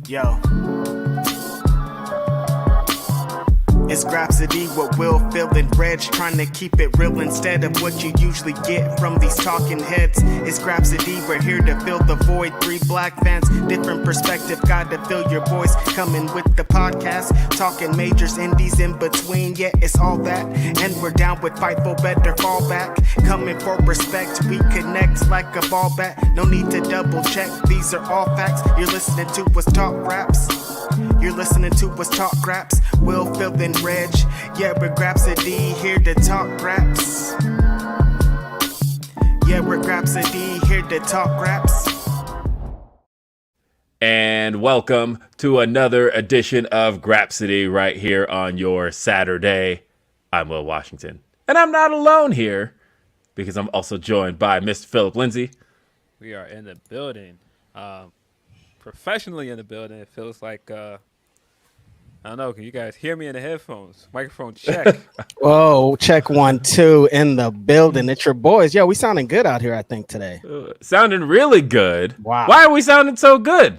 Yo. It's Grapsody with Will, Phil, and Reg, trying to keep it real instead of what you usually get from these talking heads. It's Grapsody, we're here to fill the void. 3 black fans, different perspective, got to fill your voice. Coming with the podcast, talking majors, indies in between. Yeah, it's all that, and we're down with Fightful, better fall back. Coming for respect, we connect like a ball bat. No need to double check, these are all facts. You're listening to us talk raps. You're listening to us talk raps. Will, Phil, and Reg. Yeah, we're Grapsody, here to talk raps. Yeah, we're Grapsody, here to talk raps. And welcome to another edition of Grapsody right here on your Saturday. I'm Will Washington. And I'm not alone here because I'm also joined by Mr. Philip Lindsey. We are in the building. Professionally in the building. It feels like, I don't know, can you guys hear me in the headphones? Microphone check. Whoa, check 1, 2 in the building. It's your boys. Yo, we sounding good out here, I think, today. Sounding really good. Wow. Why are we sounding so good?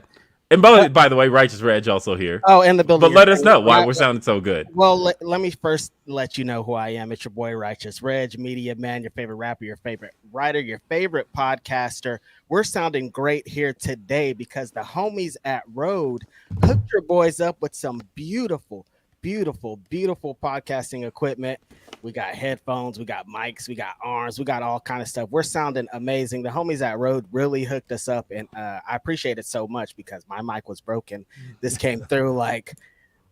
And by the way, Righteous Reg also here. Oh, in the building. But let us know why we're sounding so good. Well, let me first let you know who I am. It's your boy, Righteous Reg, media man, your favorite rapper, your favorite writer, your favorite podcaster. We're sounding great here today because the homies at Rode hooked your boys up with some beautiful podcasting equipment. We got headphones, we got mics, we got arms, we got all kind of stuff. We're sounding amazing. The homies at Rode really hooked us up, and I appreciate it so much because my mic was broken. This came through like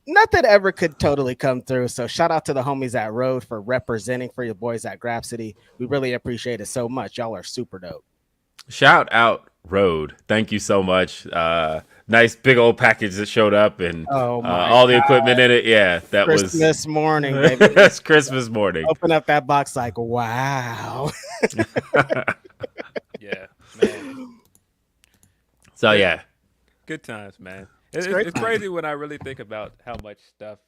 nothing ever could totally come through. So shout out to the homies at Rode for representing for your boys at Grapsody. We really appreciate it so much. Y'all are super dope. Shout out Rode. Thank you so much. Nice big old package that showed up and all the equipment in it. Yeah, that Christmas was Christmas morning, baby. It's Christmas morning. Open up that box like, wow. Yeah, man. So yeah. Good times, man. It's It's crazy when I really think about how much stuff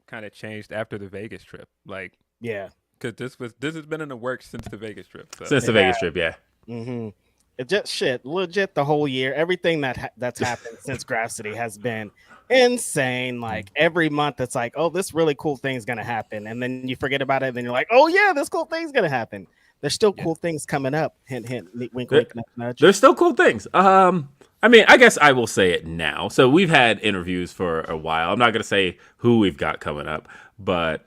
kind of changed after the Vegas trip. Like, Yeah. because this has been in the works since the Vegas trip. So. Since the Vegas trip, yeah. Mm-hmm. It just legit the whole year. Everything that's happened since Grapsody has been insane. Like every month, it's like, oh, this really cool thing's gonna happen, and then you forget about it. And then you're like, oh yeah, this cool thing's gonna happen. There's still cool things coming up. Hint, hint. Wink, wink, nudge, nudge. There's still cool things. I mean, I guess I will say it now. So we've had interviews for a while. I'm not gonna say who we've got coming up, but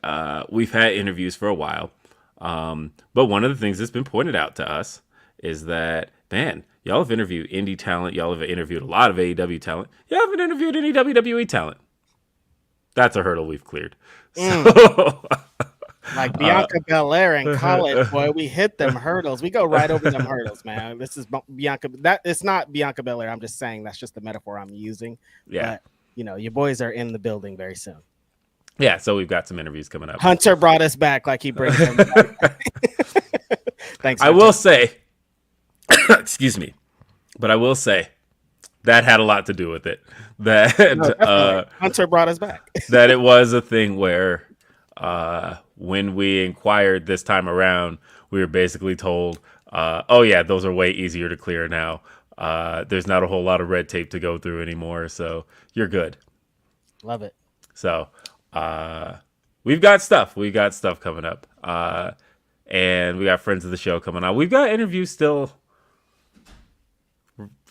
we've had interviews for a while. But one of the things that's been pointed out to us is that, man, y'all have interviewed indie talent. Y'all have interviewed a lot of AEW talent. You haven't interviewed any WWE talent. That's a hurdle we've cleared. So, like Bianca Belair in college, boy, we hit them hurdles. We go right over them hurdles, man. This is Bianca. It's not Bianca Belair. I'm just saying that's just the metaphor I'm using. Yeah. But, your boys are in the building very soon. Yeah, so we've got some interviews coming up. Hunter brought us back like he brings them back. Thanks, I will say, excuse me, but I will say that had a lot to do with it. That Hunter brought us back. That it was a thing where when we inquired this time around, we were basically told, oh yeah, those are way easier to clear now. There's not a whole lot of red tape to go through anymore, so you're good. Love it. So we've got stuff. We got stuff coming up. And we got friends of the show coming on. We've got interviews still.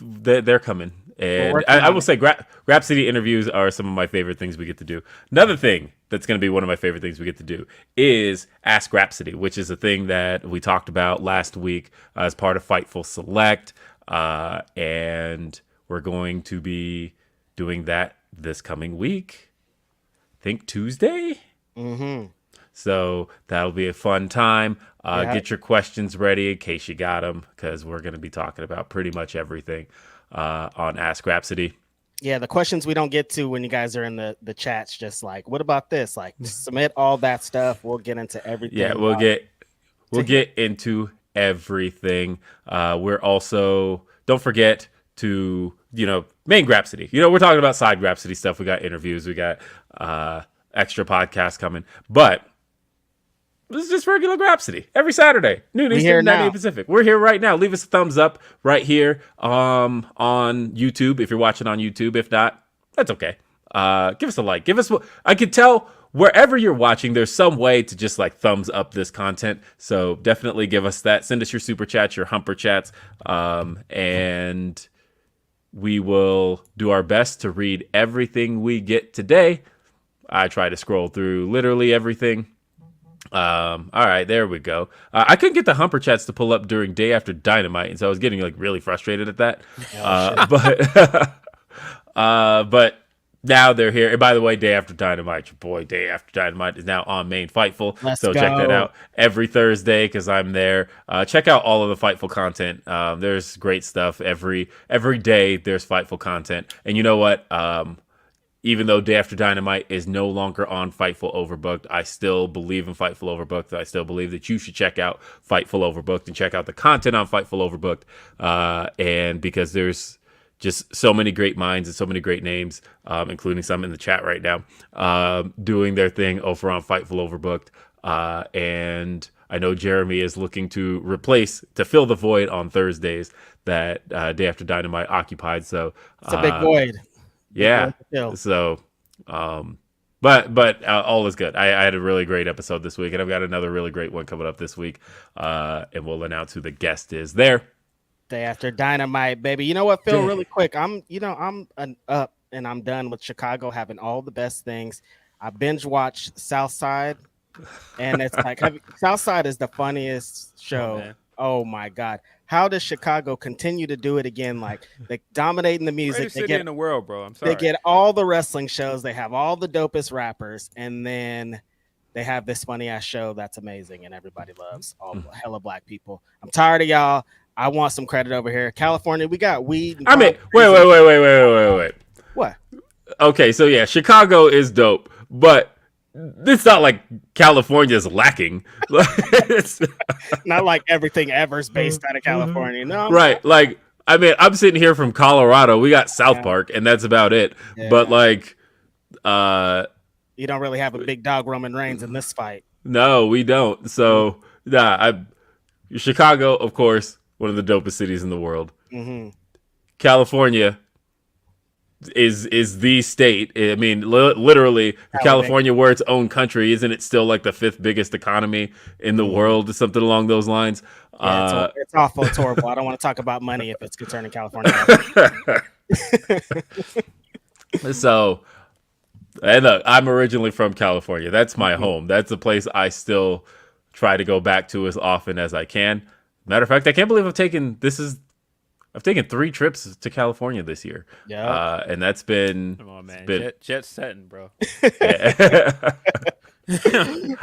They're coming. And I will say Grapsody interviews are some of my favorite things we get to do. Another thing that's going to be one of my favorite things we get to do is Ask Grapsody, which is a thing that we talked about last week as part of Fightful Select. And we're going to be doing that this coming week. I think Tuesday? Mm-hmm. So that'll be a fun time. Get your questions ready in case you got them, because we're going to be talking about pretty much everything on Ask Grapsody. Yeah, the questions we don't get to when you guys are in the chats, just like, what about this? Like, submit all that stuff. We'll get into everything. Yeah, we'll get into everything. We're also, don't forget to, main Grapsody. We're talking about side Grapsody stuff. We got interviews. We got extra podcasts coming. But this is just regular Grapsody every Saturday, noon Eastern, 9 a.m. Pacific. We're here right now. Leave us a thumbs up right here on YouTube if you're watching on YouTube. If not, that's okay. Give us a like. I could tell wherever you're watching, there's some way to just like thumbs up this content. So definitely give us that. Send us your super chats, your humper chats, and we will do our best to read everything we get today. I try to scroll through literally everything. All right, there we go. I couldn't get the humper chats to pull up during Day After Dynamite, and so I was getting like really frustrated at that. But now they're here. And by the way, Day After Dynamite, your boy Day After Dynamite is now on Main Fightful. So check that out every Thursday because I'm there. Check out all of the Fightful content. There's great stuff every day. There's Fightful content, and you know what? Even though Day After Dynamite is no longer on Fightful Overbooked, I still believe in Fightful Overbooked. I still believe that you should check out Fightful Overbooked and check out the content on Fightful Overbooked. And because there's just so many great minds and so many great names, including some in the chat right now, doing their thing over on Fightful Overbooked. And I know Jeremy is looking to fill the void on Thursdays that Day After Dynamite occupied. So it's a big void. Yeah. So, but all is good. I had a really great episode this week, and I've got another really great one coming up this week. And we'll announce who the guest is there. Day After Dynamite, baby. You know what, Phil? Really quick, I'm up and I'm done with Chicago having all the best things. I binge watched Southside, and it's like Southside is the funniest show. Oh my God. How does Chicago continue to do it again? Like they dominating the music. They get in the world, bro. I'm sorry. They get all the wrestling shows. They have all the dopest rappers, and then they have this funny ass show that's amazing, and everybody loves all hella black people. I'm tired of y'all. I want some credit over here. California, we got weed. I mean, wait. What? Okay, so yeah, Chicago is dope, but it's not like California's lacking. It's not like everything ever is based out of California. No, right? Like, I mean, I'm sitting here from Colorado. We got South Park, and that's about it. Yeah. But like, you don't really have a big dog Roman Reigns in this fight. No, we don't. So, Chicago, of course, one of the dopest cities in the world. Mm-hmm. California is the state. I mean, literally, California were its own country. Isn't it still like the 5th biggest economy in the world? Something along those lines. Yeah, it's awful. It's horrible. I don't want to talk about money if it's concerning California. So, and look, I'm originally from California. That's my home. That's a place I still try to go back to as often as I can. Matter of fact, I can't believe I've taken 3 trips to California this year. Yeah. And that's been... Come on, man. Been, jet setting, bro.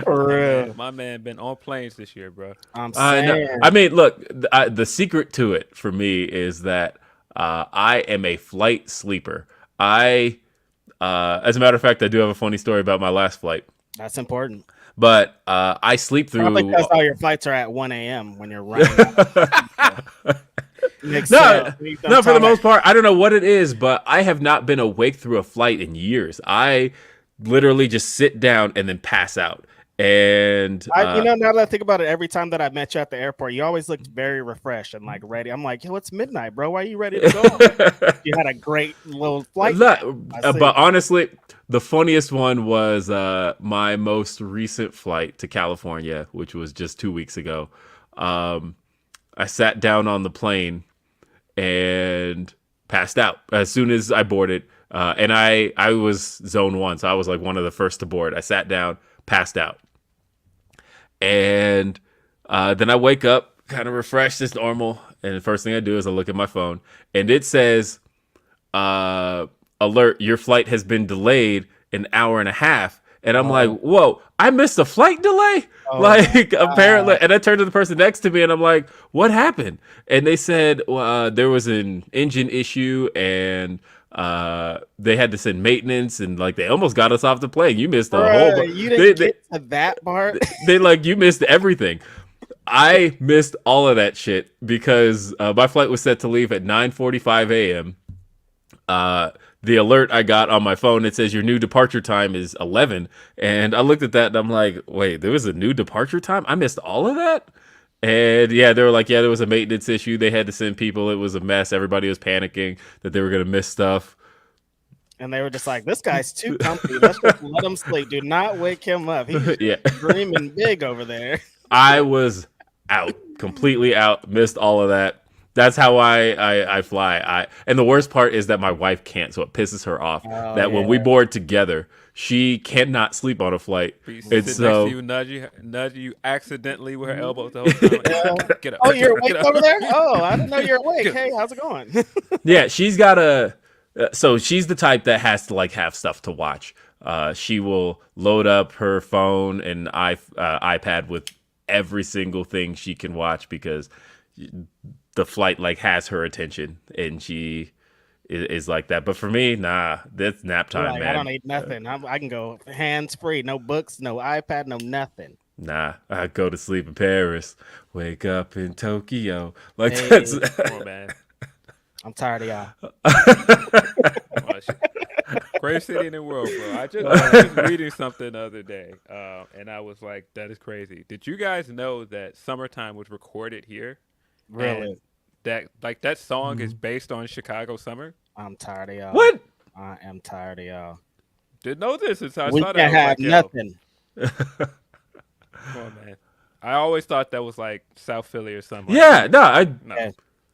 For real. My man been on planes this year, bro. I'm saying. I mean, look, the secret to it for me is that I am a flight sleeper. As a matter of fact, I do have a funny story about my last flight. That's important. But I sleep through... Probably because all your flights are at 1 a.m. when you're running. No, for the most part, I don't know what it is, but I have not been awake through a flight in years. I literally just sit down and then pass out. And now that I think about it, every time that I met you at the airport, you always looked very refreshed and like ready. I'm like, yo, it's midnight, bro. Why are you ready to go? You had a great little flight. But honestly, the funniest one was my most recent flight to California, which was just 2 weeks ago. I sat down on the plane and passed out as soon as I boarded. And I was zone 1, so I was like one of the first to board. I sat down, passed out. And then I wake up, kind of refreshed as normal. And the first thing I do is I look at my phone. And it says, alert, your flight has been delayed an hour and a half. And I'm like, whoa, I missed a flight delay? Apparently. And I turned to the person next to me and I'm like, what happened? And they said there was an engine issue and they had to send maintenance and like they almost got us off the plane. You missed the whole. You didn't get to that part. They like you missed everything. I missed all of that shit because my flight was set to leave at 9:45 a.m. The alert I got on my phone, it says your new departure time is 11. And I looked at that and I'm like, wait, there was a new departure time? I missed all of that? And yeah, they were like, yeah, there was a maintenance issue. They had to send people. It was a mess. Everybody was panicking that they were going to miss stuff. And they were just like, this guy's too comfy. Let's just let him sleep. Do not wake him up. He's dreaming big over there. I was out, completely out, missed all of that. That's how I fly. And the worst part is that my wife can't, so it pisses her off when we board together, she cannot sleep on a flight. It's so next to you, nudge you accidentally with her elbows the whole time. Get up. Oh, you're awake over there? Oh, I didn't know you're awake. Hey, how's it going? Yeah, she's got a. So she's the type that has to like have stuff to watch. She will load up her phone and iPad with every single thing she can watch because the flight like has her attention, and she is like that. But for me, nah, that's nap time, man. I don't need nothing. I can go hands free, no books, no iPad, no nothing. Nah, I go to sleep in Paris, wake up in Tokyo. Like that's. Come on, man. I'm tired of y'all. Greatest city in the world, bro. I was reading something the other day, and I was like, that is crazy. Did you guys know that Summertime was recorded here? Really? And that song is based on Chicago Summer? I'm tired of y'all. What? I am tired of y'all. Didn't know this. It's how I we saw can't that. have nothing. Come on, man. I always thought that was like South Philly or something. Yeah, no. Yeah,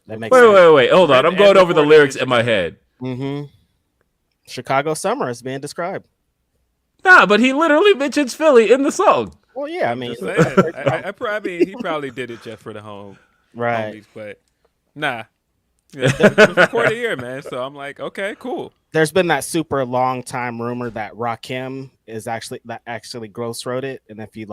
that makes wait. Hold on. I'm going over the lyrics in my head. Mm-hmm. Chicago Summer is being described. Nah, but he literally mentions Philly in the song. Well, yeah, I mean, he probably did it just for the home. Right. Homies, but nah. Yeah, it was recorded here, man. So I'm like, okay, cool. There's been that super long time rumor that Rakim is actually Gross wrote it, and if you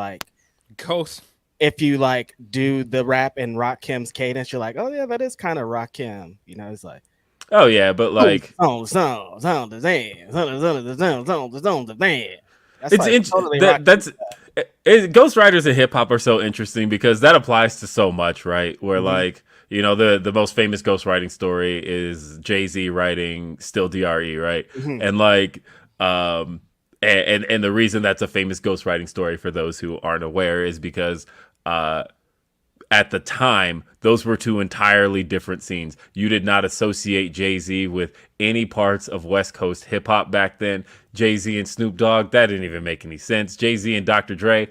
do the rap in Rakim's cadence, you're like, oh yeah, that is kind of Rakim. You know, it's like, oh yeah, but like, ghostwriters in hip hop are so interesting because that applies to so much, right? Where like, you know, the most famous ghostwriting story is Jay-Z writing Still DRE, right? And like, and the reason that's a famous ghostwriting story for those who aren't aware is because at the time, those were two entirely different scenes. You did not associate Jay-Z with any parts of West Coast hip hop back then. Jay-Z and Snoop Dogg, that didn't even make any sense. Jay-Z and Dr. Dre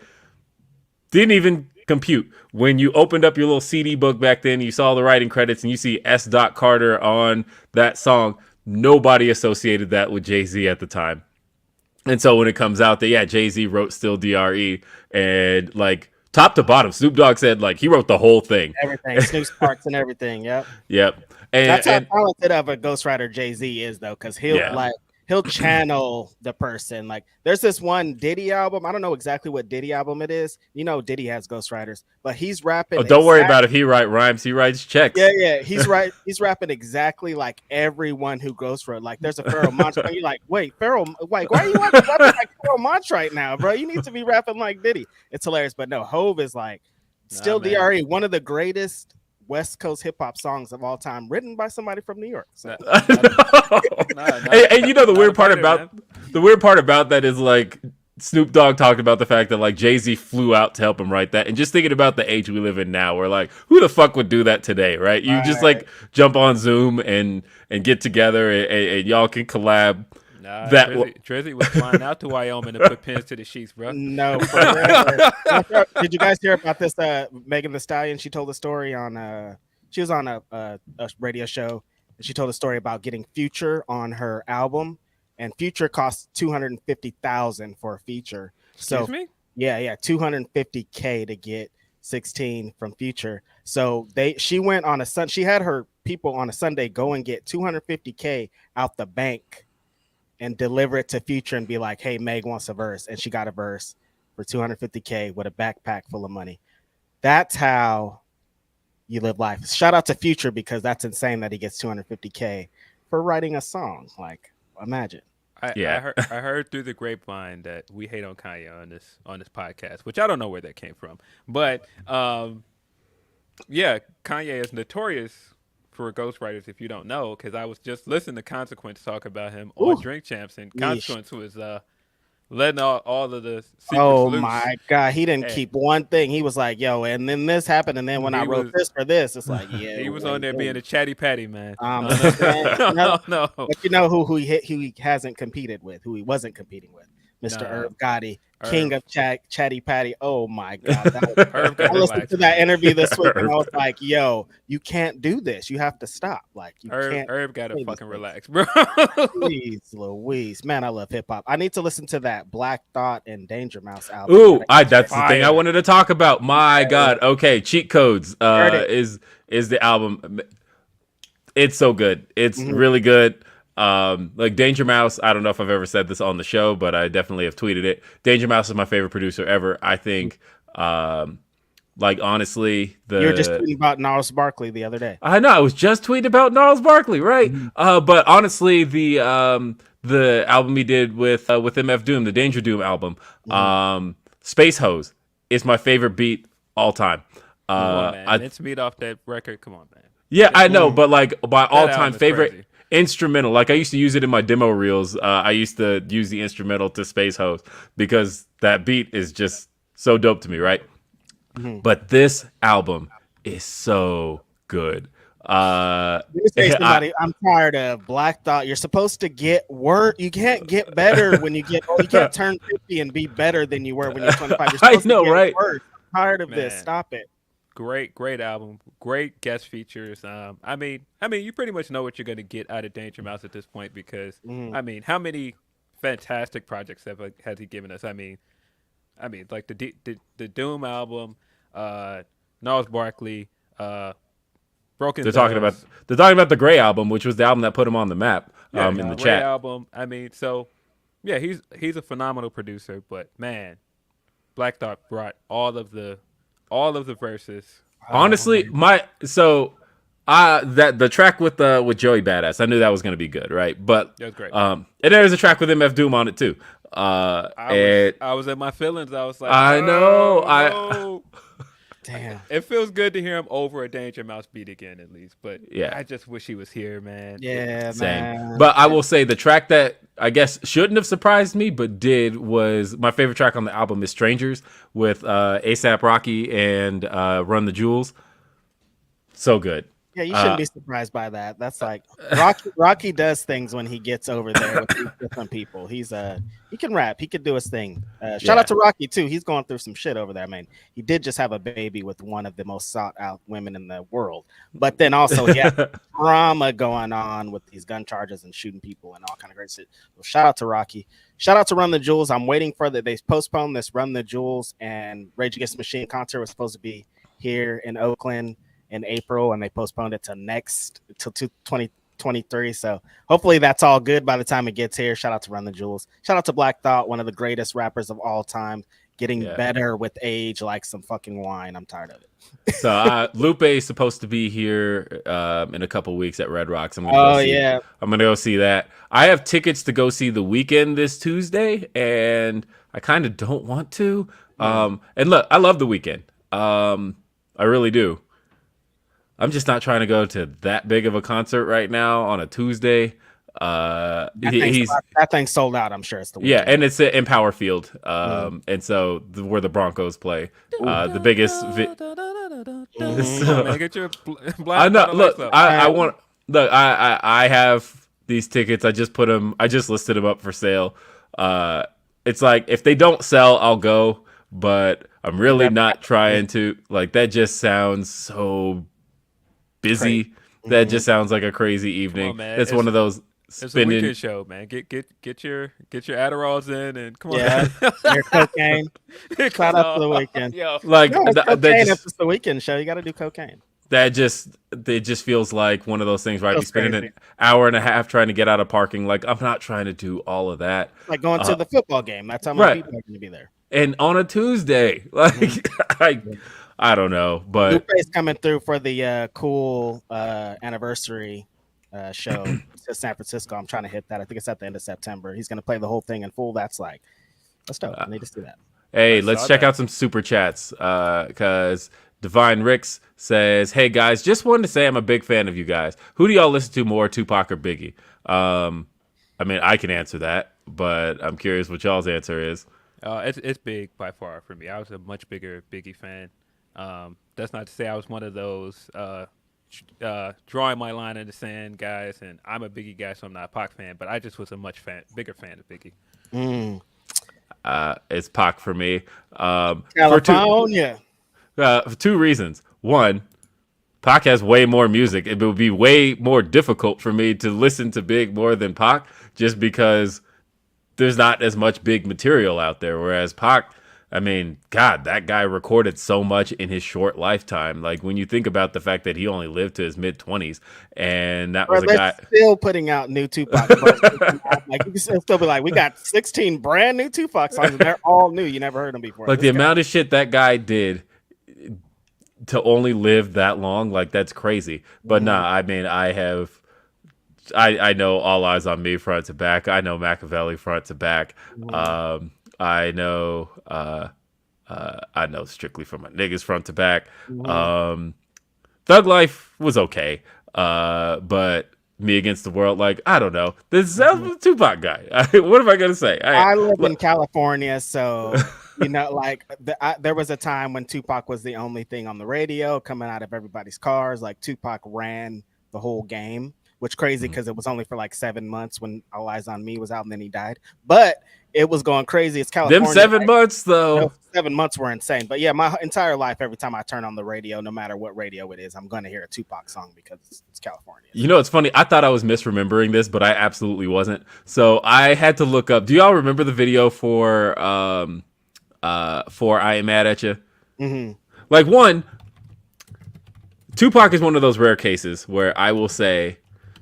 didn't even compute. When you opened up your little CD book back then, you saw the writing credits and you see S. Carter on that song, nobody associated that with Jay-Z at the time. And so when it comes out that, yeah, Jay-Z wrote Still DRE, and like top to bottom, Snoop Dogg said like he wrote the whole thing. Everything, Snoop's parts and everything. Yep. And that's how talented of a ghostwriter Jay-Z is, though, because he'll channel the person. Like, there's this one Diddy album. I don't know exactly what Diddy album it is. You know, Diddy has ghostwriters, but he's rapping. Oh, don't worry about it. He writes rhymes. He writes checks. Yeah. He's right. He's rapping exactly like everyone who ghostwrote. Like, there's a Pharoah Monch. You're like, wait, why are you rapping like Pharoah Monch right now, bro? You need to be rapping like Diddy. It's hilarious. But no, Hove is like Still DRE, one of the greatest West Coast hip hop songs of all time, written by somebody from New York. So. And you know the weird part about that is like Snoop Dogg talked about the fact that like Jay-Z flew out to help him write that, and just thinking about the age we live in now, where like who the fuck would do that today, right? You just like jump on Zoom and get together and y'all can collab. Nah, Drizzy was flying out to Wyoming to put pins to the sheets, bro. No. Did you guys hear about this? Megan Thee Stallion, she told a story on. She was on a radio show, and she told a story about getting Future on her album, and Future cost $250,000 for a feature. Excuse me? Yeah, $250K to get 16 from Future. So she went on she had her people on a Sunday go and get $250K out the bank and deliver it to Future and be like, hey, Meg wants a verse. And she got a verse for $250K with a backpack full of money. That's how you live life. Shout out to Future, because that's insane that he gets $250K for writing a song. Like, imagine. I heard through the grapevine that we hate on Kanye on this podcast, which I don't know where that came from. But Kanye is notorious for ghostwriters, if you don't know, because I was just listening to Consequence talk about him on Drink Champs, and Consequence was letting all of the secrets Oh loose. my God, he didn't Hey. keep one thing. He was like, "Yo," and then this happened, and then when I He wrote was- this for this, it's like, yeah, He was on there being a chatty patty, man. No. No. But you know who he hasn't competed with, who he wasn't competing with, Mr. Nah. Irv Gotti, Irv. king of chatty patty. Oh my God, Irv I can listened relax, to that man. interview this week, and I was like, "Yo, you can't do this. You have to stop. Like, you can't." Herb got to say fucking these relax, bro. Please, Louise, man, I love hip hop. I need to listen to that Black Thought and Danger Mouse album. Ooh, that's the thing I Fire. wanted to talk about. My God. Okay, Cheat Codes Heard it. is the album. It's so good. It's Mhm. really good. Like Danger Mouse, I don't know if I've ever said this on the show, but I definitely have tweeted it. Danger Mouse is my favorite producer ever. I think, like honestly, You were just tweeting about Gnarls Barkley the other day. I know I was just tweeting about Gnarls Barkley, right? But honestly, the album he did with MF Doom, the Danger Doom album, Space Hose, is my favorite beat all time. Come on, man. I- It's meat off that record. Come on, man. Yeah, I know, but like my all album time is favorite crazy. instrumental. Like I used to use it in my demo reels. I used to use the instrumental to Space Hose because that beat is just so dope to me, right? But this album is so good. Let me say somebody, I'm tired of Black Thought. You're supposed to get worse. You can't get better when you get old. You can't turn 50 and be better than you were when you're 25. You're I supposed know, to get right? worse. I'm tired of this. Man. Stop it. Great album. Great guest features. I mean, you pretty much know what you're gonna get out of Danger Mouse at this point because I mean, how many fantastic projects has he given us? I mean, like the Doom album, Gnarls Barkley, Broken. They're talking about the Gray album, which was the album that put him on the map. In the Ray chat. album. I mean, so yeah, he's a phenomenal producer. But man, Black Thought brought all of the verses. Honestly, the track with Joey Badass, I knew that was gonna be good, right? But That was great. and there's a track with MF Doom on it too. I was in my feelings. I was like, I know, no. Damn. It feels good to hear him over a Danger Mouse beat again, at least. But Yeah. I just wish he was here, man. Yeah, Same. man. But I will say the track that I guess shouldn't have surprised me, but did, was my favorite track on the album is Strangers with ASAP Rocky and Run the Jewels. So good. Yeah, you shouldn't be surprised by that. That's like Rocky does things when he gets over there with these different people. He can rap. He could do his thing. Shout out to Rocky too. He's going through some shit over there, man. He did just have a baby with one of the most sought out women in the world. But then also he had drama going on with these gun charges and shooting people and all kind of great shit. So shout out to Rocky. Shout out to Run the Jewels. I'm waiting for they postponed this Run the Jewels and Rage Against the Machine concert was supposed to be here in Oakland in April, and they postponed it till 2023. So hopefully that's all good by the time it gets here. Shout out to Run the Jewels. Shout out to Black Thought, one of the greatest rappers of all time, getting better with age like some fucking wine. I'm tired of it. So Lupe is supposed to be here in a couple weeks at Red Rocks. I'm gonna go see that. I have tickets to go see The Weeknd this Tuesday, and I kind of don't want to. And look, I love The Weeknd. I really do. I'm just not trying to go to that big of a concert right now on a Tuesday. That thing's sold out. I'm sure it's the Weeknd. Yeah, and it's in Empower Field, and so where the Broncos play, the biggest. Man, get your I know. Look, I have these tickets. I just listed them up for sale. It's like if they don't sell, I'll go, but I'm really not trying to. Like that just sounds so busy. That just sounds like a crazy evening. on, man. It's one of those It's a spinning. Weekend show, man. Get your Adderalls in and come on. Yeah, your cocaine. Shout out to The Weeknd. Yo, Like No, it's that cocaine if just it's the Weekend show. You got to do cocaine. it just feels like one of those things where I'd be Feels spending crazy. an hour and a half trying to get out of parking. Like I'm not trying to do all of that. Like going to the football game. That's how many Right. people are going to be there. And on a Tuesday, like I don't know, but Lupe's coming through for the cool anniversary show to San Francisco. I'm trying to hit that. I think it's at the end of September. He's going to play the whole thing in full. That's dope. I need to see that. hey, I let's saw check that. out some super chats because Divine Ricks says, "Hey guys, just wanted to say I'm a big fan of you guys. Who do y'all listen to more, Tupac or Biggie?" I mean, I can answer that. but I'm curious what y'all's answer is. It's big by far for me. I was a much bigger Biggie fan. That's not to say I was one of those drawing my line in the sand guys, and I'm a Biggie guy, so I'm not a Pac fan, but I just was a bigger fan of Biggie. It's Pac for me. California. For two reasons. One, Pac has way more music. It would be way more difficult for me to listen to Big more than Pac, just because there's not as much Big material out there. Whereas Pac, I mean, God, that guy recorded so much in his short lifetime. Like, when you think about the fact that he only lived to his mid-20s, and that was a guy still putting out new Tupac. Like, you can still be like, we got 16 brand new Tupac songs, and they're all new. You never heard them before. Like, the amount of shit that guy did to only live that long, like, that's crazy. But nah, I mean, I know All Eyes on Me front to back. I know Machiavelli front to back. I know Strictly for My Niggas front to back. Thug Life was okay. But Me Against the World, like, I don't know. This is a Tupac guy. What am I gonna say? I live in California, so you know, like there was a time when Tupac was the only thing on the radio coming out of everybody's cars. Like, Tupac ran the whole game, which crazy because it was only for like 7 months when All Eyes on Me was out, and then he died. But it was going crazy. It's California. Them 7 months, though. 7 months were insane. But yeah, my entire life, every time I turn on the radio, no matter what radio it is, I'm going to hear a Tupac song because it's California. You know, it's funny. I thought I was misremembering this, but I absolutely wasn't. So I had to look up. Do y'all remember the video for I Ain't Mad at You? Like, one, Tupac is one of those rare cases where I will say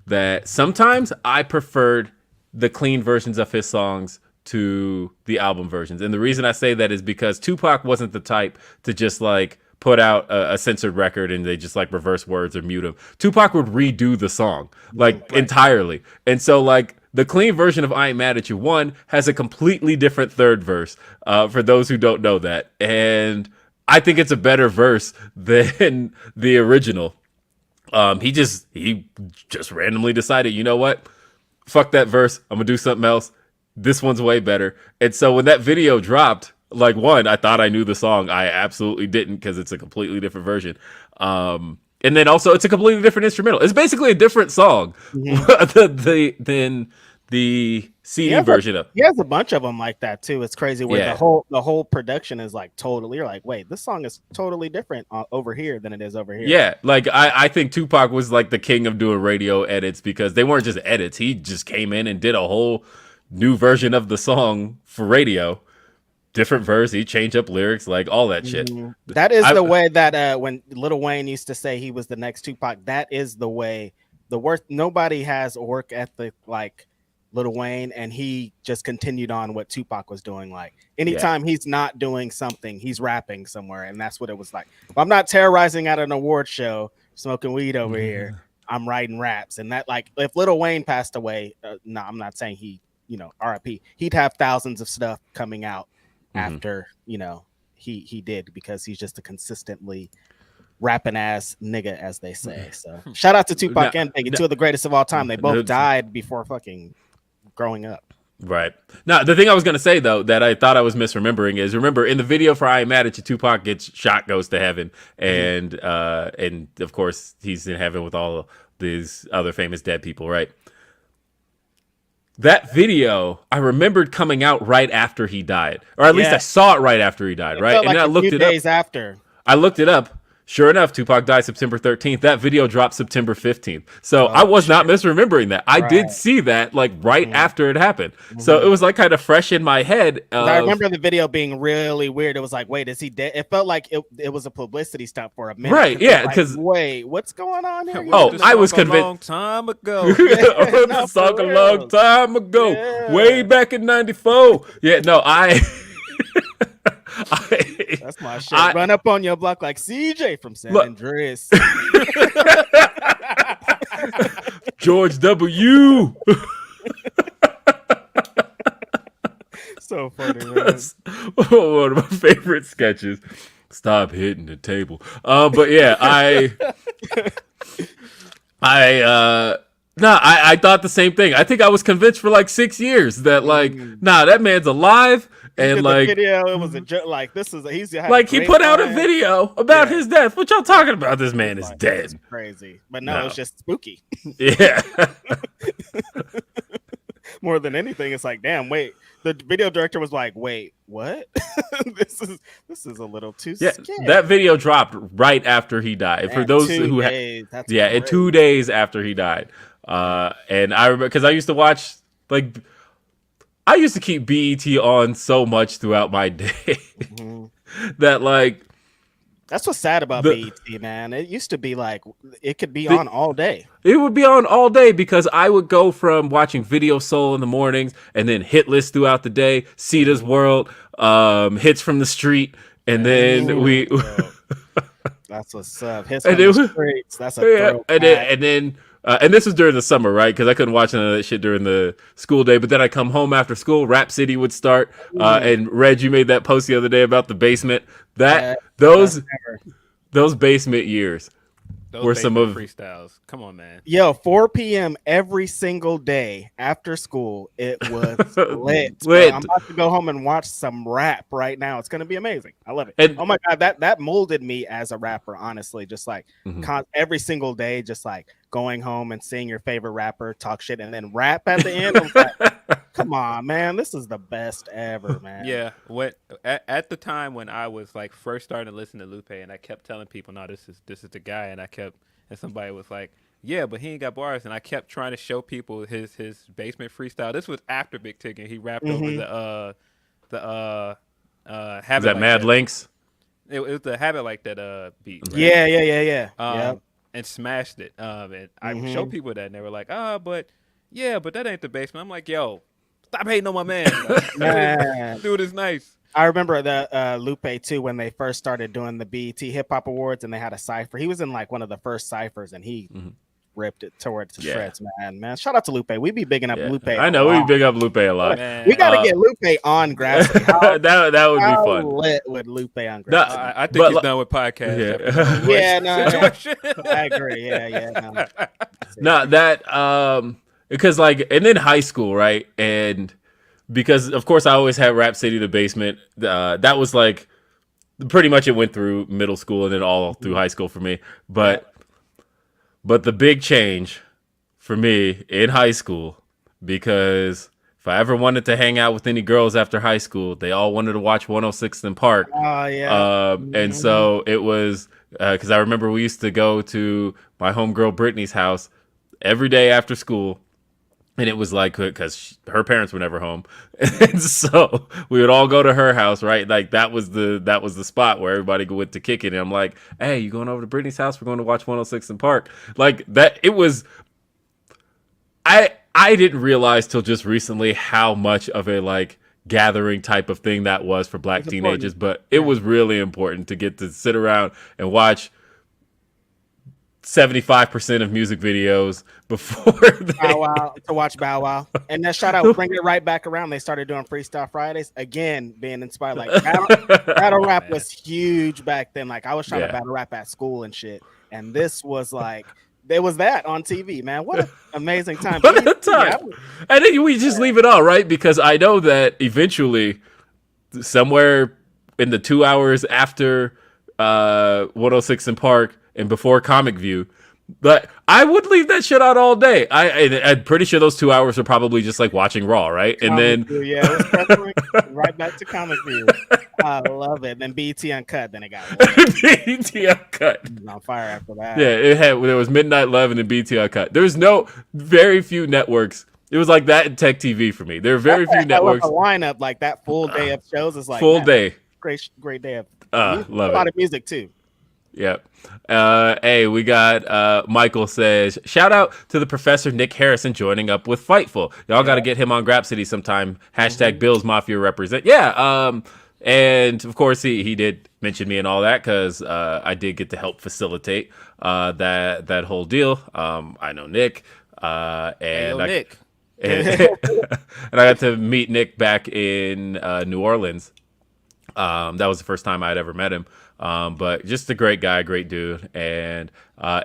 that sometimes I preferred the clean versions of his songs to the album versions. And the reason I say that is because Tupac wasn't the type to just like put out a censored record and they just like reverse words or mute them. Tupac would redo the song like entirely. And so like the clean version of I Ain't Mad at You, one, has a completely different third verse for those who don't know that. And I think it's a better verse than the original. He just randomly decided, you know what? Fuck that verse. I'm gonna do something else. This one's way better. And so when that video dropped, like, one, I thought I knew the song. I absolutely didn't, because it's a completely different version. And then also it's a completely different instrumental. It's basically a different song than the CD version of. He has a bunch of them like that too. It's crazy where the whole production is like totally. You're like, wait, this song is totally different over here than it is over here. Yeah, like I think Tupac was like the king of doing radio edits, because they weren't just edits. He just came in and did a whole new version of the song for radio. Different verse, he changed up lyrics, like all that shit. That is the way that when Lil Wayne used to say he was the next Tupac, that is the way. The worst, nobody has a work ethic like Lil Wayne, and he just continued on what Tupac was doing. Like anytime he's not doing something, he's rapping somewhere, and that's what it was like. If I'm not terrorizing at an award show, smoking weed over here, I'm writing raps. And that, like, if Lil Wayne passed away, no, I'm not saying he, you know, RIP, he'd have thousands of stuff coming out after, you know, he did, because he's just a consistently rapping ass nigga, as they say. So shout out to Tupac and Biggie, two of the greatest of all time. They both died before fucking growing up. Right. Now, the thing I was going to say, though, that I thought I was misremembering is, remember, in the video for I Ain't Mad at You, Tupac gets shot, goes to heaven. And of course, he's in heaven with all these other famous dead people, right? That video, I remembered coming out right after he died. Or at least I saw it right after he died, right? And like I looked it up. Days after. I looked it up. Sure enough, Tupac died September 13th. That video dropped September 15th. So I was not misremembering that. I did see that like right after it happened. So it was like kind of fresh in my head. I remember the video being really weird. It was like, wait, is he dead? It felt like it was a publicity stunt for a minute. Right, yeah. Because like, wait, what's going on here? I was convinced. A long time ago. I wrote the song a long time ago. Yeah. Way back in 94. Yeah, no, that's my shit. Run up on your block like CJ from San Andreas. George W. So funny, man. One of my favorite sketches. Stop hitting the table. But yeah, Nah, I thought the same thing. I think I was convinced for like 6 years that like, nah, that man's alive. And like, the video, it was a joke. Like, this is he's like he put out a video about his death. What y'all talking about? This man is dead. It's crazy, but no, it's just spooky. Yeah. More than anything, it's like, damn, wait. The video director was like, wait, what? this is a little too scary. That video dropped right after he died. Man, for those 2 who days, in 2 days after he died. And I remember because I used to watch I used to keep BET on so much throughout my day that like that's what's sad about BET, man. It used to be like it could be on all day. It would be on all day because I would go from watching Video Soul in the mornings and then Hit List throughout the day, Ceda's World, Hits from the Street, and then that's what's up. Hits from the Streets. That's a and this was during the summer, right? Because I couldn't watch none of that shit during the school day. But then I come home after school, Rap City would start. And Reg, you made that post the other day about the basement. Those basement years were some of freestyles. Come on, man. Yo, 4 p.m. every single day after school. It was lit. I'm about to go home and watch some rap right now. It's gonna be amazing. I love it. And, oh my god, that molded me as a rapper. Honestly, just like every single day, just like going home and seeing your favorite rapper talk shit and then rap at the end. I was like, come on, man, this is the best ever, man. Yeah, at the time when I was like first starting to listen to Lupe, and I kept telling people, no, this is the guy, and somebody was like, yeah, but he ain't got bars, and I kept trying to show people his basement freestyle. This was after Big Tig, and he rapped over the Habit. Is that like Mad that. Links? It was the Habit Like That beat. Right? Yeah. And smashed it. And I showed people that, and they were like, but that ain't the basement. I'm like, yo, stop hating on my man. Dude is nice. I remember the Lupe too when they first started doing the BET Hip Hop Awards, and they had a cipher. He was in like one of the first ciphers, and he ripped it towards the shreds, man. Shout out to Lupe. We be bigging up Lupe. I know we big up Lupe a lot. Man. We gotta get Lupe on Grapsody. that would be fun. Lit with Lupe on Grapsody. I think he's done with podcasts. I agree. Yeah. No, that because like, and then high school, right? And because of course I always had Rap City, the basement. That was like pretty much it went through middle school and then all through high school for me. But the big change for me in high school, because if I ever wanted to hang out with any girls after high school, they all wanted to watch 106th and Park. Oh, yeah. And so it was, because I remember we used to go to my homegirl Brittany's house every day after school. And it was like, because her parents were never home. And so we would all go to her house, right? Like that was the spot where everybody went to kick it. And I'm like, hey, you going over to Brittany's house? We're going to watch 106 and Park. Like that, it was, I didn't realize till just recently how much of a like gathering type of thing that was for black teenagers. But it was really important to get to sit around and watch 75% of music videos before to watch Bow Wow. And then shout out, bring it right back around. They started doing Freestyle Fridays again, being inspired. Like battle rap was huge back then. Like I was trying to battle rap at school and shit, and this was like there was that on TV, man. What an amazing time! What a time! And then we just leave it all right, because I know that eventually, somewhere in the 2 hours after 106 and Park and before Comic View, but I would leave that shit out all day. I'm pretty sure those 2 hours are probably just like watching Raw, right? And Comic View, right back to Comic View. I love it. And then BET Uncut, then it got BET Uncut. It was on fire after that. Yeah, there was Midnight Love and then BET Uncut. There's very few networks. It was like that in Tech TV for me. There are very few networks. A lineup like that full day of shows is like full day. Great day of love a lot of music too. Yep. Hey, we got Michael says, shout out to the Professor Nick Harrison joining up with Fightful. Y'all got to get him on Grapsody sometime. # Bills Mafia represent. Yeah. And of course he did mention me and all that, because I did get to help facilitate that whole deal. I know Nick. Nick. And I got to meet Nick back in New Orleans. That was the first time I'd ever met him. But just a great guy, great dude. And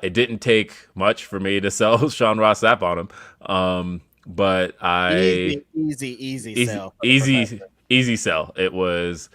it didn't take much for me to sell Sean Ross Sapp on him. But easy sell. Easy sell. It was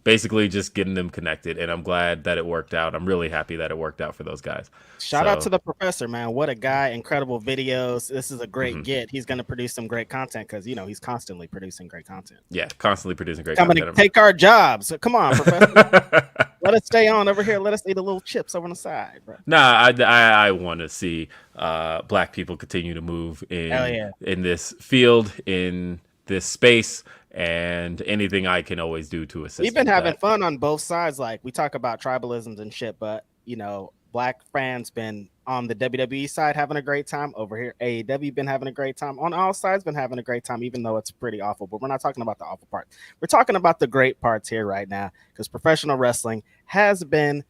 basically just getting them connected, and I'm glad that it worked out. I'm really happy that it worked out for those guys. Shout out to the professor, man. What a guy. Incredible videos. This is a great get. He's going to produce some great content because, you know, he's constantly producing great content. Yeah, constantly producing great content. Coming to take our jobs. Come on, professor. Let us stay on over here. Let us eat a little chips over on the side, bro. Nah, I want to see black people continue to move in this field, in this space, and anything I can always do to assist. We've been having fun on both sides. Like, we talk about tribalisms and shit, but, you know, black fans been on the WWE side having a great time. Over here, AEW been having a great time. On all sides been having a great time, even though it's pretty awful. But we're not talking about the awful part. We're talking about the great parts here right now, because professional wrestling has been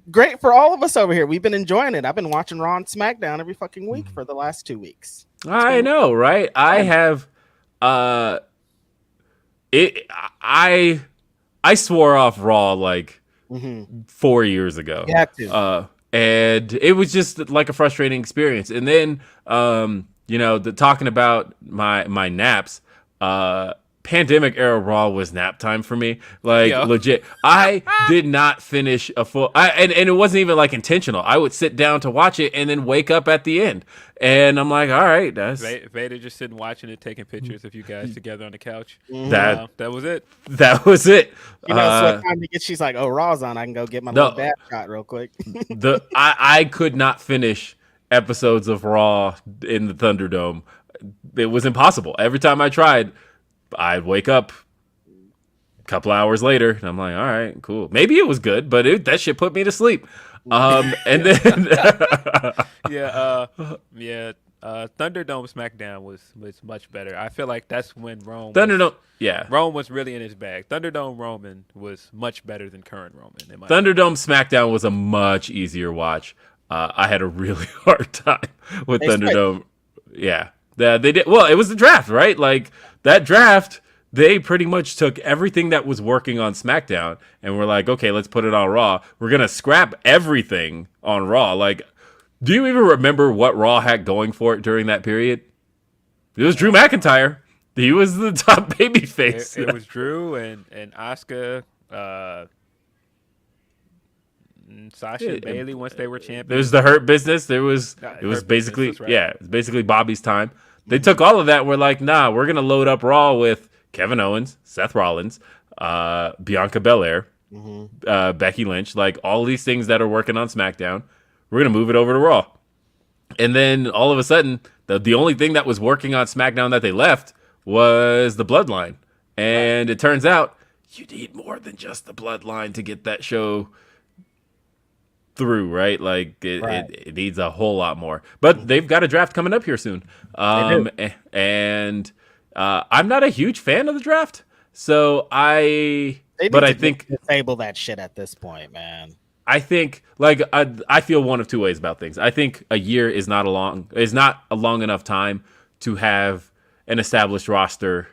great for all of us over here. We've been enjoying it. I've been watching Raw and SmackDown every fucking week for the last 2 weeks. I know, right? I have I swore off Raw like 4 years ago. You have to. And it was just like a frustrating experience. And then you know, talking about my naps, pandemic era Raw was nap time for me. Like, legit. I did not finish a full and it wasn't even like intentional. I would sit down to watch it and then wake up at the end. And I'm like, all right, that's Vader just sitting watching it, taking pictures of you guys together on the couch. That was it. That was it. You know, so what time to get, she's like, oh, Raw's on. I can go get my little dad shot real quick. I could not finish episodes of Raw in the Thunderdome. It was impossible. Every time I tried, I'd wake up a couple hours later, and I'm like, all right, cool. Maybe it was good, but that shit put me to sleep. And then Thunderdome SmackDown was much better. I feel like that's when Rome was really in his bag. Thunderdome Roman was much better than current Roman. Thunderdome SmackDown was a much easier watch. I had a really hard time with Thunderdome. Yeah, they did. Well, it was the draft, right? Like that draft. They pretty much took everything that was working on SmackDown and were like, okay, let's put it on Raw. We're going to scrap everything on Raw. Like, do you even remember what Raw had going for it during that period? It was Drew McIntyre. He was the top babyface. It was Drew and Asuka, Sasha and Bailey once they were champions. There was the Hurt Business. It was basically, right. It was basically Bobby's time. They took all of that and were like, nah, we're going to load up Raw with Kevin Owens, Seth Rollins, Bianca Belair, Becky Lynch, like all these things that are working on SmackDown. We're going to move it over to Raw. And then all of a sudden, the only thing that was working on SmackDown that they left was the Bloodline. And it turns out you need more than just the Bloodline to get that show through, right? Like it needs a whole lot more. But they've got a draft coming up here soon. And I'm not a huge fan of the draft, so I think disable that shit at this point, man. I think like I feel one of two ways about things. I think a year is not a long enough time to have an established roster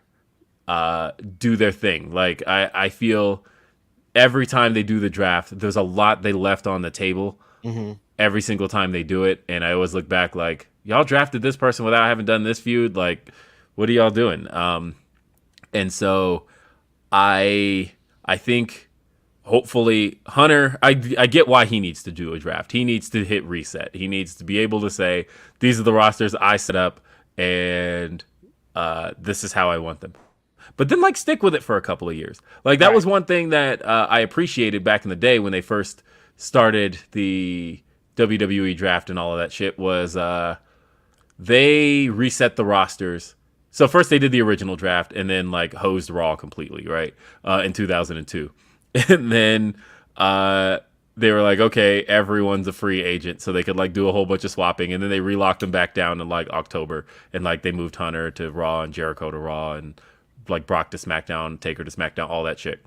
do their thing. Like I feel every time they do the draft, there's a lot they left on the table every single time they do it, and I always look back like, y'all drafted this person without having done this feud, like. What are y'all doing? And so I think hopefully Hunter, I get why he needs to do a draft. He needs to hit reset. He needs to be able to say, these are the rosters I set up and this is how I want them. But then like stick with it for a couple of years. Like that was one thing that I appreciated back in the day when they first started the WWE draft and all of that shit was they reset the rosters. So first they did the original draft and then like hosed Raw completely, right? In 2002. And then they were like, okay, everyone's a free agent. So they could like do a whole bunch of swapping. And then they relocked them back down in like October. And like they moved Hunter to Raw and Jericho to Raw and like Brock to SmackDown, Taker to SmackDown, all that shit.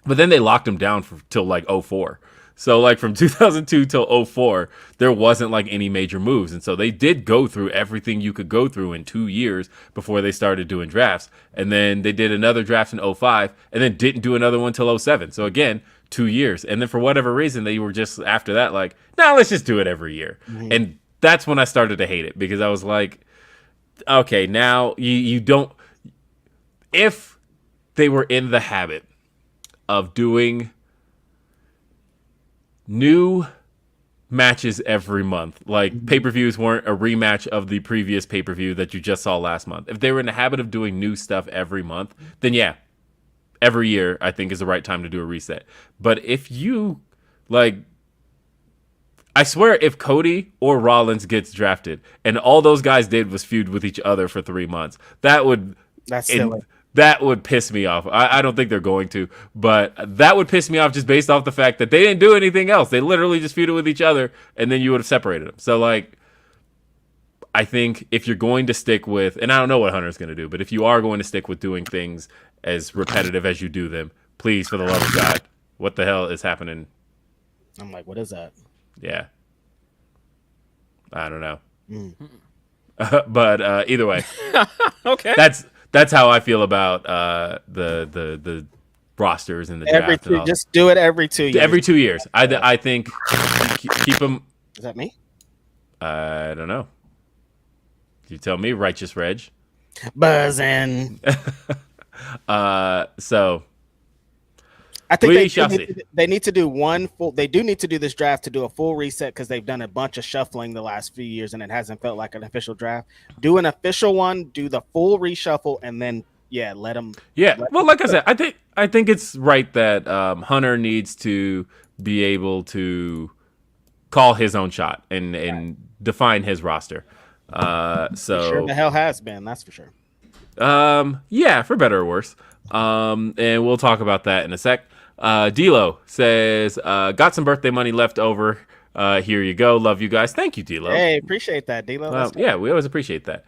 But then they locked him down till like 04. So like from 2002 till 04, there wasn't like any major moves. And so they did go through everything you could go through in 2 years before they started doing drafts. And then they did another draft in 05 and then didn't do another one till 07. So again, 2 years. And then for whatever reason, they were just after that like, nah, let's just do it every year. Mm-hmm. And that's when I started to hate it, because I was like, okay, now you don't. If they were in the habit of doing new matches every month, like pay-per-views weren't a rematch of the previous pay-per-view that you just saw last month. If they were in the habit of doing new stuff every month, then yeah, every year I think is the right time to do a reset. But if you like, I swear, if Cody or Rollins gets drafted and all those guys did was feud with each other for 3 months, that's silly. That would piss me off. I don't think they're going to, but that would piss me off just based off the fact that they didn't do anything else. They literally just feuded with each other, and then you would have separated them. So, like, I think if you're going to stick with, and I don't know what Hunter's going to do, but if you are going to stick with doing things as repetitive as you do them, please, for the love of God, what the hell is happening? I'm like, what is that? Yeah. I don't know. But either way. Okay. That's how I feel about the rosters and the draft. Just do it every 2 years. Every 2 years. I think keep them. Is that me? I don't know. You tell me, Righteous Reg. Buzzing. So I think they need to do one full. They do need to do this draft to do a full reset, because they've done a bunch of shuffling the last few years and it hasn't felt like an official draft. Do an official one, do the full reshuffle, and then let them. Yeah, well, like I said, I think it's right that Hunter needs to be able to call his own shot and define his roster. So sure the hell has been, that's for sure. Yeah, for better or worse. And we'll talk about that in a sec. D'Lo says, got some birthday money left over. Here you go. Love you guys. Thank you, D'Lo. Hey, appreciate that, D'Lo. Yeah, we always appreciate that.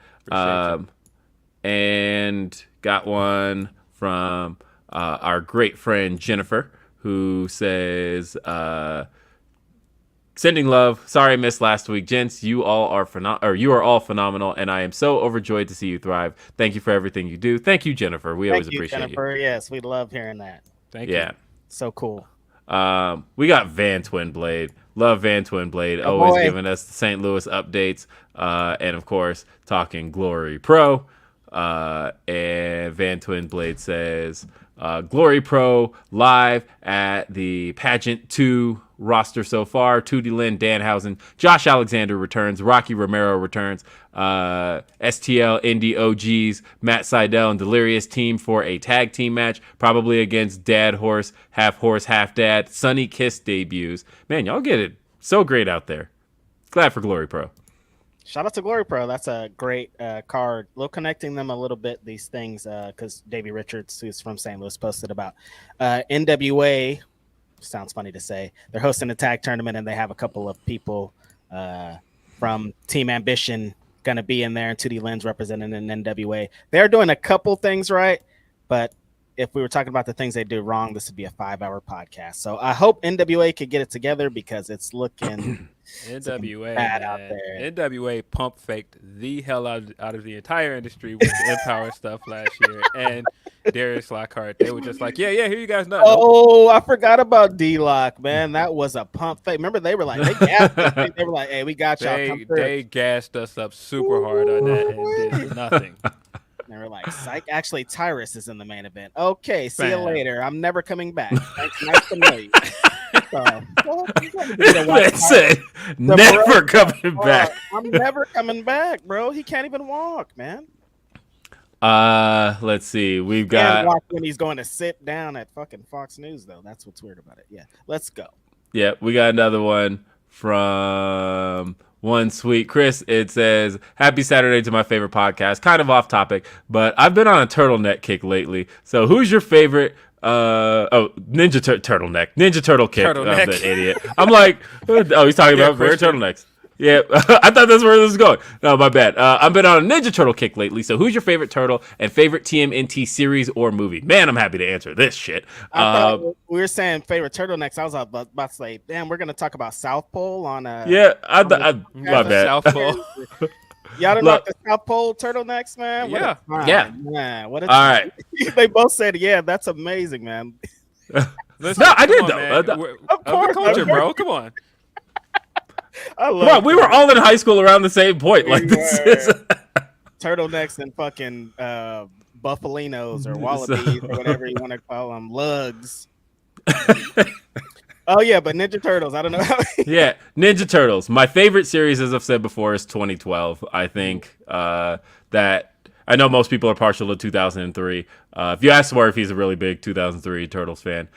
And got one from our great friend Jennifer, who says, sending love. Sorry I missed last week, gents. You are all phenomenal, and I am so overjoyed to see you thrive. Thank you for everything you do. Thank you, Jennifer. We always appreciate Jennifer. You. Yes, we love hearing that. Thank you. So cool. We got Van Twin Blade. Love Van Twin Blade. Always giving us the St. Louis updates. And of course, talking Glory Pro. And Van Twin Blade says, Glory Pro live at the Pageant 2 roster so far. Tootie Lynn, Danhausen, Josh Alexander returns, Rocky Romero returns, STL Indie OGs, Matt Seidel and Delirious team for a tag team match, probably against Dad Horse, Half Dad. Sunny Kiss debuts. Man, y'all get it so great out there. Glad for Glory Pro. Shout out to Glory Pro. That's a great card. We'll connecting them a little bit, these things, because Davey Richards, who's from St. Louis, posted about NWA. Sounds funny to say. They're hosting a tag tournament, and they have a couple of people from Team Ambition going to be in there, and 2D Lens representing an NWA. They're doing a couple things right, but if we were talking about the things they do wrong, this would be a 5-hour podcast. So I hope NWA could get it together, because it's looking NWA bad out there. NWA pump faked the hell out of the entire industry with the Empower stuff last year, and Darius Lockhart. They were just like, yeah, here you guys know. Oh, I forgot about D-Lock, man. That was a pump fake. Remember, they were like, they were like, hey, we got y'all. They gassed us up super hard on that and did nothing. They were like, psych. Actually, Tyrus is in the main event. Okay, see you later. I'm never coming back. Thanks, nice to know you. Man said, never coming back. I'm never coming back, bro. He can't even walk, man. Let's see. We've got walk when he's going to sit down at fucking Fox News, though. That's what's weird about it. Yeah, let's go. Yeah, we got another one from One Sweet Chris. It says, happy Saturday to my favorite podcast. Kind of off topic, but I've been on a turtleneck kick lately. So who's your favorite Ninja turtleneck. Ninja Turtle kick. The idiot. I'm like, he's talking about rare turtlenecks. Yeah, I thought that's where this was going. No, my bad. I've been on a Ninja Turtle kick lately. So who's your favorite turtle and favorite TMNT series or movie? Man, I'm happy to answer this shit. I thought we were saying favorite turtlenecks. I was about to say, damn, we're going to talk about South Pole on yeah, my bad. South Pole. Y'all don't know the South Pole turtlenecks, man? Yeah. Man, what a all right. They both said, yeah, that's amazing, man. Listen, No, I did on, though. Of course, culture, bro. Come on. I love Come on, we were all in high school around the same point. We Like this is were. Turtlenecks and fucking buffalinos or wallabies or whatever you want to call them, lugs. Oh yeah, but Ninja Turtles. I don't know how. yeah, Ninja Turtles. My favorite series, as I've said before, is 2012. I think that I know most people are partial to 2003. If you ask Swerve, he's a really big 2003 Turtles fan.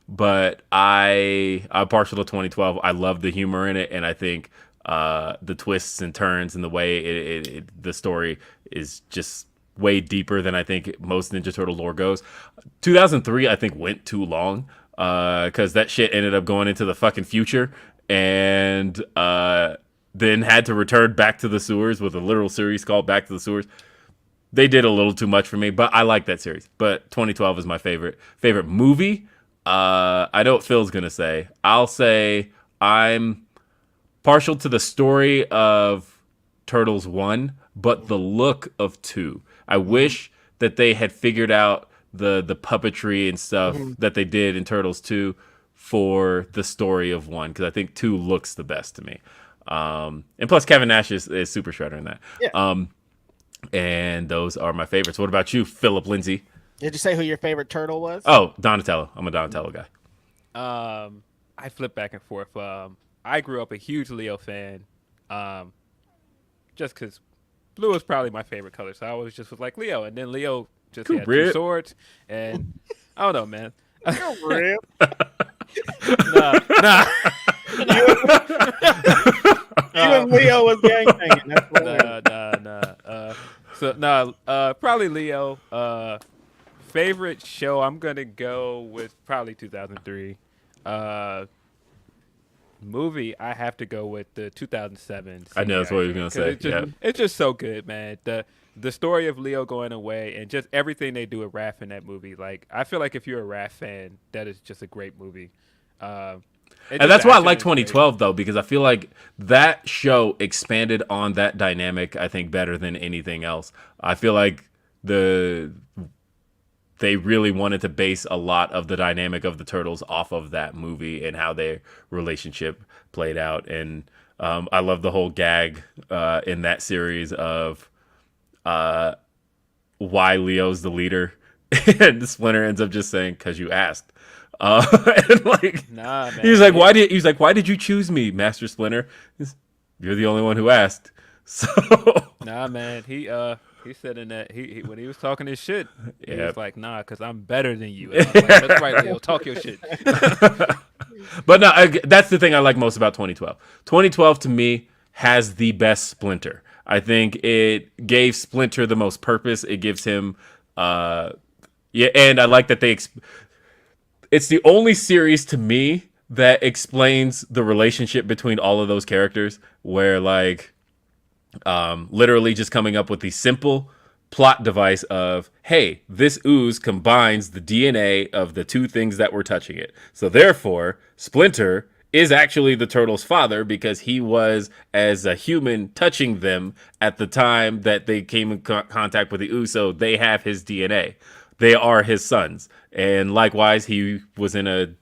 But I'm partial to 2012. I love the humor in it, and I think the twists and turns and the way the story is just way deeper than I think most Ninja Turtle lore goes. 2003, I think, went too long because that shit ended up going into the fucking future and then had to return back to the sewers with a literal series called Back to the Sewers. They did a little too much for me, but I like that series. But 2012 is my favorite movie. I know what Phil's gonna say. I'll say I'm partial to the story of Turtles 1, but the look of 2. I wish that they had figured out the puppetry and stuff that they did in Turtles 2 for the story of 1, because I think 2 looks the best to me. And plus Kevin Nash is Super Shredder in that. Yeah. And those are my favorites. What about you, Philip Lindsey? Did you say who your favorite turtle was? Oh, Donatello. I'm a Donatello guy. I flip back and forth. I grew up a huge Leo fan, just because blue is probably my favorite color. So I always just was like Leo, and then Leo just had two swords, and I don't know, man. Nah. Even Leo was gang banging. Probably Leo. Favorite show, I'm gonna go with probably 2003. Movie, I have to go with the 2007. I know that's what he was gonna say. It's just so good, man. The story of Leo going away and just everything they do with Raph in that movie. Like, I feel like if you're a Raph fan, that is just a great movie. And that's why I like 2012 though, because I feel like that show expanded on that dynamic, I think, better than anything else. I feel like they really wanted to base a lot of the dynamic of the Turtles off of that movie and how their relationship played out. And I love the whole gag in that series of why Leo's the leader. And Splinter ends up just saying, "'Cause you asked." And like, nah, man. He's like, why did you choose me, Master Splinter? You're the only one who asked. So nah, man. He said in that he when he was talking his shit, he was like, "Nah, because I'm better than you." And I was like, that's right, Leo. Talk your shit. But no, that's the thing I like most about 2012. 2012 to me has the best Splinter. I think it gave Splinter the most purpose. It gives him, and I like that it's the only series to me that explains the relationship between all of those characters, where like, literally just coming up with the simple plot device of, hey, this ooze combines the DNA of the two things that were touching it. So therefore, Splinter is actually the Turtles' father because he was, as a human, touching them at the time that they came in contact with the ooze, so they have his DNA. They are his sons. And likewise, he was in a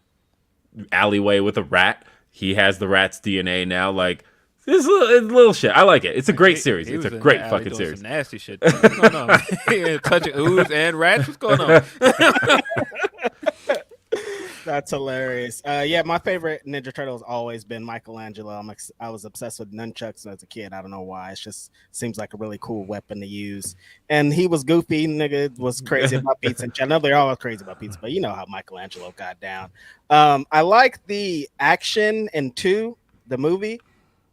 alleyway with a rat. He has the rat's DNA now. Like, this little shit. I like it. It's a great series. It's a great fucking series. Some nasty shit. What's going on? Touching ooze and rats. What's going on? That's hilarious. Yeah, my favorite Ninja Turtle has always been Michelangelo. I was obsessed with nunchucks as a kid. I don't know why. It just seems like a really cool weapon to use. And he was goofy. Nigga was crazy about pizza. I know they're all crazy about pizza, but you know how Michelangelo got down. I like the action in 2, the movie,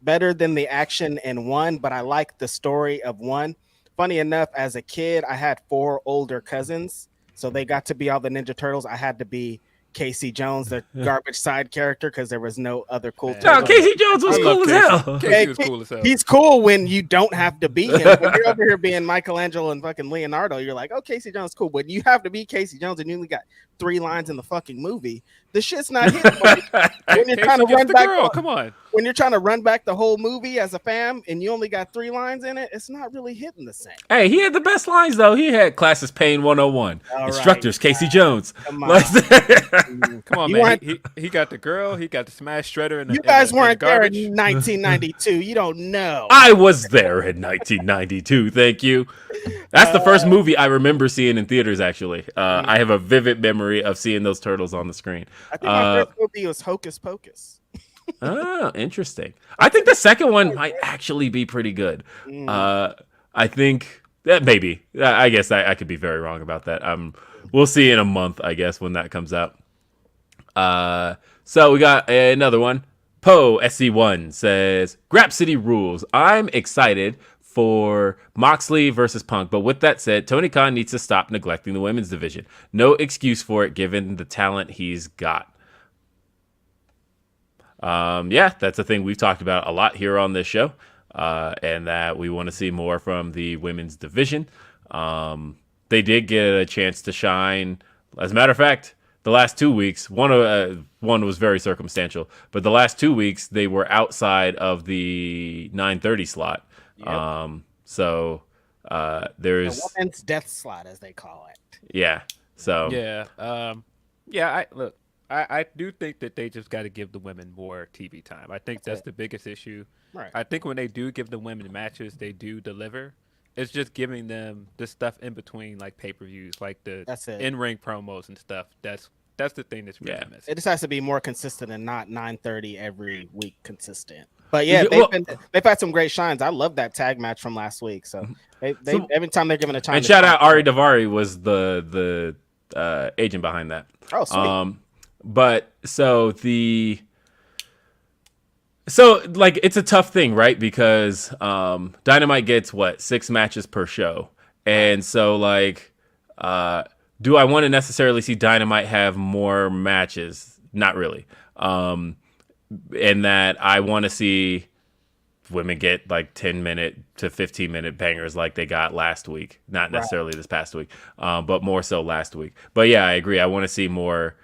better than the action in 1, but I like the story of 1. Funny enough, as a kid, I had 4 older cousins, so they got to be all the Ninja Turtles. I had to be Casey Jones, the garbage side character, because there was no other cool. No, Casey Jones was cool as hell. Casey was cool as hell. He's cool when you don't have to be him. When you're over here being Michelangelo and fucking Leonardo, you're like, oh, Casey Jones is cool. But you have to be Casey Jones, and you only got 3 lines in the fucking movie. The shit's not hitting. When you're trying to run back, come on. When you're trying to run back the whole movie as a fam, and you only got 3 lines in it, it's not really hitting the same. Hey, he had the best lines though. He had Classes Pain 101, Instructors Casey Jones. Come on, come on, man. He got the girl. He got the smash shredder. And you guys weren't there in 1992. You don't know. I was there in 1992. Thank you. That's the first movie I remember seeing in theaters. Actually, I have a vivid memory of seeing those turtles on the screen. I think my first movie was Hocus Pocus. Oh, interesting. I think the second one might actually be pretty good. I think that maybe. I guess I could be very wrong about that. We'll see in a month, I guess, when that comes out. So we got another one. Poe SC1 says, Grapsody rules. I'm excited for Moxley versus Punk, but with that said, Tony Khan needs to stop neglecting the women's division. No excuse for it given the talent he's got. Yeah, that's a thing we've talked about a lot here on this show, and that we want to see more from the women's division. They did get a chance to shine. As a matter of fact, the last 2 weeks, one was very circumstantial, but the last 2 weeks they were outside of the 9:30 slot. Yep. So there's the women's death slot, as they call it. Yeah. So yeah. I do think that they just got to give the women more TV time. I think that's the biggest issue. Right. I think when they do give the women matches, they do deliver. It's just giving them the stuff in between, like pay-per-views, like the in-ring promos and stuff. That's the thing that's really missing. It just has to be more consistent and not 9:30 every week consistent. But yeah, they've had some great shines. I love that tag match from last week. So every time they're given a time. And shout out Ari Daivari was the agent behind that. Oh, sweet. But it's a tough thing, right? Because Dynamite gets 6 matches per show, and so do I want to necessarily see Dynamite have more matches? Not really. In that I want to see women get 10-minute to 15-minute bangers like they got last week. Not necessarily this past week, but more so last week. But yeah, I agree. I want to see more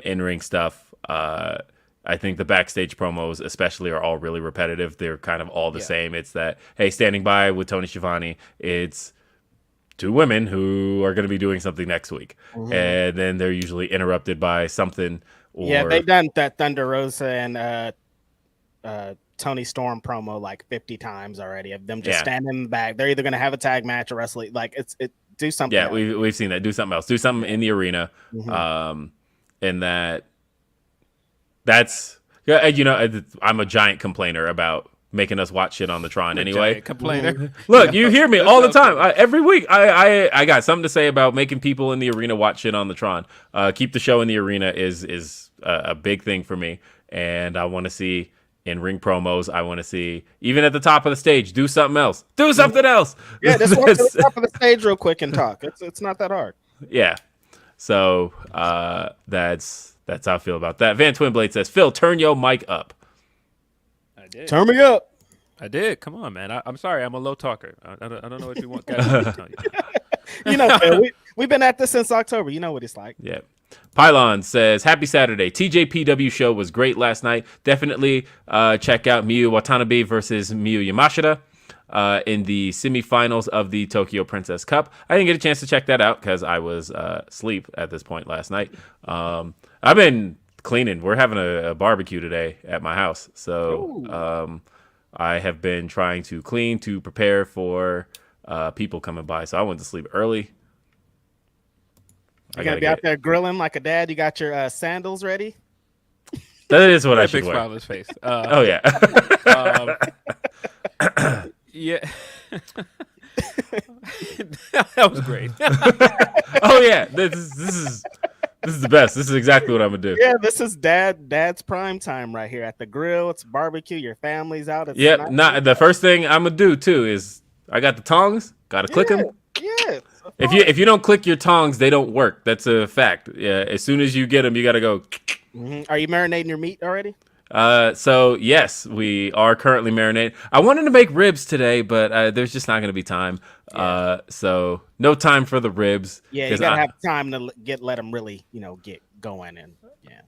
in-ring stuff. I think the backstage promos especially are all really repetitive. They're kind of all the same. It's that, hey, standing by with Tony Schiavone, it's 2 women who are going to be doing something next week. Mm-hmm. And then they're usually interrupted by something. They've done that Thunder Rosa and Tony Storm promo 50 times already of them just standing in the back. They're either going to have a tag match or wrestling. Do something. Yeah, we've seen that. Do something else. Do something in the arena. Mm-hmm. And that's I'm a giant complainer about making us watch shit on the Tron anyway. Complainer. Look, you hear me all the time. Every week I got something to say about making people in the arena watch shit on the Tron. Keep the show in the arena is a big thing for me, and I want to see in-ring promos. I want to see, even at the top of the stage, do something else. Do something else. Yeah, just walk to the top of the stage real quick and talk. It's not that hard. Yeah. So that's how I feel about that. Van Twinblade says, Phil, turn your mic up. I did. Turn me up. I did. Come on, man. I'm sorry. I'm a low talker. I don't know what you want guys to tell you. You know, Phil, we've been at this since October. You know what it's like. Yeah. Pylon says, happy Saturday. TJPW show was great last night. Definitely check out Miyu Watanabe versus Miyu Yamashita in the semifinals of the Tokyo Princess Cup. I didn't get a chance to check that out because I was asleep at this point last night. I've been cleaning. We're having a barbecue today at my house. So I have been trying to clean to prepare for people coming by. So I went to sleep early. You gotta be out there grilling like a dad. You got your sandals ready? That is what I should big wear. smile on his face. Oh yeah. Yeah. That was great. Oh yeah. This is the best. This is exactly what I'm gonna do. Yeah, this is dad's prime time right here at the grill. It's barbecue. Your family's out. Yep. Not the first thing I'm gonna do too is I got the tongs. Gotta click them. Yeah. If you don't click your tongs, they don't work. That's a fact. Yeah. As soon as you get them, you gotta go. Mm-hmm. Are you marinating your meat already? So yes, we are currently marinating. I wanted to make ribs today, but there's just not going to be time. Yeah. So no time for the ribs. Yeah, you gotta have time to let them really, get going. And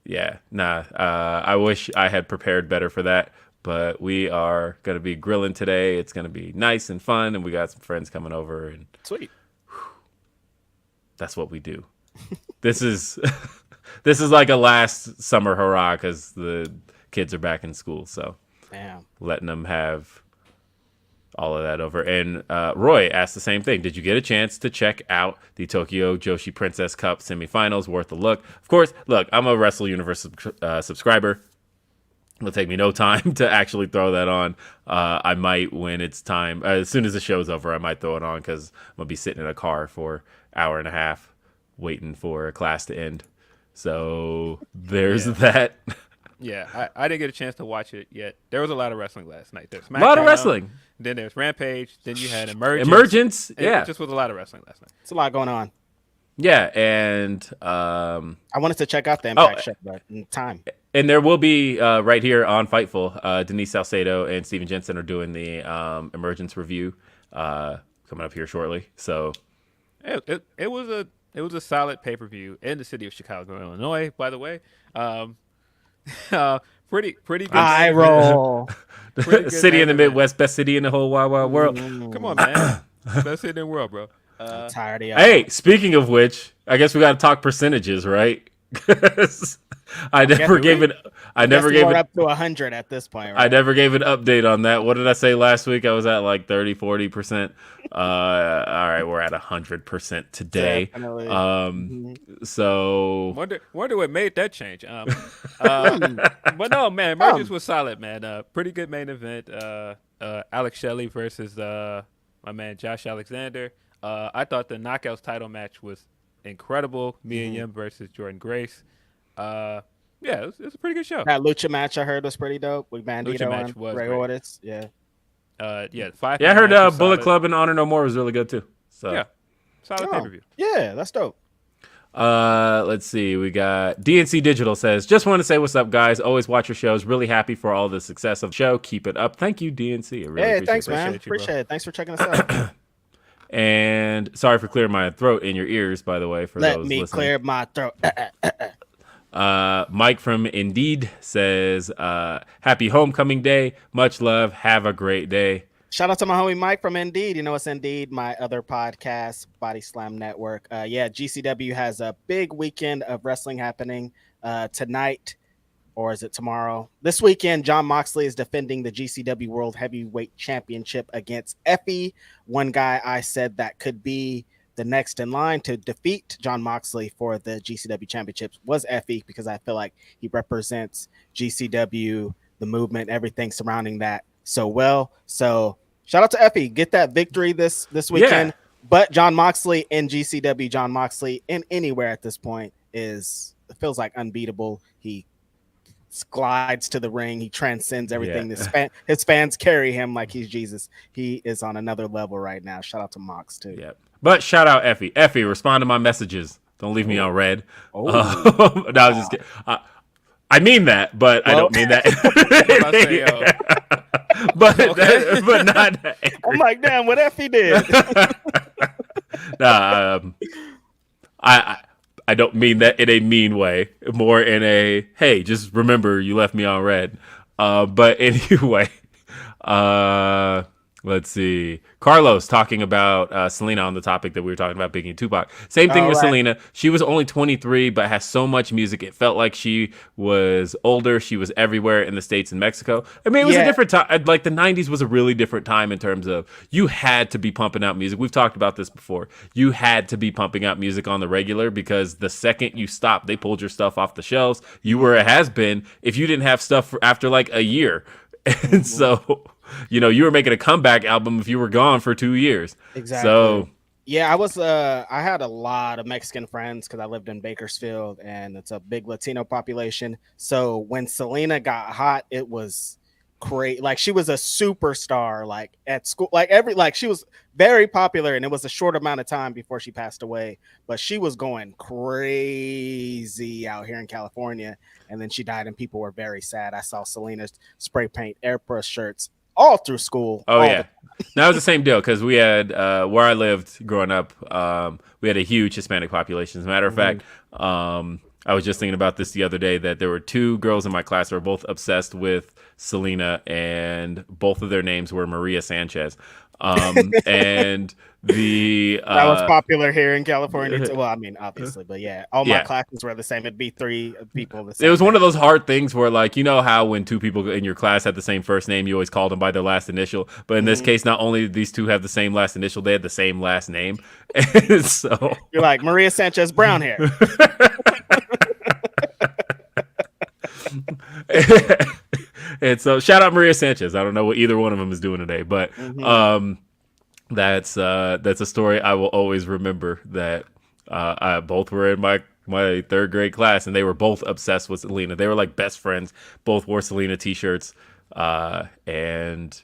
Yeah, nah. I wish I had prepared better for that, but we are going to be grilling today. It's going to be nice and fun, and we got some friends coming over, and Sweet. that's what we do. This is this is like a last summer hurrah because the kids are back in school, so letting them have all of that over. And Roy asked the same thing. Did you get a chance to check out the Tokyo Joshi Princess Cup semifinals? Worth a look. Of course, look, I'm a Wrestle Universe subscriber. It'll take me no time to actually throw that on. I might when it's time. As soon as the show's over, I might throw it on because I'm going to be sitting in a car for an hour and a half waiting for a class to end. So there's that. Yeah, I didn't get a chance to watch it yet. There was a lot of wrestling last night. There's A lot of wrestling. Then there's Rampage. Then you had Emergence. Yeah. It just was a lot of wrestling last night. It's a lot going on. Yeah, and I wanted to check out the Impact show, but in time. And there will be right here on Fightful, Denise Salcedo and Steven Jensen are doing the Emergence review coming up here shortly. So it was a solid pay-per-view in the city of Chicago, Illinois. By the way, pretty good. I roll. City in the Midwest, best city in the whole wide world. Come on, man, best city in the world, bro. I'm tired of y'all. Hey, speaking of which, I guess we got to talk percentages, right? I never gave it. I never gave it up to 100 at this point. Right? I never gave an update on that. What did I say last week? I was at like 30-40%. All right, we're at 100% today. So wonder what made that change. But no, man, Emergence was solid, man. Pretty good main event. Alex Shelley versus my man Josh Alexander. I thought the Knockouts title match was incredible. Mia Yim versus Jordan Grace. Yeah, it was a pretty good show. That Lucha match I heard was pretty dope with Bandito Lucha match and was Ray great. Ordis. Yeah. Five. yeah, I heard Bullet solid. Club and Honor No More was really good too. So Yeah, solid pay-per-view. Yeah, that's dope. let's see. We got DNC Digital says, just want to say what's up, guys. Always watch your shows. Really happy for all the success of the show. Keep it up. Thank you, DNC. I really appreciate Thanks, it. man. Appreciate it. Thanks for checking us out. And sorry for clearing my throat in your ears, by the way, for Let those me listening. clear my throat. Mike from Indeed says, happy homecoming day. Much love. Have a great day. Shout out to my homie Mike from Indeed. You know, it's Indeed, my other podcast, Body Slam Network. GCW has a big weekend of wrestling happening tonight, or is it tomorrow? This weekend, Jon Moxley is defending the GCW World Heavyweight Championship against Effy. One guy I said that could be the next in line to defeat Jon Moxley for the GCW Championships was Effy, because I feel like he represents GCW, the movement, everything surrounding that so well. So shout out to Effy. Get that victory this weekend. Yeah. But Jon Moxley in GCW, Jon Moxley in anywhere at this point it feels like unbeatable. He glides to the ring. He transcends everything. Yeah. His fans carry him like he's Jesus. He is on another level right now. Shout out to Mox too. Yep. But shout out Effy. Effy, respond to my messages. Don't leave me on red. Oh. No, I was just kidding. I mean that, but I don't mean that. but not that angry. I'm like, damn, what Effy did? I don't mean that in a mean way. More in a, hey, just remember you left me on red. But anyway, let's see. Carlos talking about Selena on the topic that we were talking about, Biggie and Tupac. Same thing with Selena. She was only 23, but has so much music. It felt like she was older. She was everywhere in the States and Mexico. I mean, it was a different time. Like the 90s was a really different time in terms of you had to be pumping out music. We've talked about this before. You had to be pumping out music on the regular because the second you stopped, they pulled your stuff off the shelves. You were a has-been if you didn't have stuff for after like a year. And so, you know, you were making a comeback album if you were gone for 2 years. Exactly. So, yeah, I had a lot of Mexican friends because I lived in Bakersfield and it's a big Latino population. So when Selena got hot, it was great. Like she was a superstar, like at school, like she was very popular, and it was a short amount of time before she passed away, but she was going crazy out here in California. And then she died and people were very sad. I saw Selena's spray paint airbrush shirts all through school. Oh, yeah. That was the same deal because we had, where I lived growing up, we had a huge Hispanic population. As a matter of fact, I was just thinking about this the other day, that there were 2 girls in my class who were both obsessed with Selena, and both of their names were Maria Sanchez. And the that was popular here in California too. Well, I mean, obviously, but yeah, all my classes were the same. It'd be 3 people the same. It was one of those hard things where, like, you know how when 2 people in your class had the same first name, you always called them by their last initial. But in this case, not only did these 2 have the same last initial, they had the same last name. And so you're like Maria Sanchez, brown hair. And so shout out Maria Sanchez. I don't know what either one of them is doing today, but that's a story I will always remember, that I both were in my 3rd grade class, and they were both obsessed with Selena. They were like best friends, both wore Selena t-shirts. And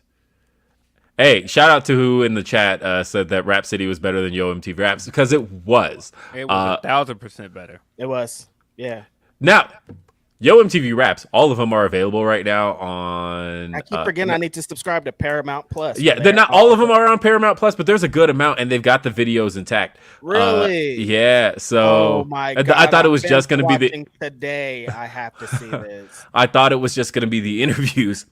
hey, shout out to who in the chat said that Rap City was better than Yo MTV Raps, because it was. It was 1,000% better. It was. Yeah. Now, Yo MTV Raps, all of them are available right now on. I keep forgetting I need to subscribe to Paramount Plus. Yeah, they're not all of them are on Paramount Plus, but there's a good amount, and they've got the videos intact. Really? Yeah. So oh my God, I thought it was just going to be the. Today, I have to see this. I thought it was just going to be the interviews.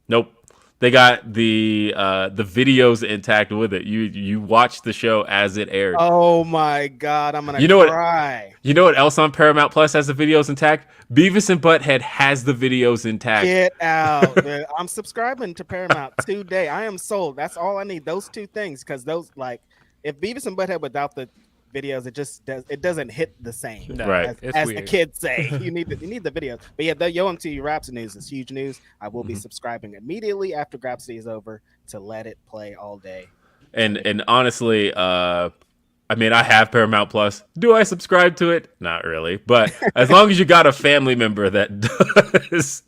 Nope. They got the videos intact with it. You watch the show as it aired. Oh my God, I'm gonna cry. You know what else on Paramount Plus has the videos intact? Beavis and Butthead has the videos intact. Get out! I'm subscribing to Paramount today. I am sold. That's all I need. Those 2 things, because those, like, if Beavis and Butthead without the videos, it doesn't hit the same. No, right? As the kids say, you need the videos. But yeah, the Yo MTV Raps news is huge news. I will be subscribing immediately after Grapsody is over to let it play all day. And honestly, I mean, I have Paramount Plus. Do I subscribe to it? Not really. But as long as you got a family member that does,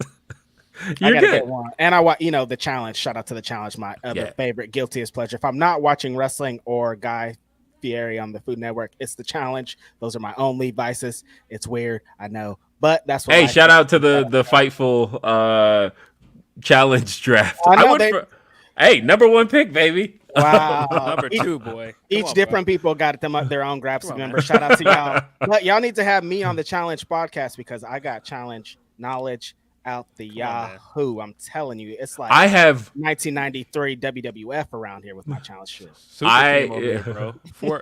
you're good. Get one. And I watch, the challenge. Shout out to the challenge, my other favorite guilty as pleasure. If I'm not watching wrestling or Guy Fieri on the Food Network, it's the challenge. Those are my only vices. It's weird, I know, but that's what. Hey, shout out to the Fightful challenge draft. Hey, number 1 pick, baby. Wow. Number 2, boy. Each different people got them up their own Grapsody members. Shout out to y'all. But y'all need to have me on the challenge podcast, because I got challenge knowledge out the Yahoo. I'm telling you, it's like I have 1993 WWF around here with my challenge shit. Super team over here, bro.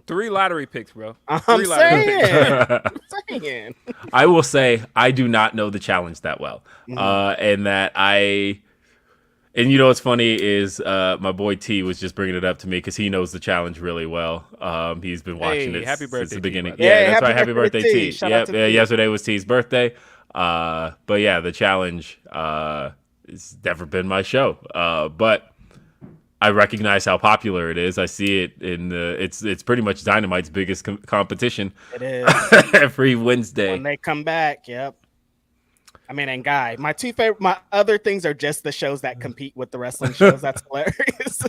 3 lottery picks, bro. I'm saying. I will say I do not know the challenge that well, and that and you know what's funny is my boy T was just bringing it up to me because he knows the challenge really well. He's been watching it since the beginning. That's right. Happy birthday, T. Yep. Yesterday was T's birthday. But yeah, the challenge it's never been my show. But I recognize how popular it is. I see it in it's pretty much Dynamite's biggest competition. It is every Wednesday when they come back. Yep. I mean, and Guy, my other things are just the shows that compete with the wrestling shows. That's hilarious.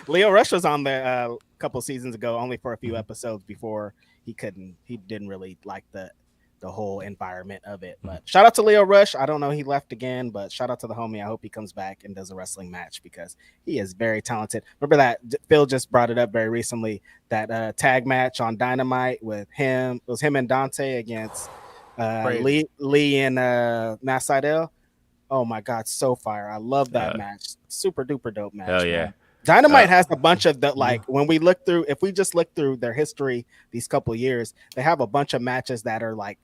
Leo Rush was on there a couple seasons ago, only for a few episodes before he didn't really like the whole environment of it. But shout out to Leo Rush. I don't know, he left again, but shout out to the homie. I hope he comes back and does a wrestling match because he is very talented. Remember that Phil just brought it up very recently, that tag match on Dynamite with him. It was him and Dante against Lee and Matt Sydal. Oh my God, so fire. I love that match. Super duper dope match. Hell yeah. Man. Dynamite has a bunch of when we look through, if we just look through their history these couple of years, they have a bunch of matches that are like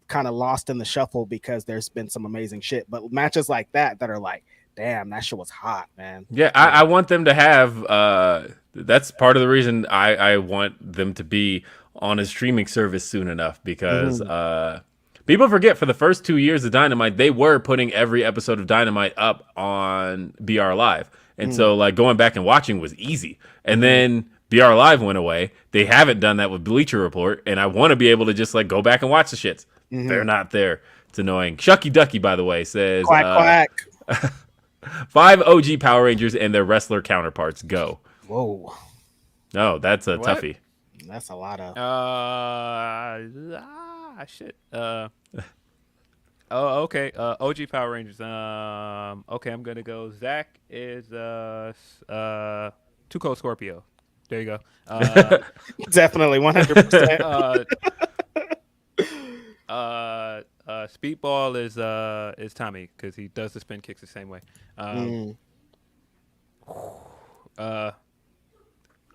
kind of lost in the shuffle because there's been some amazing shit. But matches like that are like, damn, that shit was hot, man. Yeah, I want them to have that's part of the reason I want them to be on a streaming service soon enough, because people forget for the first 2 years of Dynamite, they were putting every episode of Dynamite up on BR Live. And so like going back and watching was easy. And then BR Live went away. They haven't done that with Bleacher Report. And I want to be able to just like go back and watch the shits. They're not there. It's annoying. Shucky Ducky, by the way, says quack. 5 OG Power Rangers and their wrestler counterparts. Go. Whoa. No, that's a toughie. That's a lot of shit. Oh, okay. OG Power Rangers. Okay, I'm gonna go. Zach is Two Cold Scorpio. There you go. Definitely 100%. Speedball is Tommy because he does the spin kicks the same way.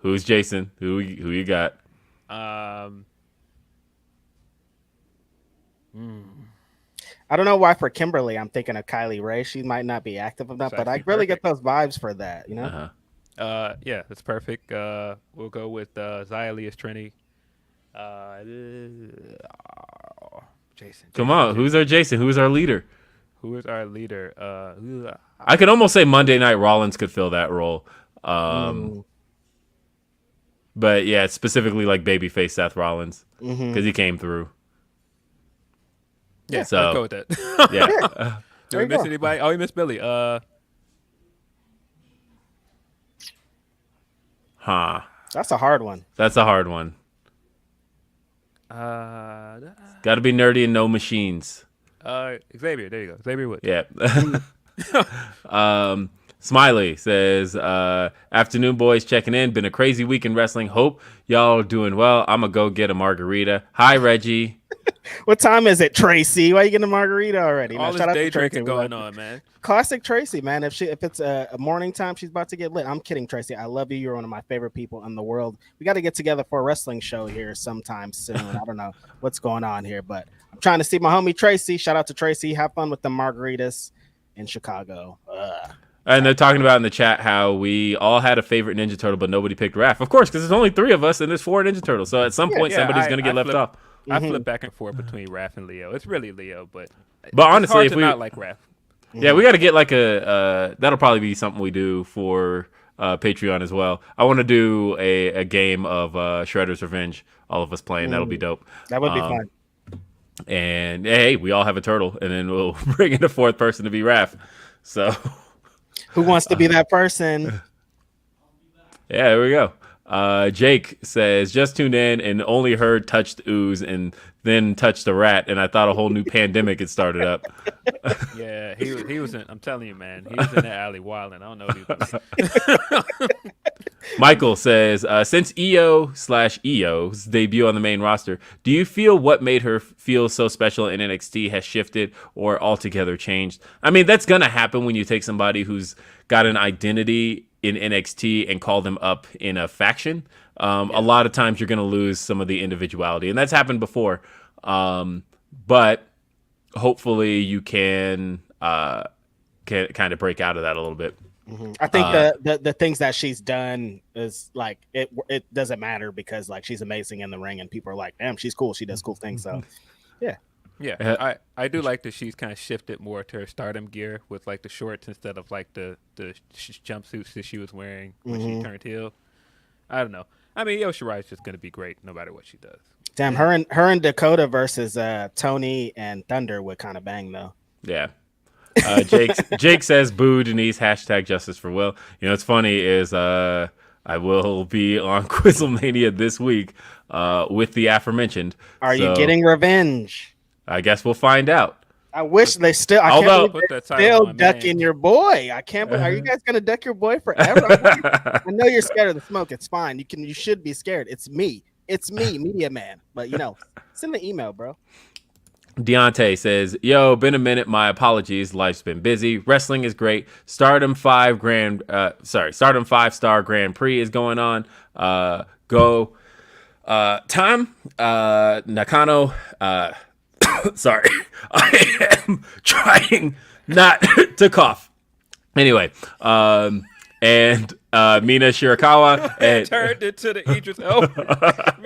Who's Jason? Who you got? I don't know why for Kimberly I'm thinking of Kylie Ray. She might not be active enough, but I really get those vibes for that, you know? Yeah, that's perfect. We'll go with Xylee Trini. Jason. Come on, who's our Jason? Who's our leader? Who is our leader? I could almost say Monday Night Rollins could fill that role. But yeah, specifically like babyface Seth Rollins because he came through. Yeah, so let's go with that. Yeah. Did we miss anybody? Oh, we missed Billy. That's a hard one. That's a hard one. Got to be nerdy and no machines. Xavier, there you go. Xavier Woods. Yeah. Smiley says, afternoon boys checking in. Been a crazy week in wrestling. Hope y'all are doing well. I'm going to go get a margarita. Hi, Reggie. What time is it, Tracy? Why are you getting a margarita already? All this day drinking going on, man. Classic Tracy, man. If it's a morning time, she's about to get lit. I'm kidding, Tracy. I love you. You're one of my favorite people in the world. We got to get together for a wrestling show here sometime soon. I don't know what's going on here, but I'm trying to see my homie Tracy. Shout out to Tracy. Have fun with the margaritas in Chicago. And they're talking about in the chat how we all had a favorite Ninja Turtle, but nobody picked Raph. Of course, because there's only 3 of us and there's 4 Ninja Turtles. So at some point, somebody's going to get left off. I flip back and forth between Raph and Leo. It's really Leo, but honestly, if we not like Raph. Yeah, we got to get like that'll probably be something we do for Patreon as well. I want to do a game of Shredder's Revenge, all of us playing. That'll be dope. That would be fun. And hey, we all have a turtle, and then we'll bring in a 4th person to be Raph. So, who wants to be that person? Yeah, there we go. Jake says, just tuned in and only heard touched ooze and then touched a rat, and I thought a whole new pandemic had started up. Yeah, he was in, I'm telling you, man, he was in that alley wilding. I don't know what he was doing. Michael says, since EO's debut on the main roster, do you feel what made her feel so special in NXT has shifted or altogether changed? I mean, that's going to happen when you take somebody who's got an identity in NXT and call them up in a faction. A lot of times you're going to lose some of the individuality, and that's happened before. But hopefully you can kind of break out of that a little bit. I think the things that she's done is like it doesn't matter because like she's amazing in the ring and people are like, damn, she's cool. She does cool things. So yeah, I do like that she's kind of shifted more to her Stardom gear with like the shorts instead of like the jumpsuits that she was wearing when she turned heel. I don't know. I mean, Shirai is just gonna be great no matter what she does. Damn, her and Dakota versus Tony and Thunder would kind of bang though. Yeah. Jake says, boo Denise, hashtag justice for Will. You know, what's funny is I will be on Quizzlemania this week with the aforementioned. Are you getting revenge? I guess we'll find out. I wish they still. I can't believe they're still ducking your boy. I can't believe. Are you guys gonna duck your boy forever? I know you're scared of the smoke. It's fine. You should be scared. It's me, Media Man. But send the email, bro. Deontay says, yo, been a minute. My apologies. Life's been busy. Wrestling is great. Stardom 5-star Grand Prix is going on. Go. Time. Nakano. Sorry. I am trying not to cough. Anyway. And Mina Shirakawa and turned into the Idris Elba.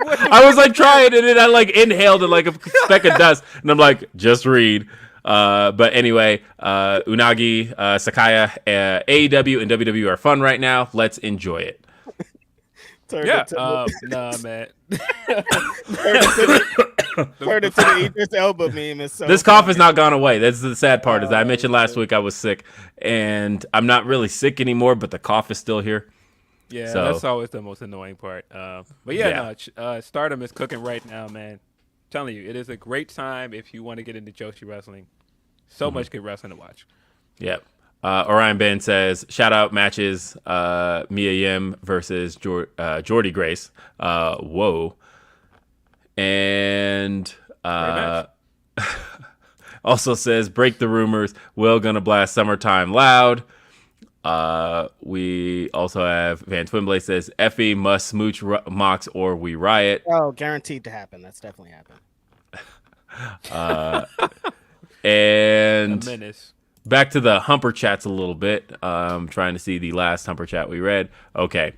I was like trying, and then I like inhaled it like a speck of dust, and I'm like, just read. But anyway, Unagi, Sakaya, AEW and WWE are fun right now. Let's enjoy it. Nah, man. Turn it to the Idris Elba meme. This cough has not gone away. That's the sad part. As I mentioned last week, I was sick, and I'm not really sick anymore, but the cough is still here. Yeah, that's always the most annoying part. But Stardom is cooking right now, man. I'm telling you, it is a great time if you want to get into Joshi wrestling. So much good wrestling to watch. Yep. Orion Ben says, shout out matches, Mia Yim versus Jordy Grace. Whoa. And Also says, break the rumors. Will gonna blast Summertime loud. We also have Van Twimbley says, Effy must smooch Mox or we riot. Oh, guaranteed to happen. That's definitely happened. And A menace. back to the Humper chats a little bit. Trying to see the last Humper chat we read. Okay.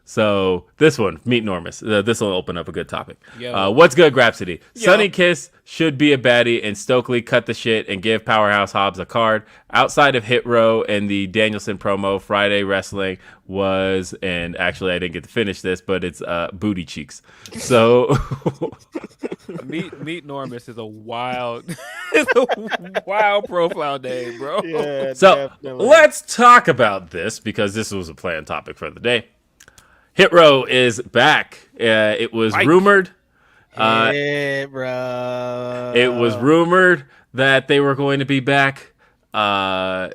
So this one, Meet Normus. This will open up a good topic. What's good, Grapsody? Sunny Kiss should be a baddie, and Stokely cut the shit and give Powerhouse Hobbs a card. Outside of Hit Row and the Danielson promo, Friday Wrestling was, and actually I didn't get to finish this, but it's Booty Cheeks. So Meet Normus is a wild, profile name, bro. Yeah, so definitely. let's talk about this because this was a planned topic for the day. Hit Row is back. It was rumored. Hit Row. It was rumored that they were going to be back. I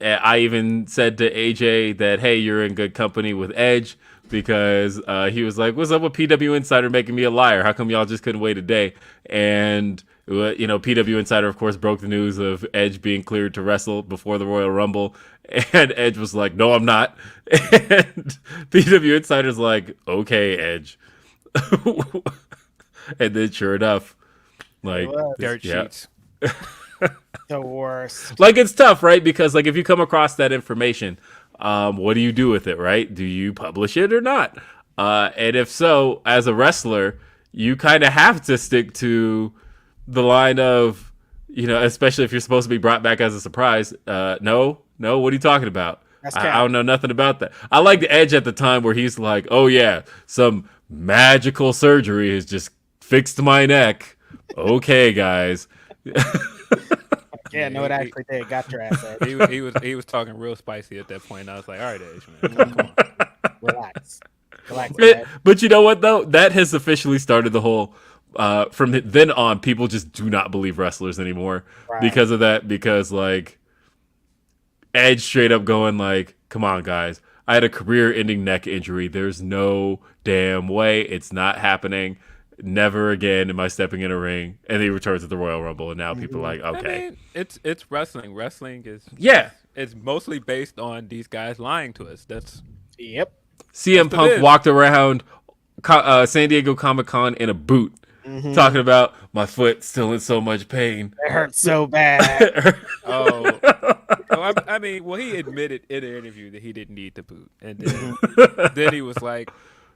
even said to AJ that, hey, you're in good company with Edge, because he was like, what's up with PW Insider making me a liar? How come y'all just couldn't wait a day? And PW Insider, of course, broke the news of Edge being cleared to wrestle before the Royal Rumble. And Edge was like, no, I'm not. And PW Insider's like, okay, Edge. And then sure enough, like, Dirt sheets. The worst. Like, it's tough, right? Because, like, if you come across that information, what do you do with it, right? Do you publish it or not? And if so, as a wrestler, you kind of have to stick to the line of, especially if you're supposed to be brought back as a surprise. No, what are you talking about? I don't know nothing about that. I like the Edge at the time where he's like, oh yeah, some magical surgery has just fixed my neck. Okay, guys. Yeah, no, it actually did. Got your ass. Edge. He was talking real spicy at that point. I was like, all right, Edge, man, come on. Relax. Edge. But you know what, though? That has officially started the whole... from then on, people just do not believe wrestlers anymore because of that. Because, like, Edge straight up going like, come on, guys. I had a career-ending neck injury. There's no damn way. It's not happening. Never again am I stepping in a ring. And he returns at the Royal Rumble, and now people are like, okay. I mean, it's wrestling. Wrestling is it's mostly based on these guys lying to us. Yep. CM Punk walked around San Diego Comic-Con in a boot, talking about my foot still in so much pain. It hurts so bad. I mean, well, he admitted in an interview that he didn't need the boot, and then he was like,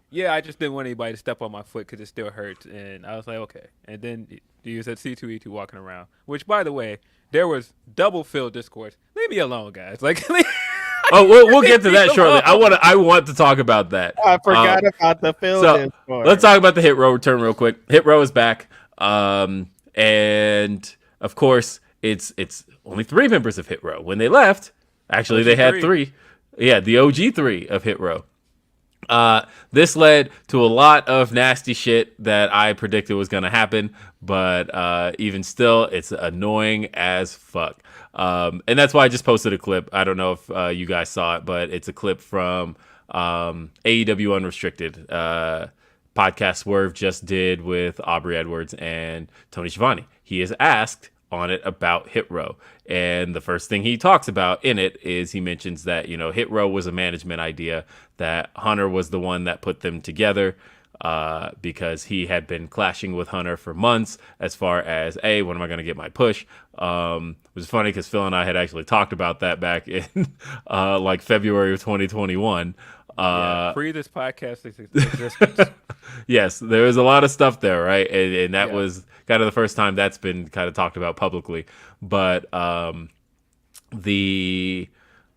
"Yeah, I just didn't want anybody to step on my foot because it still hurts." And I was like, "Okay." And then he was at C2E2 walking around, which, by the way, there was double fill discourse. Leave me alone, guys. Like, oh, we'll get to that shortly. I want to talk about that. I forgot about the fill discourse. Let's talk about the Hit Row return real quick. Hit Row is back, and of course, it's only 3 members of Hit Row. When they left, actually, they had 3. Yeah, the OG 3 of Hit Row. This led to a lot of nasty shit that I predicted was going to happen, but even still, it's annoying as fuck. And that's why I just posted a clip. I don't know if you guys saw it, but it's a clip from AEW Unrestricted podcast Swerve just did with Aubrey Edwards and Tony Schiavone. He is asked on it about Hit Row, and the first thing he talks about in it is he mentions that Hit Row was a management idea, that Hunter was the one that put them together, because he had been clashing with Hunter for months as far as, hey, when am I going to get my push? It was funny because Phil and I had actually talked about that back in like February of 2021. Pre this podcast existence. Yes, there was a lot of stuff there, right? And that was kind of the first time that's been kind of talked about publicly. But he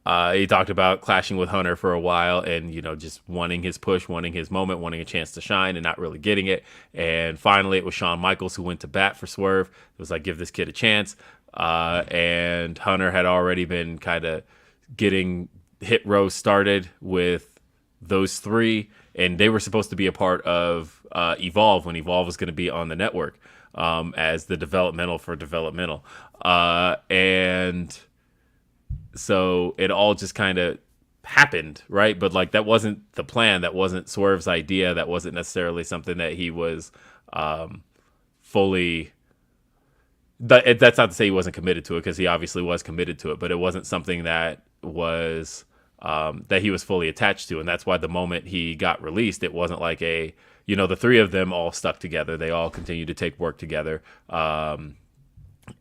talked about clashing with Hunter for a while and, just wanting his push, wanting his moment, wanting a chance to shine and not really getting it. And finally, it was Shawn Michaels who went to bat for Swerve. It was like, give this kid a chance. And Hunter had already been kind of getting Hit Row started with those 3, and they were supposed to be a part of Evolve when Evolve was going to be on the network as the developmental for developmental. And so it all just kind of happened, right? But like that wasn't the plan. That wasn't Swerve's idea. That wasn't necessarily something that he was fully. That's not to say he wasn't committed to it, because he obviously was committed to it, but it wasn't something that was that he was fully attached to, and that's why the moment he got released, it wasn't like the three of them all stuck together. They all continued to take work together,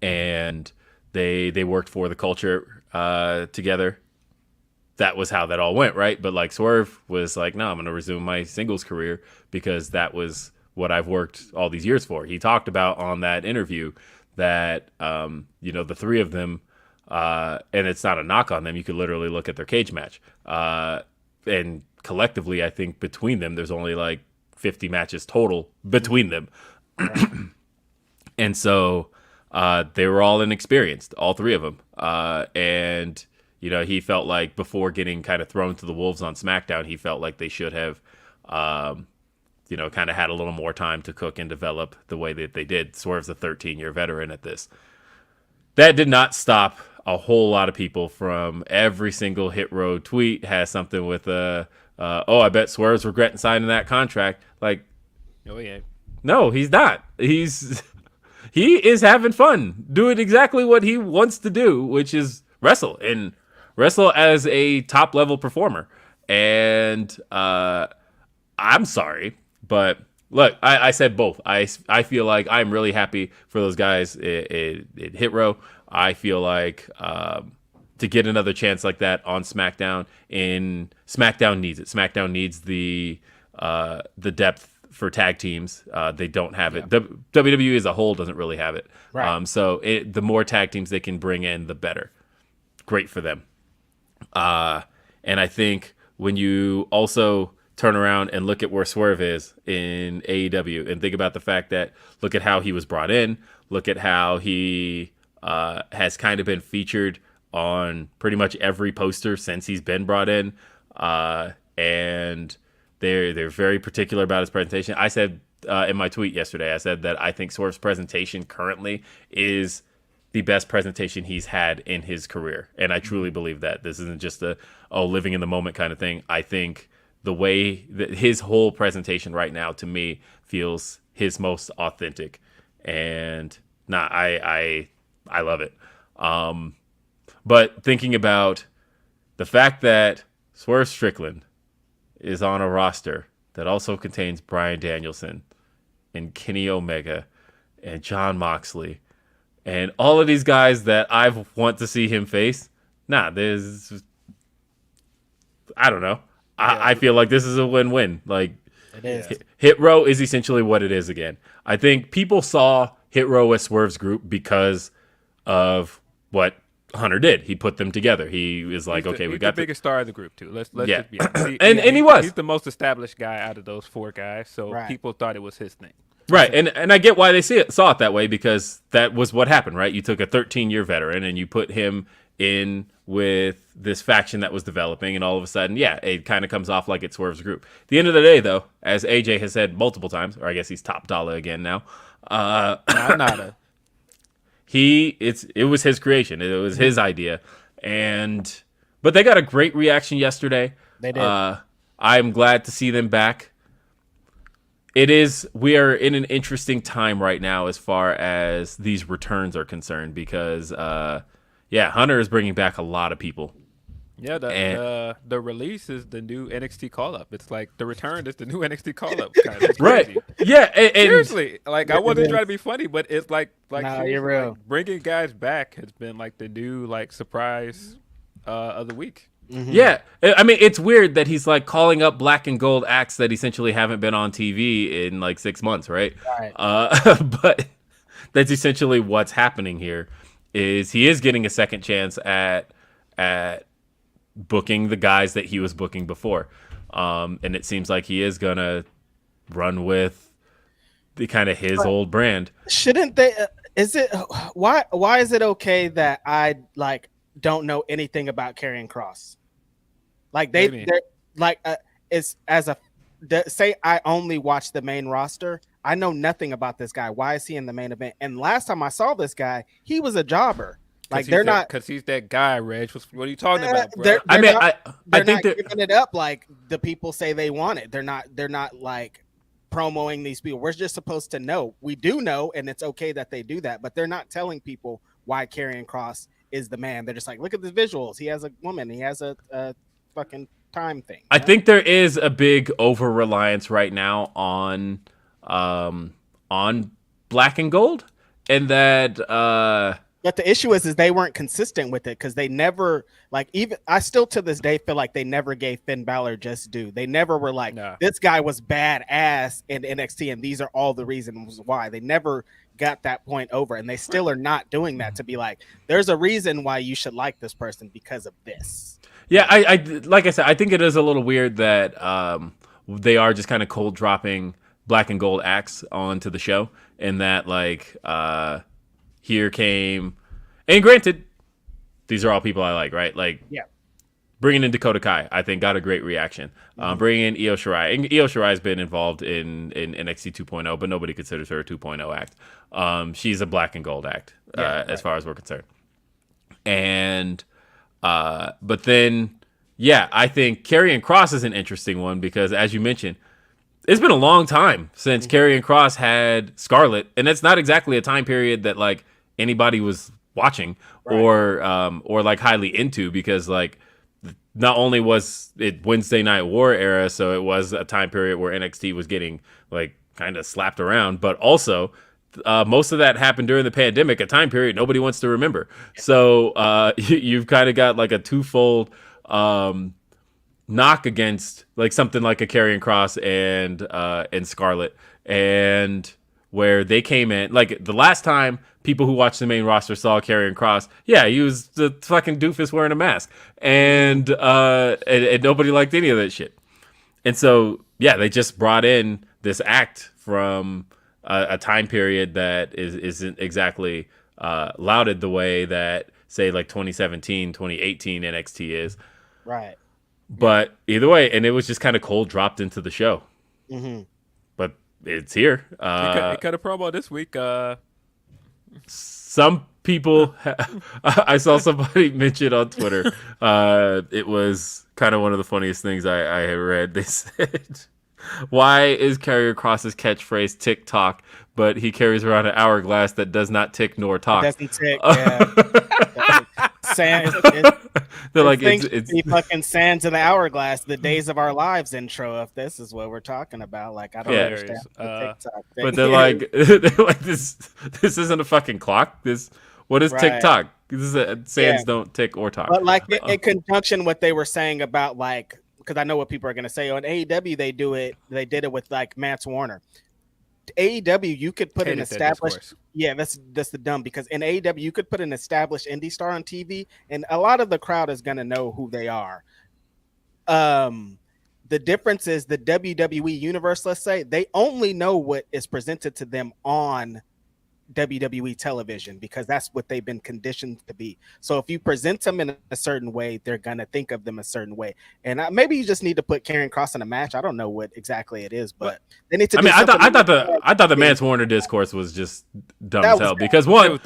and they worked for the culture together. That was how that all went, right? But like Swerve was like, no, I'm going to resume my singles career because that was what I've worked all these years for. He talked about on that interview that, the three of them, and it's not a knock on them. You could literally look at their cage match. And collectively, I think between them, there's only like 50 matches total between them. And so they were all inexperienced, all three of them. And he felt like before getting kind of thrown to the wolves on SmackDown, he felt like they should have, kind of had a little more time to cook and develop the way that they did. Swerve's a 13-year veteran at this. That did not stop a whole lot of people from every single Hit Row tweet has something with, I bet Swerve's regretting signing that contract. Like, no, he ain't. No, he's not. He is having fun, doing exactly what he wants to do, which is wrestle as a top level performer. And I'm sorry, but look, I said both. I feel like I'm really happy for those guys in Hit Row. I feel like to get another chance like that on SmackDown, SmackDown needs it. SmackDown needs the depth for tag teams. They don't have it. The WWE as a whole doesn't really have it. Right. So the more tag teams they can bring in, the better. Great for them. And I think when you also turn around and look at where Swerve is in AEW and think about the fact that look at how he was brought in, look at how he has kind of been featured on pretty much every poster since he's been brought in. And they're very particular about his presentation. I said in my tweet yesterday, I said that I think Swerve's presentation currently is the best presentation he's had in his career. And I truly believe that. This isn't just living in the moment kind of thing. I think the way that his whole presentation right now to me feels his most authentic. And I love it. But thinking about the fact that Swerve Strickland is on a roster that also contains Bryan Danielson and Kenny Omega and Jon Moxley and all of these guys that I want to see him face. I don't know. I feel like this is a win-win. Like, it is. Hit Row is essentially what it is again. I think people saw Hit Row as Swerve's group because of what Hunter did. He put them together. He was like, we got the biggest star of the group too. Let's just be honest. And he was. He's the most established guy out of those four guys, so people thought it was his thing. Right, and I get why they saw it that way, because that was what happened, right? You took a 13-year veteran and you put him in with this faction that was developing, and all of a sudden, it kind of comes off like it's Swerve's group. At the end of the day, though, as AJ has said multiple times, or I guess he's top dollar again now, Nada. It was his creation. It was his idea, but they got a great reaction yesterday. They did. I'm glad to see them back. We are in an interesting time right now as far as these returns are concerned, because Hunter is bringing back a lot of people. Yeah, the release is the new NXT call-up. It's like the return is the new NXT call-up. Kind of. Right. Yeah. And seriously, like I wasn't trying to be funny, but it's like you're real. Like, bringing guys back has been like the new surprise of the week. Mm-hmm. Yeah, I mean, it's weird that he's like calling up black and gold acts that essentially haven't been on TV in like 6 months, right? Right. But that's essentially what's happening here. Is he is getting a second chance at booking the guys that he was booking before, and it seems like he is gonna run with the kind of his old brand. Shouldn't they? Why is it okay that I don't know anything about Karrion Kross? Like they're like it's as a say I only watch the main roster. I know nothing about this guy. Why is he in the main event? And last time I saw this guy, he was a jobber. Like they're not, because he's that guy, Reg. What are you talking about, bro? They're not giving it up like the people say they want it. They're not like promoting these people. We're just supposed to know. We do know, and it's okay that they do that, but they're not telling people why Karrion Kross is the man. They're just like, look at the visuals. He has a woman. He has a fucking time thing. I think there is a big over reliance right now on black and gold, and that but the issue is they weren't consistent with it because they never, like, even I still to this day feel like they never gave Finn Balor just due. They never were like, this guy was badass in NXT and these are all the reasons why. They never got that point over, and they still are not doing that to be like, there's a reason why you should like this person because of this. Yeah, I like I said, I think it is a little weird that they are just kind of cold dropping black and gold acts onto the show, and that like here came, and granted, these are all people I like, right? Like, yeah, bringing in Dakota Kai, I think got a great reaction. Bringing in Io Shirai, and Io Shirai has been involved in NXT 2.0, but nobody considers her a 2.0 act. She's a black and gold act, as far as we're concerned. And but then, yeah, I think Karrion Kross is an interesting one because, as you mentioned, it's been a long time since Karrion Kross had Scarlett, and that's not exactly a time period that like anybody was watching or like highly into, because like not only was it Wednesday Night War era, so it was a time period where NXT was getting like kind of slapped around, but also most of that happened during the pandemic, a time period nobody wants to remember. So you've kind of got like a twofold knock against like something like a Karrion Kross and Scarlett, and where they came in like the last time people who watched the main roster saw Karrion Kross, yeah, he was the fucking doofus wearing a mask, and nobody liked any of that shit. And so yeah, they just brought in this act from a time period that isn't exactly lauded the way that say like 2017, 2018 NXT is. Right. But either way, and it was just kind of cold dropped into the show. Mm-hmm. But it's here. He cut a promo this week. Some people, I saw somebody mention on Twitter, it was kind of one of the funniest things I had read. They said, why is Karrion Kross's catchphrase TikTok, but he carries around an hourglass that does not tick nor talk? Doesn't tick, yeah. They're like, it's the fucking sands of the hourglass, the days of our lives intro, if this is what we're talking about. Like, I don't understand the TikTok thing. But they're like this isn't a fucking clock. What is TikTok? This is sands don't tick or talk. But like in conjunction what they were saying about, like, because I know what people are gonna say on AEW, they did it with like Mance Warner. AEW, you could put an established, that's the dumb, because in AEW you could put an established indie star on TV and a lot of the crowd is gonna know who they are. The difference is the WWE universe, let's say, they only know what is presented to them on WWE television because that's what they've been conditioned to be. So if you present them in a certain way, they're gonna think of them a certain way. And maybe you just need to put Karrion Kross in a match. I don't know what exactly it is, but they need to. I thought the Mance Warner discourse was just dumb as hell because one,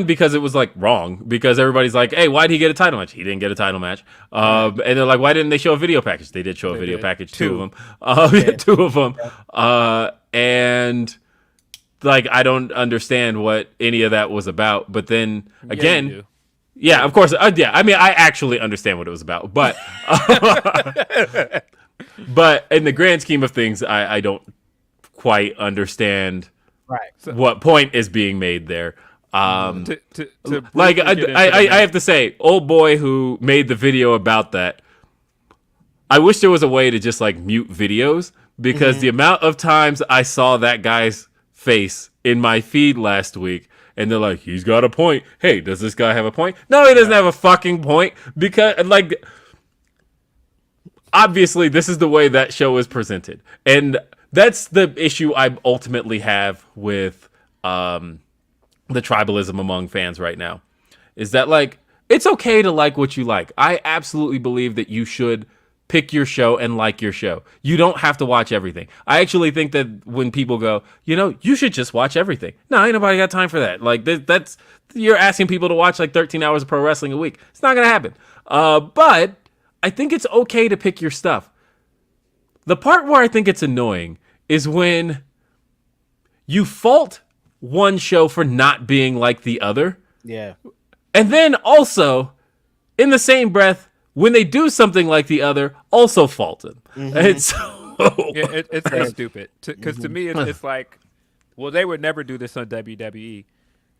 because it was like wrong, because everybody's like, hey, why did he get a title match? He didn't get a title match. And they're like, why didn't they show a video package? They did show a video package, two of them, and like, I don't understand what any of that was about. But then again, of course. I actually understand what it was about. But but in the grand scheme of things, I don't quite understand what point is being made there. I have to say, old boy who made the video about that, I wish there was a way to just like mute videos, because the amount of times I saw that guy's face in my feed last week, and they're like, he's got a point. Hey, does this guy have a point? No, he doesn't have a fucking point, because like, obviously this is the way that show is presented, and that's the issue I ultimately have with the tribalism among fans right now, is that like, it's okay to like what you like. I absolutely believe that you should pick your show and like your show. You don't have to watch everything. I actually think that when people go, you should just watch everything. No, ain't nobody got time for that. Like, that's you're asking people to watch like 13 hours of pro wrestling a week. It's not going to happen. But I think it's okay to pick your stuff. The part where I think it's annoying is when you fault one show for not being like the other. Yeah. And then also, in the same breath, when they do something like the other, also fault them. It's so... it's so stupid. Because to me, it's like, well, they would never do this on WWE.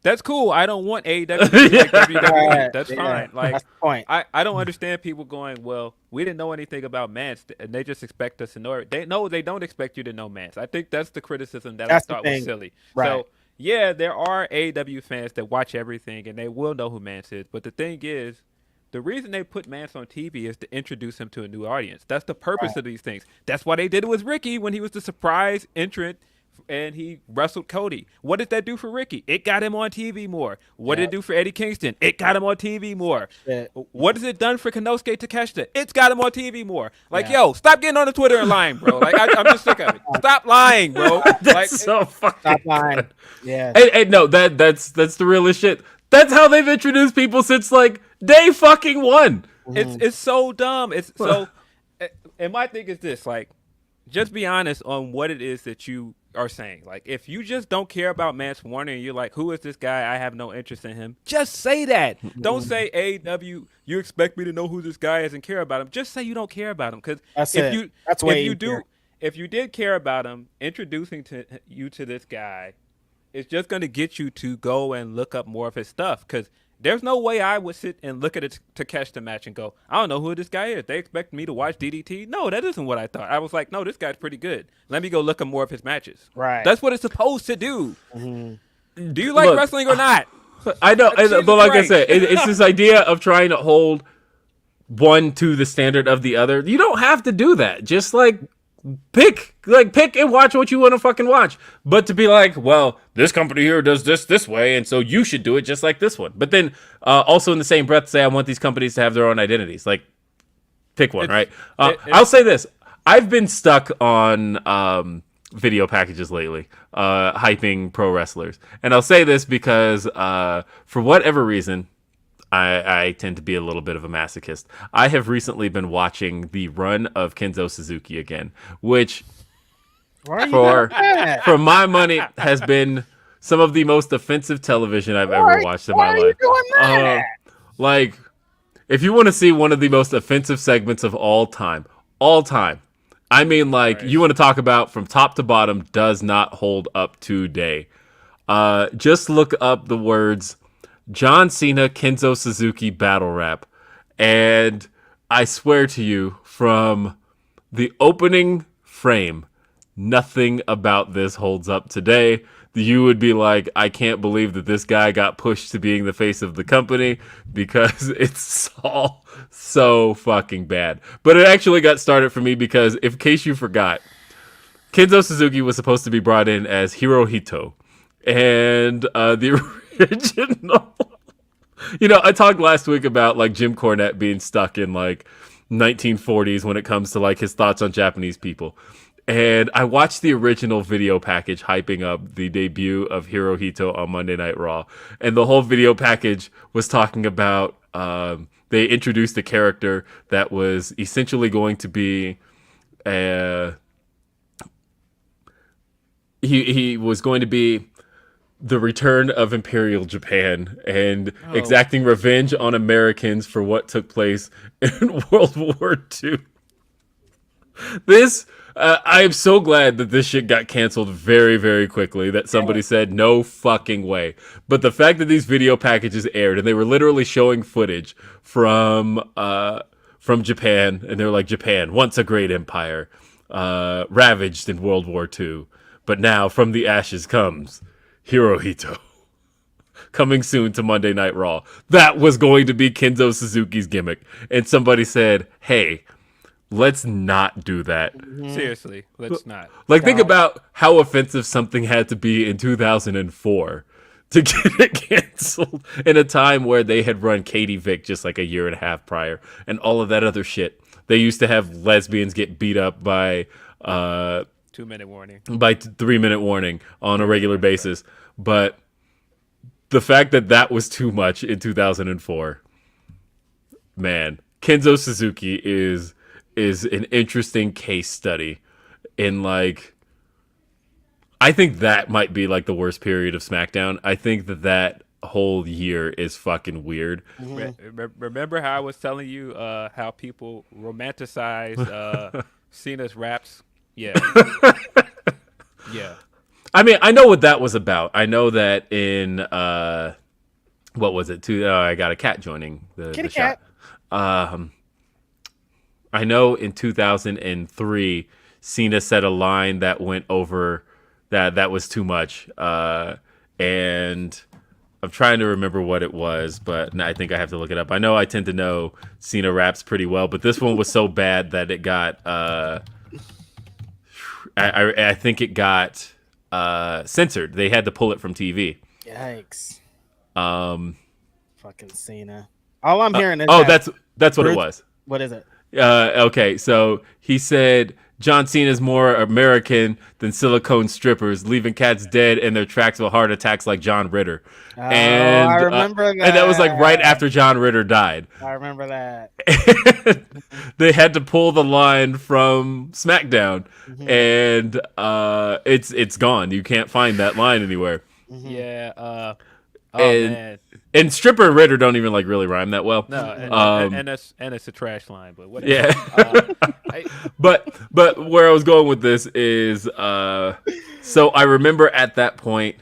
That's cool. I don't want AEW to be like WWE. That's fine. Like, that's the point. I don't understand people going, well, we didn't know anything about Mance, and they just expect us to know it. They don't expect you to know Mance. I think that's the criticism that I thought was silly. Right. So, yeah, there are AEW fans that watch everything, and they will know who Mance is. But the thing is, the reason they put Mance on TV is to introduce him to a new audience. That's the purpose of these things. That's why they did it with Ricky when he was the surprise entrant and he wrestled Cody. What did that do for Ricky? It got him on TV more. What did it do for Eddie Kingston? It got him on TV more. What has it done for Konosuke Takeshita? It's got him on TV more. Like, yo, stop getting on the Twitter and lying, bro. Like, I'm just sick of it. Stop lying, bro. That's so fucking Stop lying. Yeah. And no, that's the realest shit. That's how they've introduced people since like day fucking one. It's so dumb. It's so. And my thing is this: like, just be honest on what it is that you are saying. Like, if you just don't care about Mance Warner and you're like, who is this guy? I have no interest in him. Just say that. Don't say AEW. You expect me to know who this guy is and care about him. Just say you don't care about him. Because if you did care about him, introducing you to this guy, it's just going to get you to go and look up more of his stuff. Because there's no way I would sit and look at a Takeshita match and go, I don't know who this guy is. They expect me to watch DDT? No, that isn't what I thought. I was like, no, this guy's pretty good. Let me go look up more of his matches. Right. That's what it's supposed to do. Do you like wrestling or not? I know, but like I said, it's this idea of trying to hold one to the standard of the other. You don't have to do that. Just like pick and watch what you want to fucking watch. But to be like, well, this company here does this way, and so you should do it just like this one. But then also in the same breath say I want these companies to have their own identities. Like, pick one, right? I'll say this. I've been stuck on video packages lately, hyping pro wrestlers. And I'll say this because for whatever reason, I tend to be a little bit of a masochist. I have recently been watching the run of Kenzo Suzuki again, which for my money has been some of the most offensive television I've ever watched in my life. Like, if you want to see one of the most offensive segments of all time, I mean, like, you want to talk about from top to bottom does not hold up today. Just look up the words John Cena, Kenzo Suzuki battle rap. And I swear to you, from the opening frame, nothing about this holds up today. You would be like, I can't believe that this guy got pushed to being the face of the company because it's all so fucking bad. But it actually got started for me because, in case you forgot, Kenzo Suzuki was supposed to be brought in as Hirohito. And the original... You know, I talked last week about, like, Jim Cornette being stuck in, like, 1940s when it comes to, like, his thoughts on Japanese people. And I watched the original video package hyping up the debut of Hirohito on Monday Night Raw. And the whole video package was talking about, they introduced a character that was essentially going to be he was going to be the return of Imperial Japan and exacting revenge on Americans for what took place in World War II. This, I am so glad that this shit got canceled very, very quickly, that somebody said, no fucking way. But the fact that these video packages aired, and they were literally showing footage from Japan, and they're like, Japan, once a great empire, ravaged in World War II, but now from the ashes comes Hirohito. Coming soon to Monday Night Raw. That was going to be Kenzo Suzuki's gimmick. And somebody said, hey, let's not do that. Seriously, let's not. Like, think about how offensive something had to be in 2004 to get it canceled in a time where they had run Katie Vick just like a year and a half prior and all of that other shit. They used to have lesbians get beat up by 2-minute warning. By 3-minute warning on a regular basis. But the fact that that was too much in 2004, man, Kenzo Suzuki is an interesting case study in, like, I think that might be like the worst period of SmackDown. I think that whole year is fucking weird. Remember how I was telling you how people romanticize Cena's raps? Yeah. Yeah. I mean, I know what that was about. I know that in what was it? I got a cat joining the cat. shot. I know in 2003, Cena said a line that went over that was too much, and I'm trying to remember what it was, but I think I have to look it up. I know I tend to know Cena raps pretty well, but this one was so bad that it got I think it got censored. They had to pull it from TV. Yikes. Fucking Cena. All I'm hearing is that's what it was. What is it? Okay, so he said John Cena's more American than silicone strippers, leaving cats dead in their tracks with heart attacks like John Ritter. And I remember that. And that was like right after John Ritter died. I remember that. They had to pull the line from SmackDown, and it's gone. You can't find that line anywhere. Yeah. Man. And stripper and Ritter don't even like really rhyme that well. No, and it's a trash line, but whatever. Yeah. But where I was going with this is, so I remember at that point,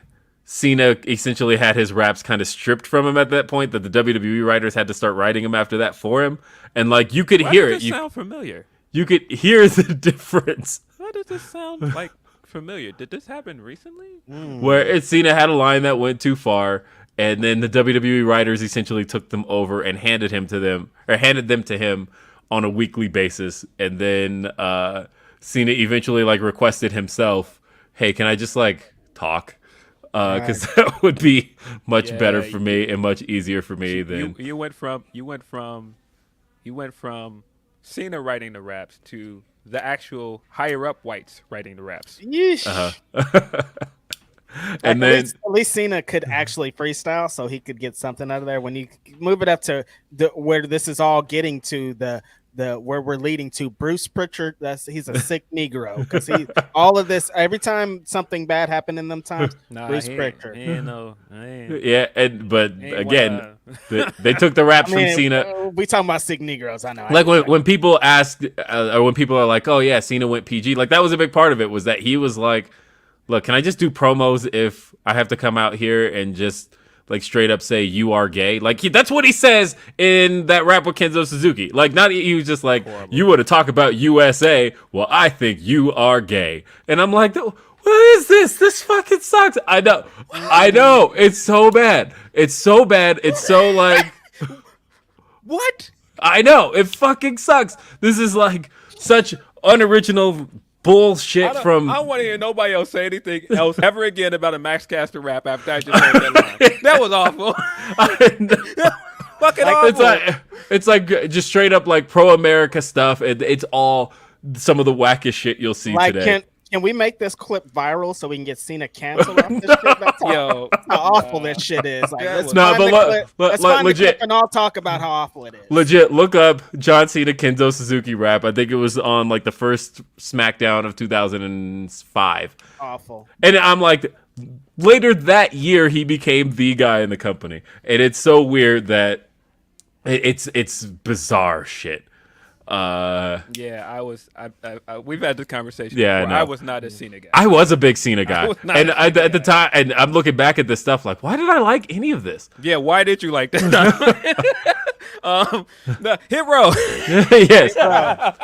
Cena essentially had his raps kind of stripped from him at that point, that the WWE writers had to start writing them after that for him, and like you could hear it. Sound familiar? You could hear the difference. Why does this sound like familiar? Did this happen recently? Where Cena had a line that went too far. And then the WWE writers essentially took them over and handed them to him on a weekly basis. And then Cena eventually like requested himself, "Hey, can I just like talk? Because that would be much better for me and much easier for me than." You went from Cena writing the raps to the actual higher up whites writing the raps. Yeesh. And at least Cena could actually freestyle, so he could get something out of there. When you move it up to where this is all getting to the where we're leading to, Bruce Pritchard, he's a sick Negro, because he all of this every time something bad happened in them times. Bruce Pritchard. But again, they took the raps from Cena. We talking about sick Negroes, I know. Like when people ask, or when people are like, "Oh yeah, Cena went PG," like that was a big part of it. Was that he was like, "Look, can I just do promos if I have to come out here and just like straight up say you are gay?" Like that's what he says in that rap with Kenzo Suzuki. Like he was just like, horrible. "You want to talk about USA? Well, I think you are gay." And I'm like, "What is this? This fucking sucks." I know. It's so bad. It's so bad. It's so like, what? I know. It fucking sucks. This is like such unoriginal bullshit from. I don't want to hear nobody else say anything else ever again about a Max Caster rap after I just heard that line. That was awful. Fucking awful. It's like just straight up like pro America stuff. It's all some of the wackest shit you'll see today. Can we make this clip viral so we can get Cena canceled off this shit? That's how awful this shit is. Like, let's find legit, the clip and I'll talk about how awful it is. Legit, look up John Cena Kenzo Suzuki rap. I think it was on like the first SmackDown of 2005. Awful. And I'm like, later that year, he became the guy in the company. And it's so weird that it's bizarre shit. We've had this conversation before. I was not a Cena guy. I was a big Cena guy. And at the time, and I'm looking back at this stuff like, why did I like any of this? Yeah, why did you like that? Hit Row. Yes.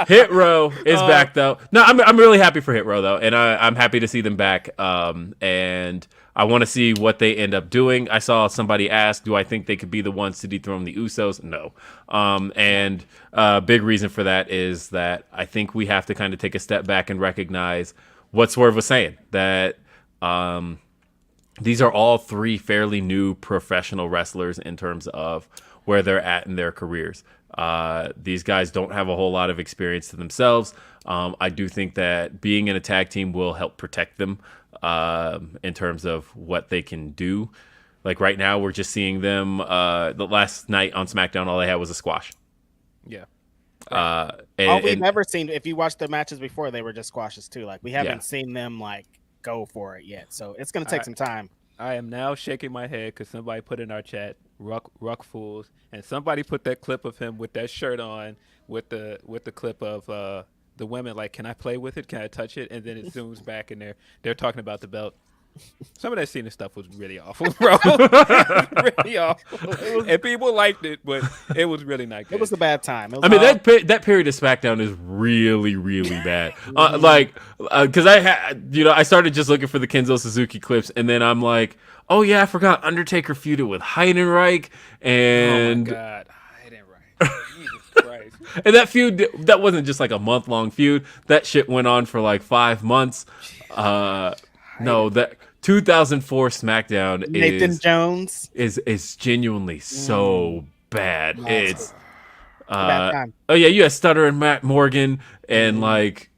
Hit Row is back though. No, I'm really happy for Hit Row though, and I'm happy to see them back. And I want to see what they end up doing. I saw somebody ask, do I think they could be the ones to dethrone the Usos? No. And big reason for that is that I think we have to kind of take a step back and recognize what Swerve was saying, that these are all three fairly new professional wrestlers in terms of where they're at in their careers. These guys don't have a whole lot of experience to themselves. I do think that being in a tag team will help protect them in terms of what they can do. Like right now, we're just seeing them. The last night on SmackDown, all they had was a squash. Yeah. All we've never seen, if you watch the matches before, they were just squashes too. Like we haven't seen them like go for it yet. So it's going to take some time. I am now shaking my head because somebody put in our chat, Ruck Fools, and somebody put that clip of him with that shirt on with the clip of the women like, can I play with it? Can I touch it? And then it zooms back and they're talking about the belt. Some of that Cena stuff was really awful, bro. Really awful. And people liked it, but it was really not good. It was a bad time. That period of SmackDown is really, really bad. Because I started just looking for the Kenzo Suzuki clips, and then I'm like, oh yeah, I forgot Undertaker feuded with Heidenreich, and oh my god, Heidenreich, Jesus Christ. And that feud, that wasn't just like a month-long feud. That shit went on for like 5 months. No, that 2004 SmackDown Nathan Jones is genuinely so bad. It's bad time. Oh yeah, you had Stutter and Matt Morgan and like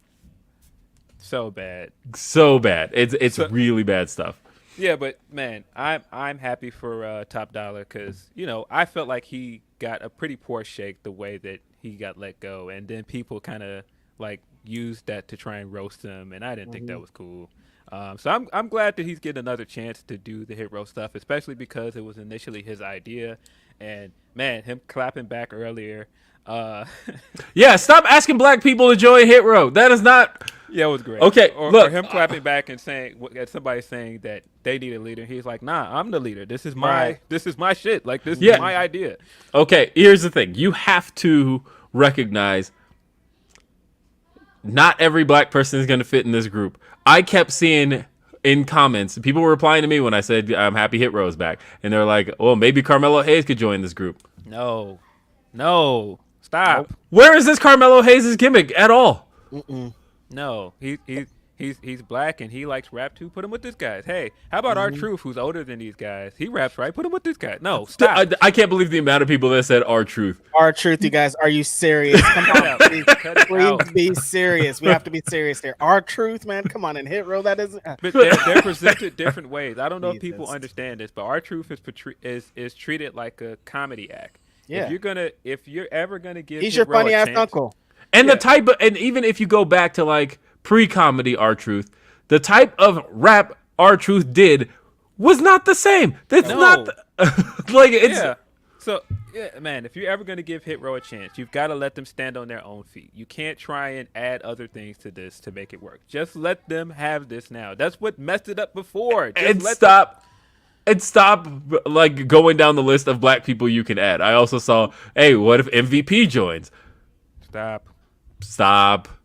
so bad. It's really bad stuff. Yeah, but man, I'm happy for Top Dollar because I felt like he got a pretty poor shake the way that he got let go, and then people kind of like used that to try and roast him, and I didn't think that was cool. So I'm glad that he's getting another chance to do the Hit Row stuff, especially because it was initially his idea. And man, him clapping back earlier. Yeah, stop asking black people to join Hit Row. That is not. Yeah, it was great. Okay, or him clapping back and saying, somebody saying that they need a leader. He's like, nah, I'm the leader. This is my shit. Like this is my idea. Okay, here's the thing. You have to recognize not every black person is going to fit in this group. I kept seeing in comments, people were replying to me when I said I'm happy Hit Row is back. And they're like, well, maybe Carmelo Hayes could join this group. No, stop. Where is this Carmelo Hayes' gimmick at all? No, he's black and he likes rap too. Put him with this guys. Hey, how about R-Truth, who's older than these guys? He raps, right? Put him with this guy. No, stop. I can't believe the amount of people that said R-Truth. R-Truth, you guys, are you serious? Come on, please be serious. We have to be serious here. R-Truth, man, come on, and Hit Row, that isn't. But they're presented different ways. I don't know if people understand this, but R-Truth is treated like a comedy act. Yeah. If you're ever gonna give, he's your funny ass uncle. And the type of, and even if you go back to like pre-comedy R-Truth, the type of rap R-Truth did was not the same. That's not like it's. Yeah. So yeah, man, if you're ever gonna give Hit Row a chance, you've got to let them stand on their own feet. You can't try and add other things to this to make it work. Just let them have this now. That's what messed it up before. Stop like going down the list of black people you can add. I also saw, hey, what if MVP joins? Stop.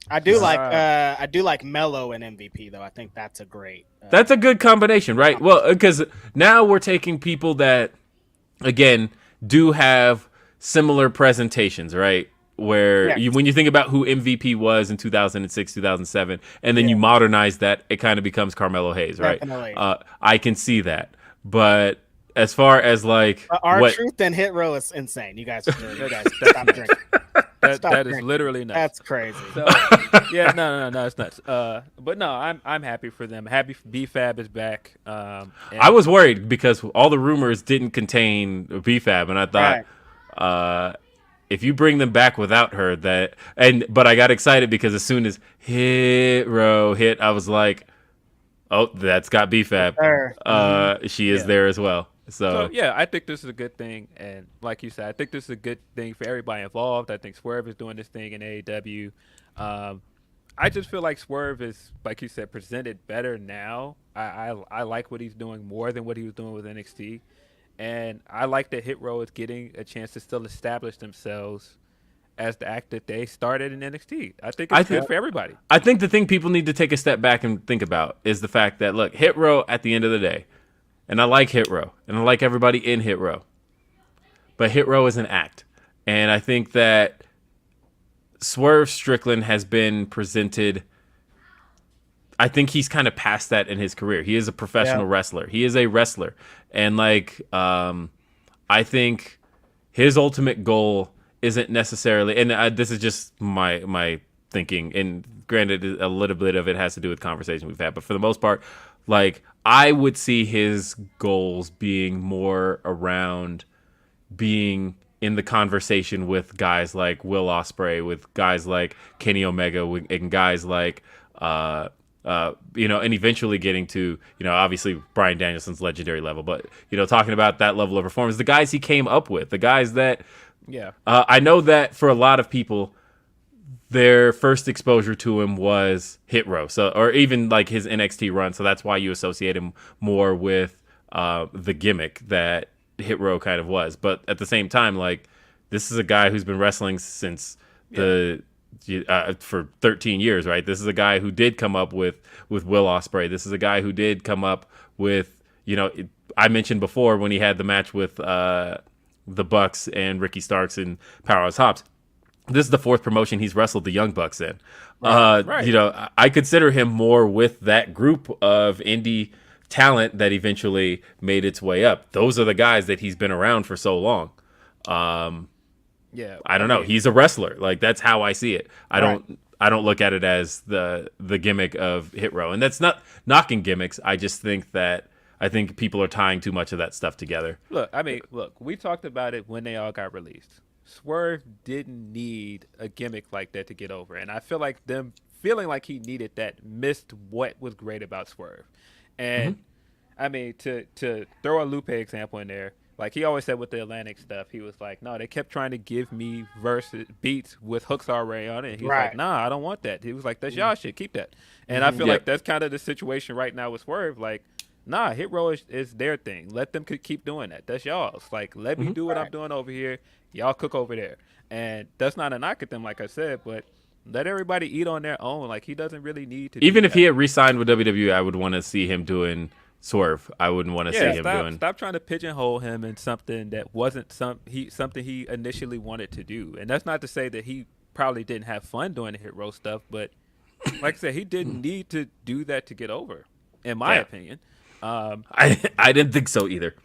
I do like Mello and MVP though. I think that's a great. That's a good combination, right? Well, because now we're taking people that, again, do have similar presentations, right? Where when you think about who MVP was in 2006, 2007, and then you modernize that, it kind of becomes Carmelo Hayes, right? Definitely. I can see that. But as far as like R-Truth and Hit Row is insane. You guys stop drinking. That is literally nuts. That's crazy. So, no, it's nuts. But no, I'm happy for them. Happy B-Fab is back. I was worried because all the rumors didn't contain B-Fab, and I thought if you bring them back without her, but I got excited because as soon as Hit Row hit, I was like, oh, that's got B-Fab. She is there as well. So yeah, I think this is a good thing, and like you said, I think this is a good thing for everybody involved. I think Swerve is doing this thing in AEW. I just feel like Swerve is, like you said, presented better now. I like what he's doing more than what he was doing with NXT, and I like that Hit Row is getting a chance to still establish themselves as the act that they started in NXT. I think it's good for everybody. I think the thing people need to take a step back and think about is the fact that, look, Hit Row at the end of the day, and I like Hit Row, and I like everybody in Hit Row, but Hit Row is an act. And I think that Swerve Strickland has been presented, I think he's kind of past that in his career. He is a professional wrestler. He is a wrestler. And like, I think his ultimate goal isn't necessarily, and this is just my thinking, and granted a little bit of it has to do with conversation we've had, but for the most part, like, I would see his goals being more around being in the conversation with guys like Will Ospreay, with guys like Kenny Omega, and guys like and eventually getting to, obviously Bryan Danielson's legendary level, but, talking about that level of performance, the guys he came up with, the guys that, I know that for a lot of people, their first exposure to him was Hit Row, or even like his NXT run. So that's why you associate him more with the gimmick that Hit Row kind of was. But at the same time, like, this is a guy who's been wrestling since for 13 years, right? This is a guy who did come up with Will Ospreay. This is a guy who did come up with, I mentioned before when he had the match with the Bucks and Ricky Starks and Powerhouse Hobbs. This is the fourth promotion he's wrestled the Young Bucks in. Right. I consider him more with that group of indie talent that eventually made its way up. Those are the guys that he's been around for so long. I don't know. He's a wrestler. Like, that's how I see it. I don't look at it as the gimmick of Hit Row. And that's not knocking gimmicks. I just think I think people are tying too much of that stuff together. Look, we talked about it when they all got released. Swerve didn't need a gimmick like that to get over. And I feel like them feeling like he needed that missed what was great about Swerve. And, to throw a Lupe example in there, like he always said with the Atlantic stuff, he was like, no, they kept trying to give me beats with hooks already on it. And he's like, nah, I don't want that. He was like, that's y'all shit. Keep that. And I feel like that's kind of the situation right now with Swerve. Like, nah, Hit Row is their thing. Let them keep doing that. That's y'all's. Like, let me do what I'm doing over here. Y'all cook over there. And that's not a knock at them, like I said, but let everybody eat on their own. Like, he doesn't really need to. Even if he had re-signed with WWE, I would want to see him doing Swerve. I wouldn't want to see him doing. Stop trying to pigeonhole him in something that wasn't something he initially wanted to do. And that's not to say that he probably didn't have fun doing the Hit Row stuff, but like I said, he didn't need to do that to get over, in my opinion. I didn't think so either.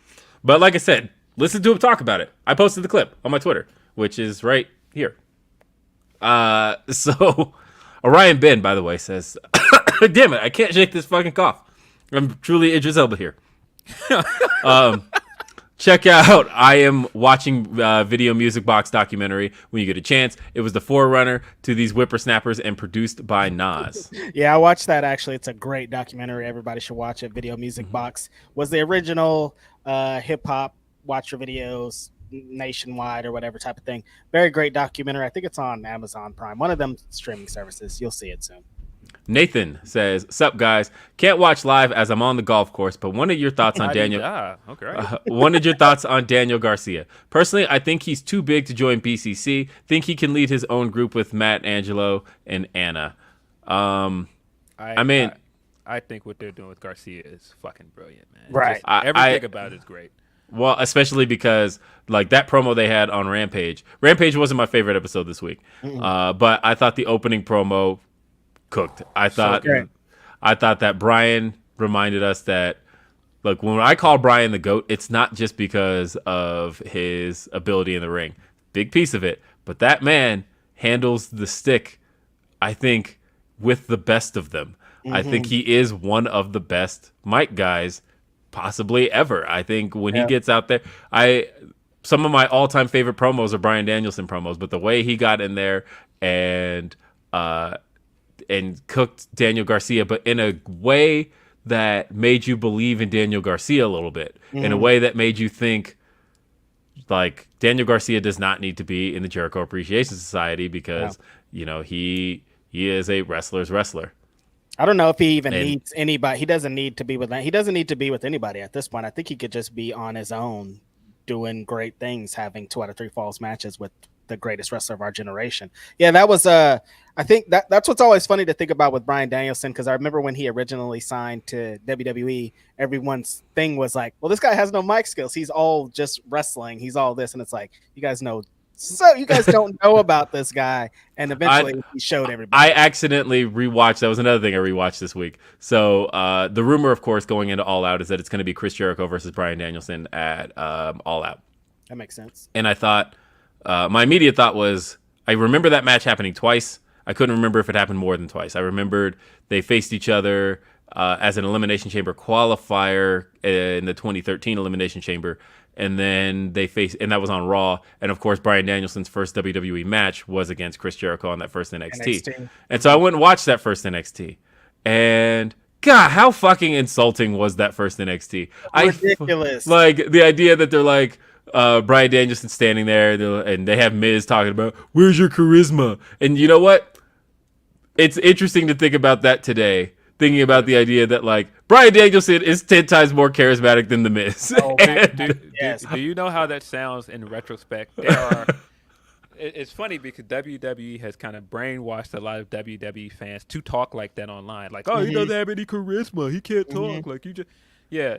But like I said, listen to him talk about it. I posted the clip on my Twitter, which is right here. So Orion Ben, by the way, says, damn it, I can't shake this fucking cough. I'm truly Idris Elba here. Check out I Am Watching Video Music Box documentary when you get a chance. It was the forerunner to these whippersnappers and produced by Nas. Yeah, I watched that actually. It's a great documentary. Everybody should watch it. Video Music Box was the original hip hop watch your videos nationwide or whatever type of thing. Very great documentary. I think it's on Amazon Prime, one of them streaming services. You'll see it soon. Nathan says, "Sup guys? Can't watch live as I'm on the golf course, but one of your thoughts on Daniel? One of your thoughts on Daniel Garcia? Personally, I think he's too big to join BCC. Think he can lead his own group with Matt, Angelo, and Anna. I think what they're doing with Garcia is fucking brilliant, man. Right. Everything about it is great. Well, especially because like that promo they had on Rampage. Rampage wasn't my favorite episode this week, but I thought the opening promo cooked. I thought that Bryan reminded us that, look, when I call Bryan the GOAT, it's not just because of his ability in the ring. Big piece of it. But that man handles the stick, I think, with the best of them. I think he is one of the best mic guys possibly ever. I think when he gets out there, some of my all-time favorite promos are Bryan Danielson promos, but the way he got in there and cooked Daniel Garcia, but in a way that made you believe in Daniel Garcia a little bit, in a way that made you think, like, Daniel Garcia does not need to be in the Jericho Appreciation Society because, he is a wrestler's wrestler. I don't know if he even needs anybody. He doesn't need to be with anybody at this point. I think he could just be on his own doing great things, having 2 out of 3 falls matches with the greatest wrestler of our generation. Yeah, that was I think that's what's always funny to think about with Bryan Danielson, because I remember when he originally signed to WWE, everyone's thing was like, well, this guy has no mic skills. He's all just wrestling. He's all this. And it's like, you guys don't know about this guy. And eventually he showed everybody. I accidentally rewatched. That was another thing I rewatched this week. So the rumor, of course, going into All Out is that it's going to be Chris Jericho versus Bryan Danielson at All Out. That makes sense. And I thought, my immediate thought was, I remember that match happening twice. I couldn't remember if it happened more than twice. I remembered they faced each other as an Elimination Chamber qualifier in the 2013 Elimination Chamber. And then they faced, and that was on Raw. And of course, Bryan Danielson's first WWE match was against Chris Jericho on that first NXT. And so I went and watched that first NXT. And God, how fucking insulting was that first NXT? Ridiculous. Like the idea that they're like Bryan Danielson standing there and they have Miz talking about where's your charisma? And you know what? It's interesting to think about that today. Thinking about the idea that like Bryan Danielson is 10 times more charismatic than the Miz. Oh, do you know how that sounds in retrospect? It's funny because WWE has kind of brainwashed a lot of WWE fans to talk like that online. Like, oh, he doesn't have any charisma. He can't talk. Like, you just, yeah.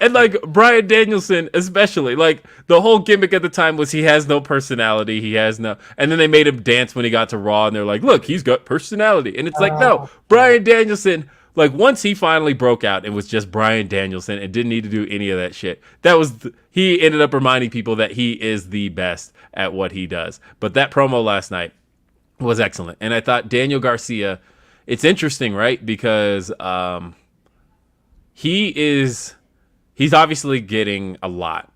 And like Bryan Danielson, especially, like the whole gimmick at the time was he has no personality. He has no, and then they made him dance when he got to Raw, and they're like, look, he's got personality. And it's like, no, Bryan Danielson, like once he finally broke out, it was just Bryan Danielson and didn't need to do any of that shit. That was, he ended up reminding people that he is the best at what he does. But that promo last night was excellent. And I thought Daniel Garcia, it's interesting, right? Because he's obviously getting a lot.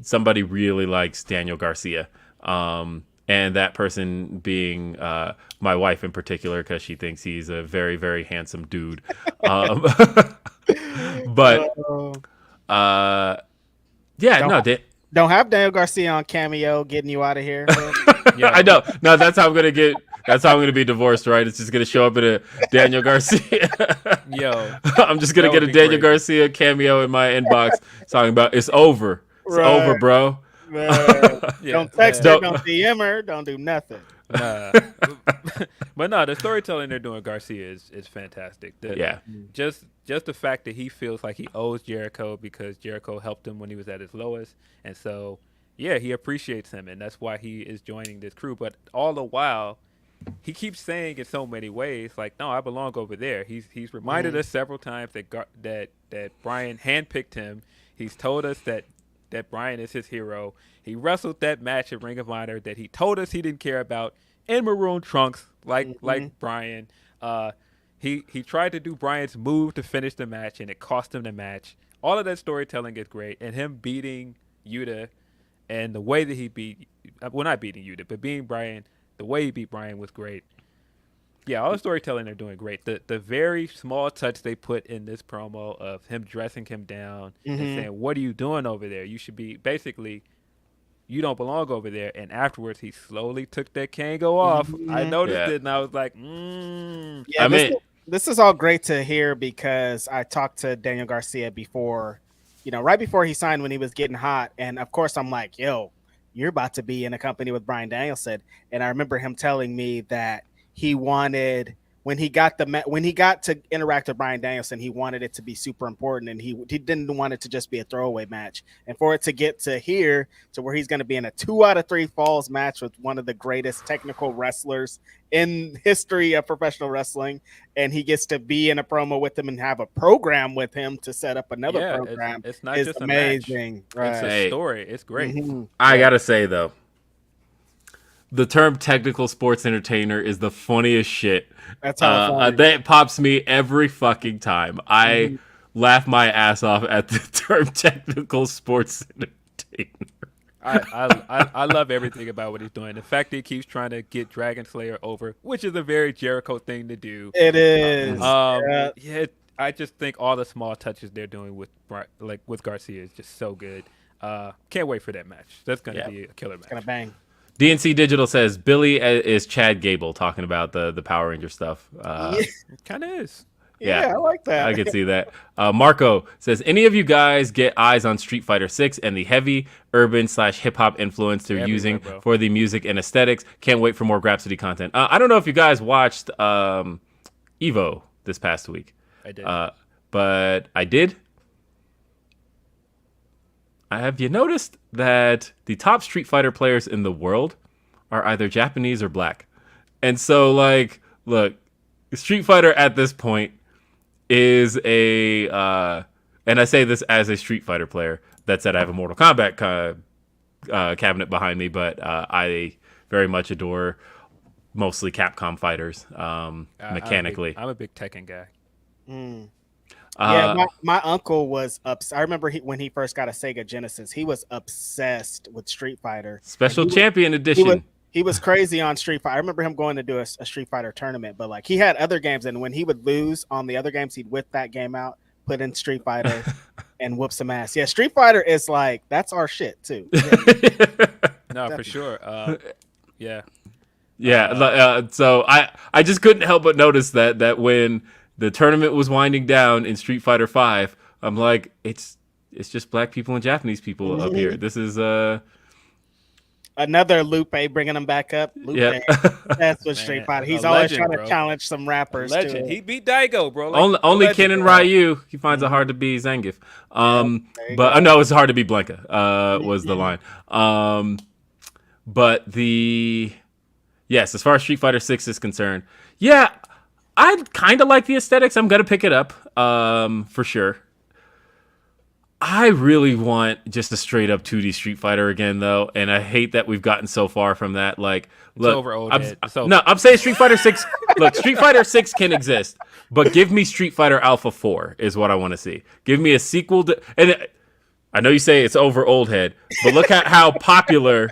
Somebody really likes Daniel Garcia. And that person being my wife in particular, because she thinks he's a very, very handsome dude. But don't have Daniel Garcia on Cameo getting you out of here. Yeah, I know. No, that's how I'm gonna get. That's how I'm gonna be divorced, right? It's just gonna show up in a Daniel Garcia. Yo, I'm just gonna get a Daniel Garcia cameo in my inbox talking about it's over. It's over, bro. Don't text her, don't DM her, don't do nothing. But no, the storytelling they're doing Garcia is fantastic. Just the fact that he feels like he owes Jericho because Jericho helped him when he was at his lowest, and so yeah, he appreciates him, and that's why he is joining this crew. But all the while, he keeps saying in so many ways, like, "No, I belong over there." He's reminded us several times that Bryan handpicked him. He's told us that Bryan is his hero. He wrestled that match at Ring of Honor that he told us he didn't care about in maroon trunks, like Bryan. He tried to do Bryan's move to finish the match, and it cost him the match. All of that storytelling is great, and him beating Yuta and the way that he beat, well, not beating Yuta, but beating Bryan, the way he beat Bryan was great. Yeah, all the storytelling they're doing great. The very small touch they put in this promo of him dressing him down and saying, "What are you doing over there? You should be," basically, "You don't belong over there." And afterwards, he slowly took that Kango off. I noticed it, and I was like, Yeah, this is all great to hear because I talked to Daniel Garcia before, right before he signed when he was getting hot. And of course, I'm like, yo, you're about to be in a company with Bryan Danielson. And I remember him telling me that he wanted, when he got to interact with Bryan Danielson, he wanted it to be super important, and he didn't want it to just be a throwaway match. And for it to get to here, to where he's going to be in a 2 out of 3 falls match with one of the greatest technical wrestlers in history of professional wrestling, and he gets to be in a promo with him and have a program with him to set up another program. It's not just amazing. A match. It's a story. It's great. I gotta say though, the term technical sports entertainer is the funniest shit. That's how that pops me every fucking time. I laugh my ass off at the term technical sports entertainer. I love everything about what he's doing. The fact that he keeps trying to get Dragon Slayer over, which is a very Jericho thing to do. It is. I just think all the small touches they're doing with Garcia is just so good. Can't wait for that match. That's gonna be a killer match. It's gonna bang. DNC Digital says Billy is Chad Gable talking about the Power Ranger stuff. It kind of is. Yeah, I like that. I can see that. Marco says, any of you guys get eyes on Street Fighter 6 and the heavy urban / hip hop influence they're using for the music and aesthetics? Can't wait for more Grapsody content. I don't know if you guys watched Evo this past week. I did. But I did. Have you noticed that the top Street Fighter players in the world are either Japanese or black? And so, like, look, Street Fighter at this point is a, and I say this as a Street Fighter player. That said, I have a Mortal Kombat cabinet behind me, but I very much adore mostly Capcom fighters mechanically. I'm a big Tekken guy. My uncle was upset. I remember when he first got a Sega Genesis, he was obsessed with Street Fighter. Special Champion Edition. He was crazy on Street Fighter. I remember him going to do a Street Fighter tournament, but like he had other games, and when he would lose on the other games, he'd whip that game out, put in Street Fighter, and whoop some ass. Yeah, Street Fighter is like that's our shit too. No, for sure. Yeah. Yeah. So I just couldn't help but notice that when the tournament was winding down in Street Fighter V, I'm like, it's just black people and Japanese people up here. This is another Lupe bringing him back up. Lupe, that's what Street Fighter. He's always trying to challenge some rappers. Legend. He beat Daigo, bro. Like, only Ken and Ryu. He finds it hard to be Zangief. But no, it's hard to be Blanca. Was the line. But yes, as far as Street Fighter 6 is concerned, yeah, I kind of like the aesthetics. I'm gonna pick it up, for sure. I really want just a straight up 2D Street Fighter again, though, and I hate that we've gotten so far from that. Like, look, it's over, old head. No, I'm saying Street Fighter 6. Look, Street Fighter 6 can exist, but give me Street Fighter Alpha 4 is what I want to see. Give me a sequel to, and I know you say it's over, old head, but look at how popular.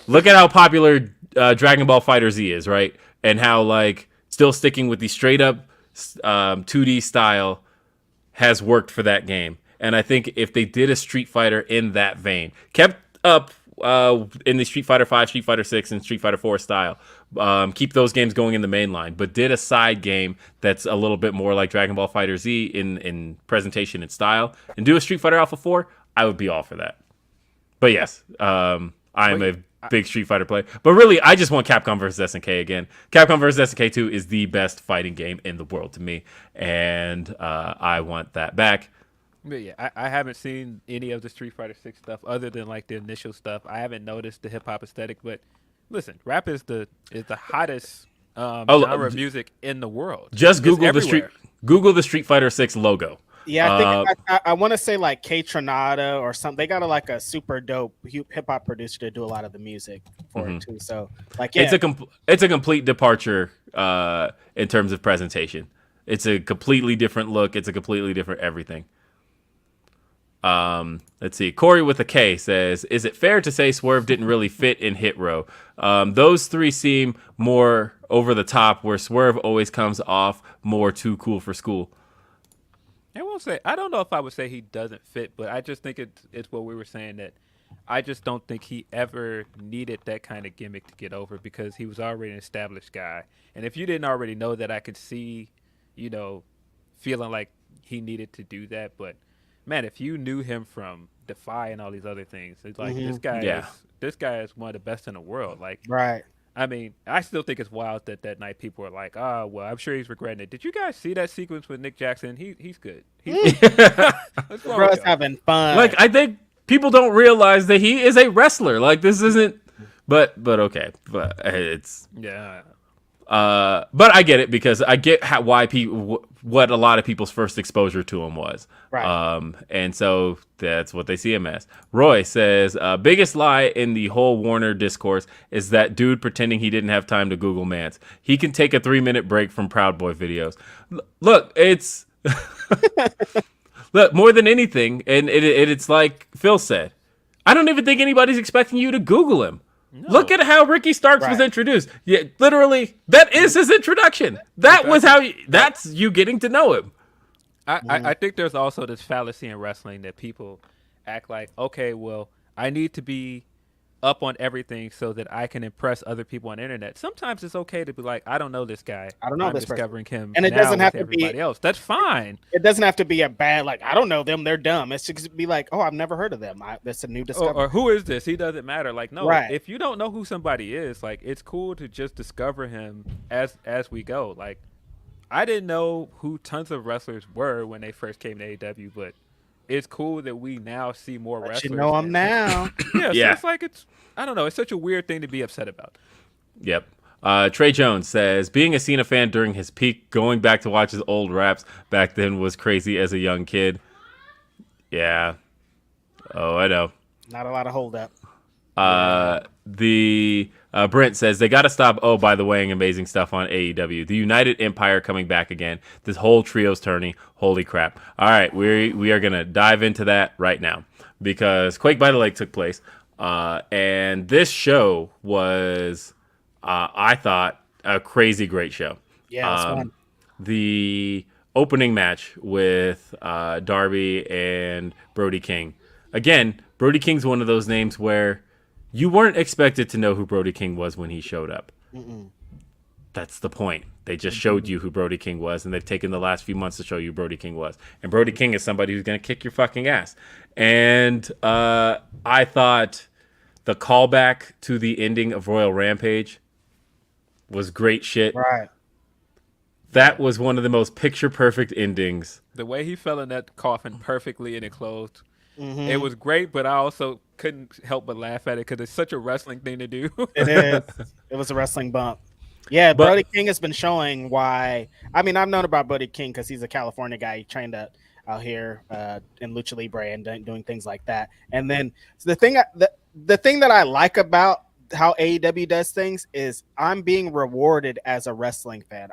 Look at how popular Dragon Ball FighterZ is, right? And how like still sticking with the straight up 2D style has worked for that game. And I think if they did a Street Fighter in that vein, kept up in the Street Fighter 5, Street Fighter 6, and Street Fighter 4 style, keep those games going in the main line, but did a side game that's a little bit more like Dragon Ball FighterZ in presentation and style, and do a Street Fighter Alpha 4, I would be all for that. But yes, I am a big Street Fighter player. But really, I just want Capcom vs. SNK again. Capcom vs. SNK 2 is the best fighting game in the world to me, and I want that back. But yeah, I haven't seen any of the Street Fighter 6 stuff other than like the initial stuff. I haven't noticed the hip hop aesthetic, but listen, rap is the hottest genre of music in the world. Just Google the Street Fighter 6 logo. Yeah, I think I want to say like K Tronada or something. They got like a super dope hip hop producer to do a lot of the music for it too. So like, yeah, it's a complete departure in terms of presentation. It's a completely different look. It's a completely different everything. Let's see. Corey with a K says, "Is it fair to say Swerve didn't really fit in Hit Row? Those three seem more over the top, where Swerve always comes off more too cool for school." I don't know if I would say he doesn't fit, but I just think it's what we were saying, that I just don't think he ever needed that kind of gimmick to get over, because he was already an established guy. And if you didn't already know that, I could see, feeling like he needed to do that. But man, if you knew him from Defy and all these other things, it's like this guy is one of the best in the world. Like, right. I mean, I still think it's wild that night people were like, "Oh, well, I'm sure he's regretting it." Did you guys see that sequence with Nick Jackson? He's good. Bro's having fun. Like, I think people don't realize that he is a wrestler. Like, this isn't. But okay. But it's but I get it, because I get why people, what a lot of people's first exposure to him was. Right. And so that's what they see him as. Roy says, biggest lie in the whole Warner discourse is that dude pretending he didn't have time to Google Mance. He can take a 3-minute break from Proud Boy videos. Look, it's look, more than anything, and it's like Phil said, I don't even think anybody's expecting you to Google him. No. Look at how Ricky Starks was introduced. Yeah, literally, that is his introduction. That was how that's you getting to know him. I think there's also this fallacy in wrestling that people act like, okay, well, I need to be up on everything so that I can impress other people on the internet. Sometimes it's okay to be like, I don't know this guy. I don't know I'm this discovering him, and it doesn't have to be everybody else. That's fine. It doesn't have to be a bad, like, I don't know them, they're dumb. It's just be like, oh, I've never heard of them. That's a new discovery. Or who is this? He doesn't matter. Like, no, right. If you don't know who somebody is, like, it's cool to just discover him as we go. Like, I didn't know who tons of wrestlers were when they first came to AEW, but it's cool that we now see more wrestlers. You know them now. So it's like, I don't know. It's such a weird thing to be upset about. Yep. Trey Jones says, being a Cena fan during his peak, going back to watch his old raps back then was crazy as a young kid. Yeah. Oh, I know. Not a lot of hold up. Brent says, they got to stop, oh, by the way, amazing stuff on AEW. The United Empire coming back again. This whole trio's turning. Holy crap. All right, we are going to dive into that right now, because Quake by the Lake took place. And this show was, I thought, a crazy great show. Yeah, it's fun. The opening match with Darby and Brody King. Again, Brody King's one of those names where you weren't expected to know who Brody King was when he showed up. That's the point. They just showed you who Brody King was, and they've taken the last few months to show you who Brody King was. And Brody King is somebody who's going to kick your fucking ass. And I thought the callback to the ending of Royal Rampage was great shit. Right. That was one of the most picture-perfect endings. The way he fell in that coffin perfectly and it closed. It was great, but I also couldn't help but laugh at it because it's such a wrestling thing to do. It is. It was a wrestling bump. Yeah, Brody King has been showing why. I mean, I've known about Brody King because he's a California guy. He trained out here in Lucha Libre and doing things like that. And then the thing that I like about how AEW does things is I'm being rewarded as a wrestling fan.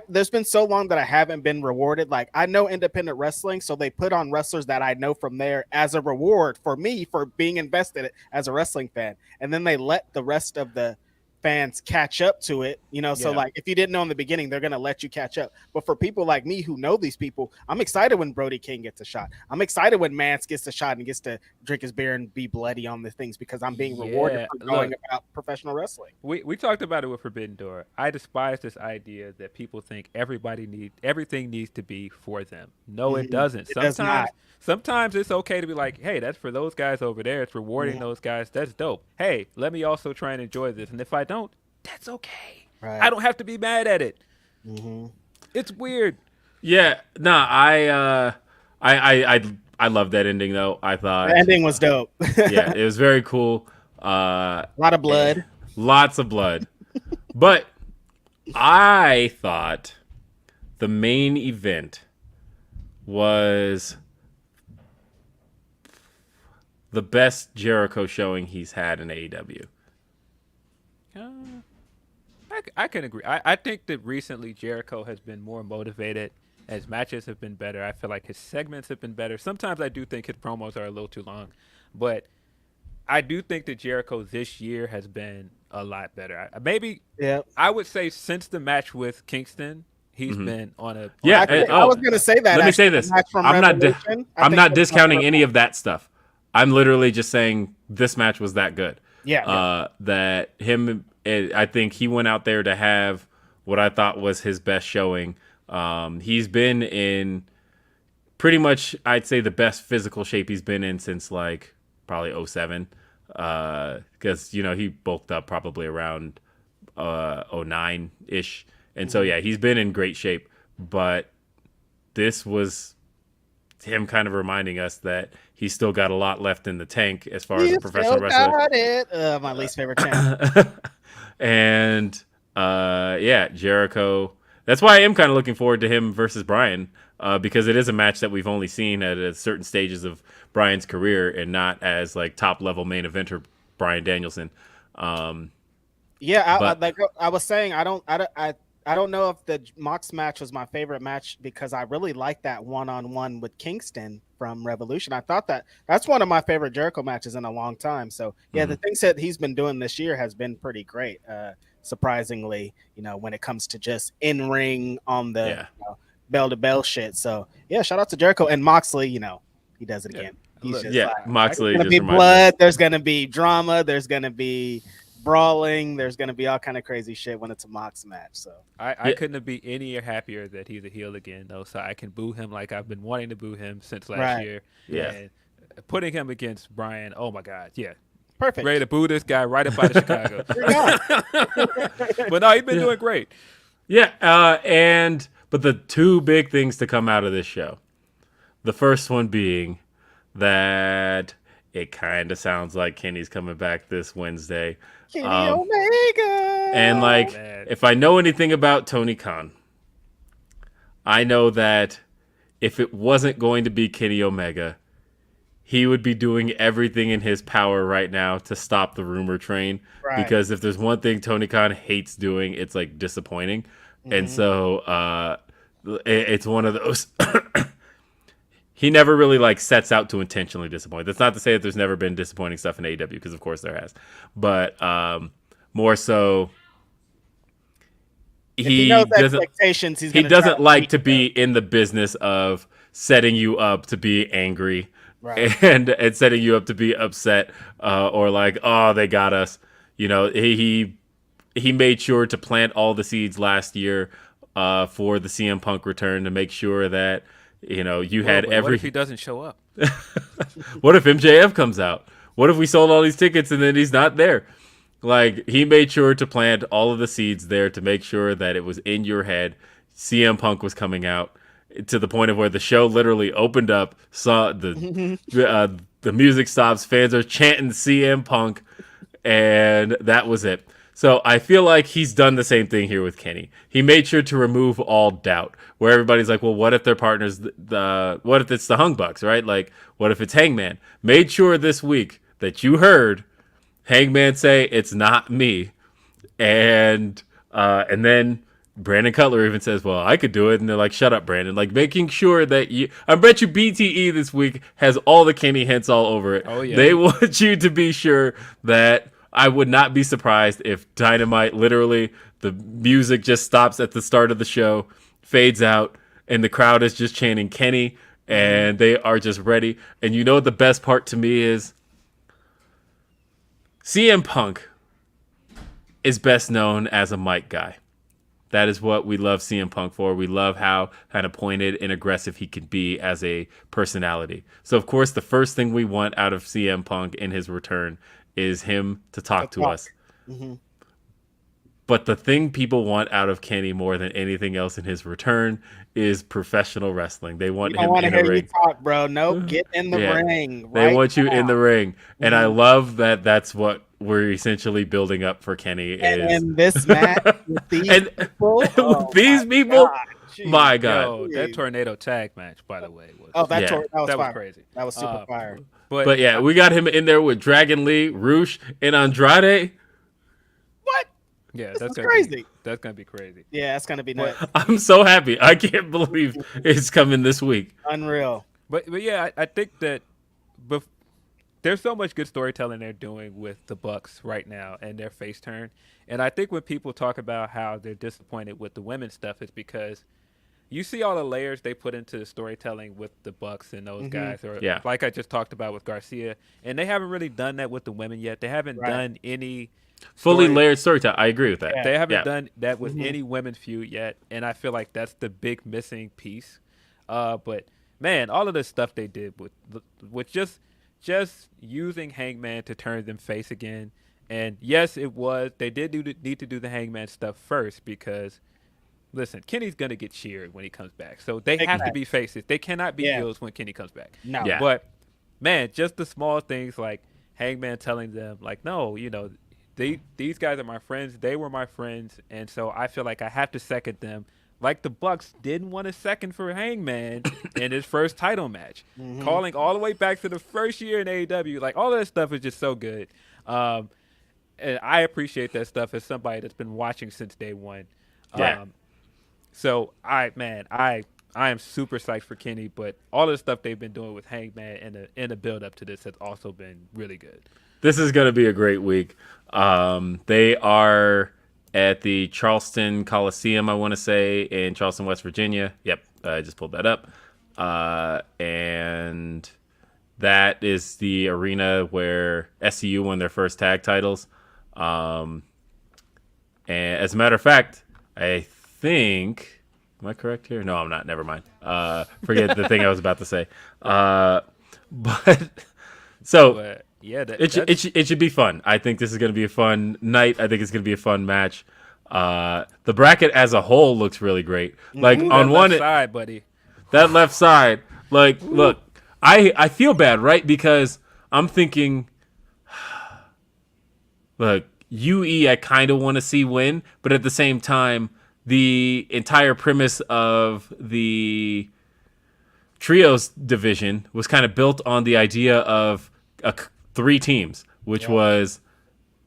There's been so long that I haven't been rewarded. Like, I know independent wrestling, so they put on wrestlers that I know from there as a reward for me for being invested as a wrestling fan. And then they let the rest of the fans catch up to it, so like if you didn't know in the beginning, they're going to let you catch up. But for people like me who know these people, I'm excited when Brody King gets a shot. I'm excited when Mance gets a shot and gets to drink his beer and be bloody on the things because I'm being rewarded for knowing about professional wrestling. We talked about it with Forbidden Door. I despise this idea that people think everything needs to be for them. No, it doesn't. Sometimes it's okay to be like, hey, that's for those guys over there. It's rewarding those guys. That's dope. Hey, let me also try and enjoy this. And if I don't, that's okay. Right. I don't have to be mad at it. It's weird. Yeah. Nah, I love that ending though. I thought the ending was dope. Yeah, it was very cool. A lot of blood. Lots of blood. But I thought the main event was the best Jericho showing he's had in AEW. I can agree. I think that recently Jericho has been more motivated as matches have been better. I feel like his segments have been better. Sometimes I do think his promos are a little too long, but I do think that Jericho this year has been a lot better. I would say since the match with Kingston, he's been on a. I was going to say that. Let me say this. I'm not discounting any of that stuff. I'm literally just saying this match was that good. Yeah. I think he went out there to have what I thought was his best showing. He's been in pretty much, I'd say, the best physical shape he's been in since like probably 2007. Because, he bulked up probably around 2009-ish. And so, yeah, he's been in great shape. But this was him kind of reminding us that he's still got a lot left in the tank as far as a professional wrestler. My least favorite channel. And Jericho. That's why I am kind of looking forward to him versus Bryan, because it is a match that we've only seen at certain stages of Bryan's career and not as like top level main eventer Bryan Danielson. I was saying, I don't know if the Mox match was my favorite match because I really like that one-on-one with Kingston from Revolution. I thought that's one of my favorite Jericho matches in a long time. So the things that he's been doing this year has been pretty great. Surprisingly, when it comes to just in ring on the bell to bell shit. So shout out to Jericho and Moxley. He does it again. Moxley. There's gonna be blood. There's gonna be drama. There's gonna be brawling. There's gonna be all kind of crazy shit when it's a Mox match. So I couldn't be any happier that he's a heel again, though. So I can boo him like I've been wanting to boo him since last year. Yeah, and putting him against Bryan. Oh my God, yeah, perfect. Ready to boo this guy right up out of Chicago. But no, he's been doing great. Yeah, but the two big things to come out of this show. The first one being that it kind of sounds like Kenny's coming back this Wednesday. Kenny Omega. And if I know anything about Tony Khan, I know that if it wasn't going to be Kenny Omega, he would be doing everything in his power right now to stop the rumor train. Right. Because if there's one thing Tony Khan hates doing, it's like disappointing. And so it's one of those. he never really like sets out to intentionally disappoint. That's not to say that there's never been disappointing stuff in AEW, because of course there has, but more so he knows doesn't expectations. He doesn't like to be in the business of setting you up to be angry, right, and setting you up to be upset, or like, oh, they got us. You know, he made sure to plant all the seeds last year for the CM Punk return, to make sure that, you know, you had every. What if he doesn't show up? What if MJF comes out? What if we sold all these tickets and then he's not there? Like, he made sure to plant all of the seeds there to make sure that it was in your head. CM Punk was coming out, to the point of where the show literally opened up, saw the music stops, fans are chanting CM Punk, and that was it. So I feel like he's done the same thing here with Kenny. He made sure to remove all doubt, where everybody's like, well, what if their partner's what if it's the Hung Bucks, right? Like, what if it's Hangman? Made sure this week that you heard Hangman say, it's not me. And then Brandon Cutler even says, well, I could do it. And they're like, shut up, Brandon. Like, making sure that I bet you BTE this week has all the Kenny hints all over it. Oh, yeah. They want you to be sure that I would not be surprised if Dynamite, literally, the music just stops at the start of the show, fades out, and the crowd is just chanting Kenny, and they are just ready. And you know what the best part to me is? CM Punk is best known as a mic guy. That is what we love CM Punk for. We love how kind of pointed and aggressive he can be as a personality. So, of course, the first thing we want out of CM Punk in his return is him to talk to us. Mm-hmm. But the thing people want out of Kenny more than anything else in his return is professional wrestling. They want him in the ring. You talk, bro. No, get in the ring. They want you in the ring. And I love that that's what we're essentially building up for Kenny. And this match with these people. My God. Yo, that tornado tag match, by the way, was that was crazy. That was super fire. But yeah, we got him in there with Dragon Lee, Roosh, and Andrade. What? Yeah, that's crazy. That's gonna be crazy. Yeah, that's gonna be nuts. I'm so happy. I can't believe it's coming this week. Unreal. But yeah, I think that there's so much good storytelling they're doing with the Bucks right now and their face turn. And I think when people talk about how they're disappointed with the women's stuff, it's because you see all the layers they put into the storytelling with the Bucks and those guys, or like I just talked about with Garcia, and they haven't really done that with the women yet. They haven't done any fully layered storytelling. I agree with that. They haven't done that with any women's feud yet, and I feel like that's the big missing piece. But man, all of the stuff they did with just using Hangman to turn them face again, and yes, they did need to do the Hangman stuff first, because listen, Kenny's gonna get cheered when he comes back, so they have to be faces. They cannot be heels when Kenny comes back. No, but man, just the small things like Hangman telling them, like, no, you know, these guys are my friends. They were my friends, and so I feel like I have to second them. Like the Bucks didn't want a second for Hangman in his first title match, calling all the way back to the first year in AEW. Like, all of that stuff is just so good, and I appreciate that stuff as somebody that's been watching since day one. So I am super psyched for Kenny, but all the stuff they've been doing with Hangman in the build up to this has also been really good. This is going to be a great week. They are at the Charleston Coliseum, I want to say, in Charleston, West Virginia. Yep, I just pulled that up. And that is the arena where SCU won their first tag titles. And as a matter of fact, I think, am I correct here? No, I'm not. Never mind. Forget the thing I was about to say. It should be fun. I think this is going to be a fun night. I think it's going to be a fun match. The bracket as a whole looks really great. Like on one side, buddy. That left side. Like, look, I feel bad, right? Because I'm thinking, look, UE I kind of want to see win, but at the same time, the entire premise of the Trios division was kind of built on the idea of 3 teams, which was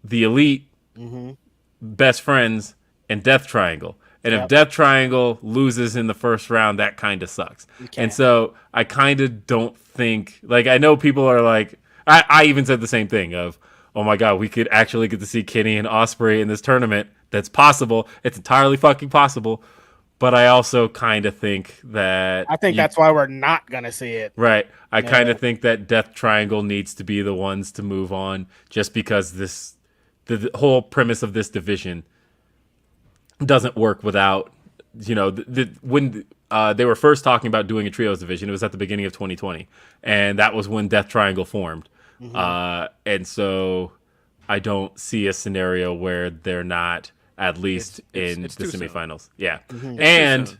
the Elite, Best Friends, and Death Triangle. And if Death Triangle loses in the first round, that kind of sucks. And so I kind of don't think, like, I know people are like, I even said the same thing of, oh my God, we could actually get to see Kenny and Ospreay in this tournament. That's possible. It's entirely fucking possible. But I also kind of think that... I think that's why we're not going to see it. Right. I kind of think that Death Triangle needs to be the ones to move on just because the whole premise of this division doesn't work without, when they were first talking about doing a trios division, it was at the beginning of 2020. And that was when Death Triangle formed. And so I don't see a scenario where they're not... at least in the semifinals. Yeah. And,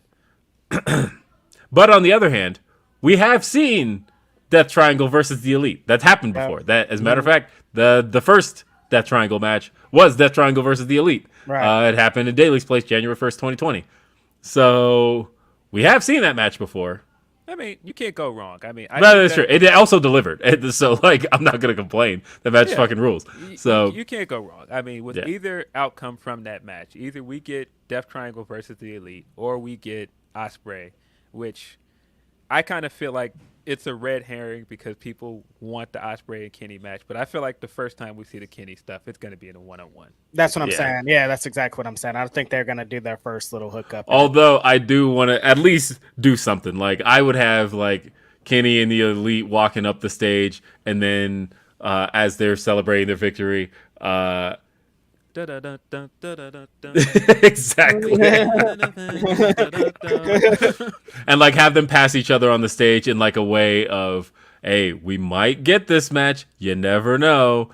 but on the other hand, we have seen Death Triangle versus the Elite. That's happened before. That, as a matter of fact, the first Death Triangle match was Death Triangle versus the Elite. Right. It happened in Daly's Place, January 1st, 2020. So we have seen that match before. I mean, you can't go wrong. I mean, that's true. It also delivered. So, like, I'm not going to complain. The match fucking rules. So you can't go wrong. I mean, with either outcome from that match, either we get Death Triangle versus the Elite or we get Ospreay, which I kind of feel like it's a red herring because people want the Ospreay and Kenny match. But I feel like the first time we see the Kenny stuff, it's going to be in a one-on-one. That's what I'm saying. Yeah, that's exactly what I'm saying. I don't think they're going to do their first little hookup. Although I do want to at least do something. Like, I would have, like, Kenny and the Elite walking up the stage, and then as they're celebrating their victory, exactly. And like have them pass each other on the stage in like a way of, hey, we might get this match, you never know,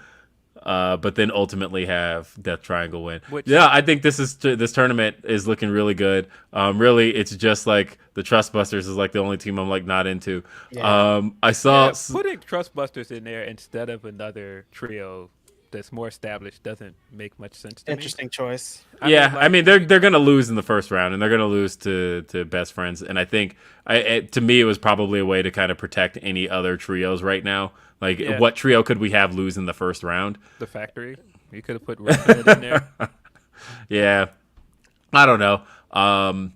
but then ultimately have Death Triangle win. I think this tournament is looking really good. Really, it's just like the Trustbusters is like the only team I'm like not into. I saw putting Trustbusters in there instead of another trio that's more established doesn't make much sense to me. Interesting choice. I mean they're gonna lose in the first round, and they're gonna lose to Best Friends. And I think to me it was probably a way to kind of protect any other trios right now. Like, what trio could we have lose in the first round? The Factory. You could have put Red Hood in there. Yeah, I don't know. I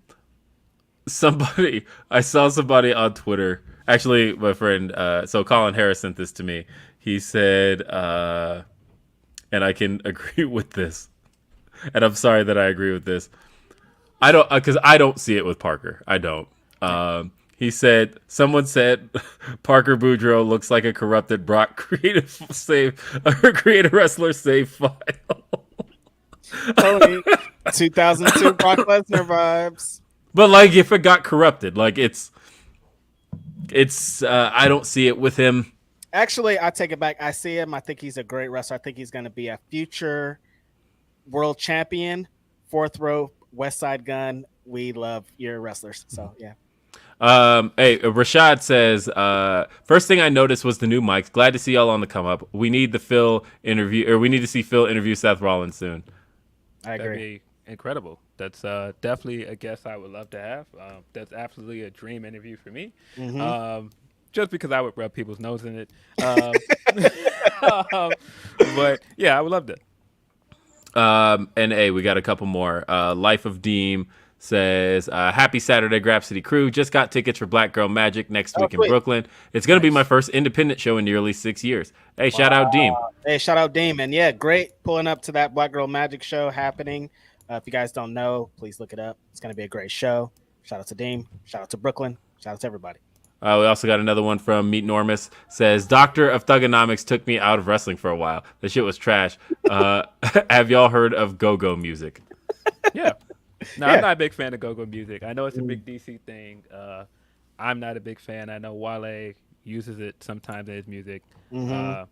saw somebody on Twitter. Actually, my friend. So Colin Harris sent this to me. He said. And I can agree with this. And I'm sorry that I agree with this. I don't, because I don't see it with Parker. I don't. Someone said Parker Boudreau looks like a corrupted Brock creative wrestler save file. Totally. 2002 Brock Lesnar vibes. But like, if it got corrupted, like it's I don't see it with him. Actually, I take it back. I see him. I think he's a great wrestler. I think he's going to be a future world champion. Fourth row, West Side Gun. We love your wrestlers. So, yeah. Hey, Rashad says, first thing I noticed was the new mics. Glad to see y'all on the come up. We need to see Phil interview Seth Rollins soon. I agree. That'd be incredible. That's definitely a guest I would love to have. That's absolutely a dream interview for me. Mm-hmm. Just because I would rub people's nose in it. But yeah, I would love that. And hey, we got a couple more. Life of Deem says, happy Saturday, Grapsody crew. Just got tickets for Black Girl Magic next week in Brooklyn. It's going to be my first independent show in nearly 6 years. Hey, shout out Deem. Hey, shout out Deem. And yeah, great pulling up to that Black Girl Magic show happening. If you guys don't know, please look it up. It's going to be a great show. Shout out to Deem. Shout out to Brooklyn. Shout out to everybody. We also got another one from Meet Normus. Says, Doctor of Thugonomics took me out of wrestling for a while. The shit was trash. Have y'all heard of go-go music? Yeah. No, I'm not a big fan of go-go music. I know it's a big DC thing. I'm not a big fan. I know Wale uses it sometimes in his music. Yeah.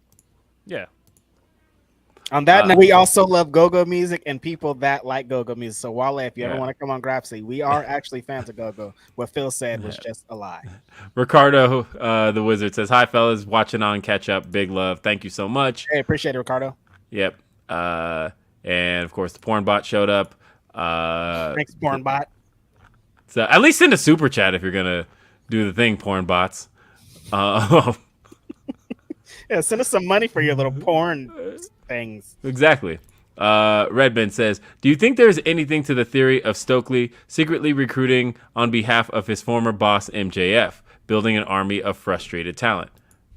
On that note, we also love go-go music and people that like go-go music. So Wale, if you ever want to come on Grapsody, we are actually fans of go-go. What Phil said was just a lie. Ricardo, the Wizard, says, hi, fellas. Watching on catch up. Big love. Thank you so much. Hey, appreciate it, Ricardo. Yep. And, of course, the porn bot showed up. Thanks, porn bot. So at least send a super chat if you're going to do the thing, porn bots. Yeah, send us some money for your little porn things. Exactly. Redmond says, do you think there's anything to the theory of Stokely secretly recruiting on behalf of his former boss MJF, building an army of frustrated talent?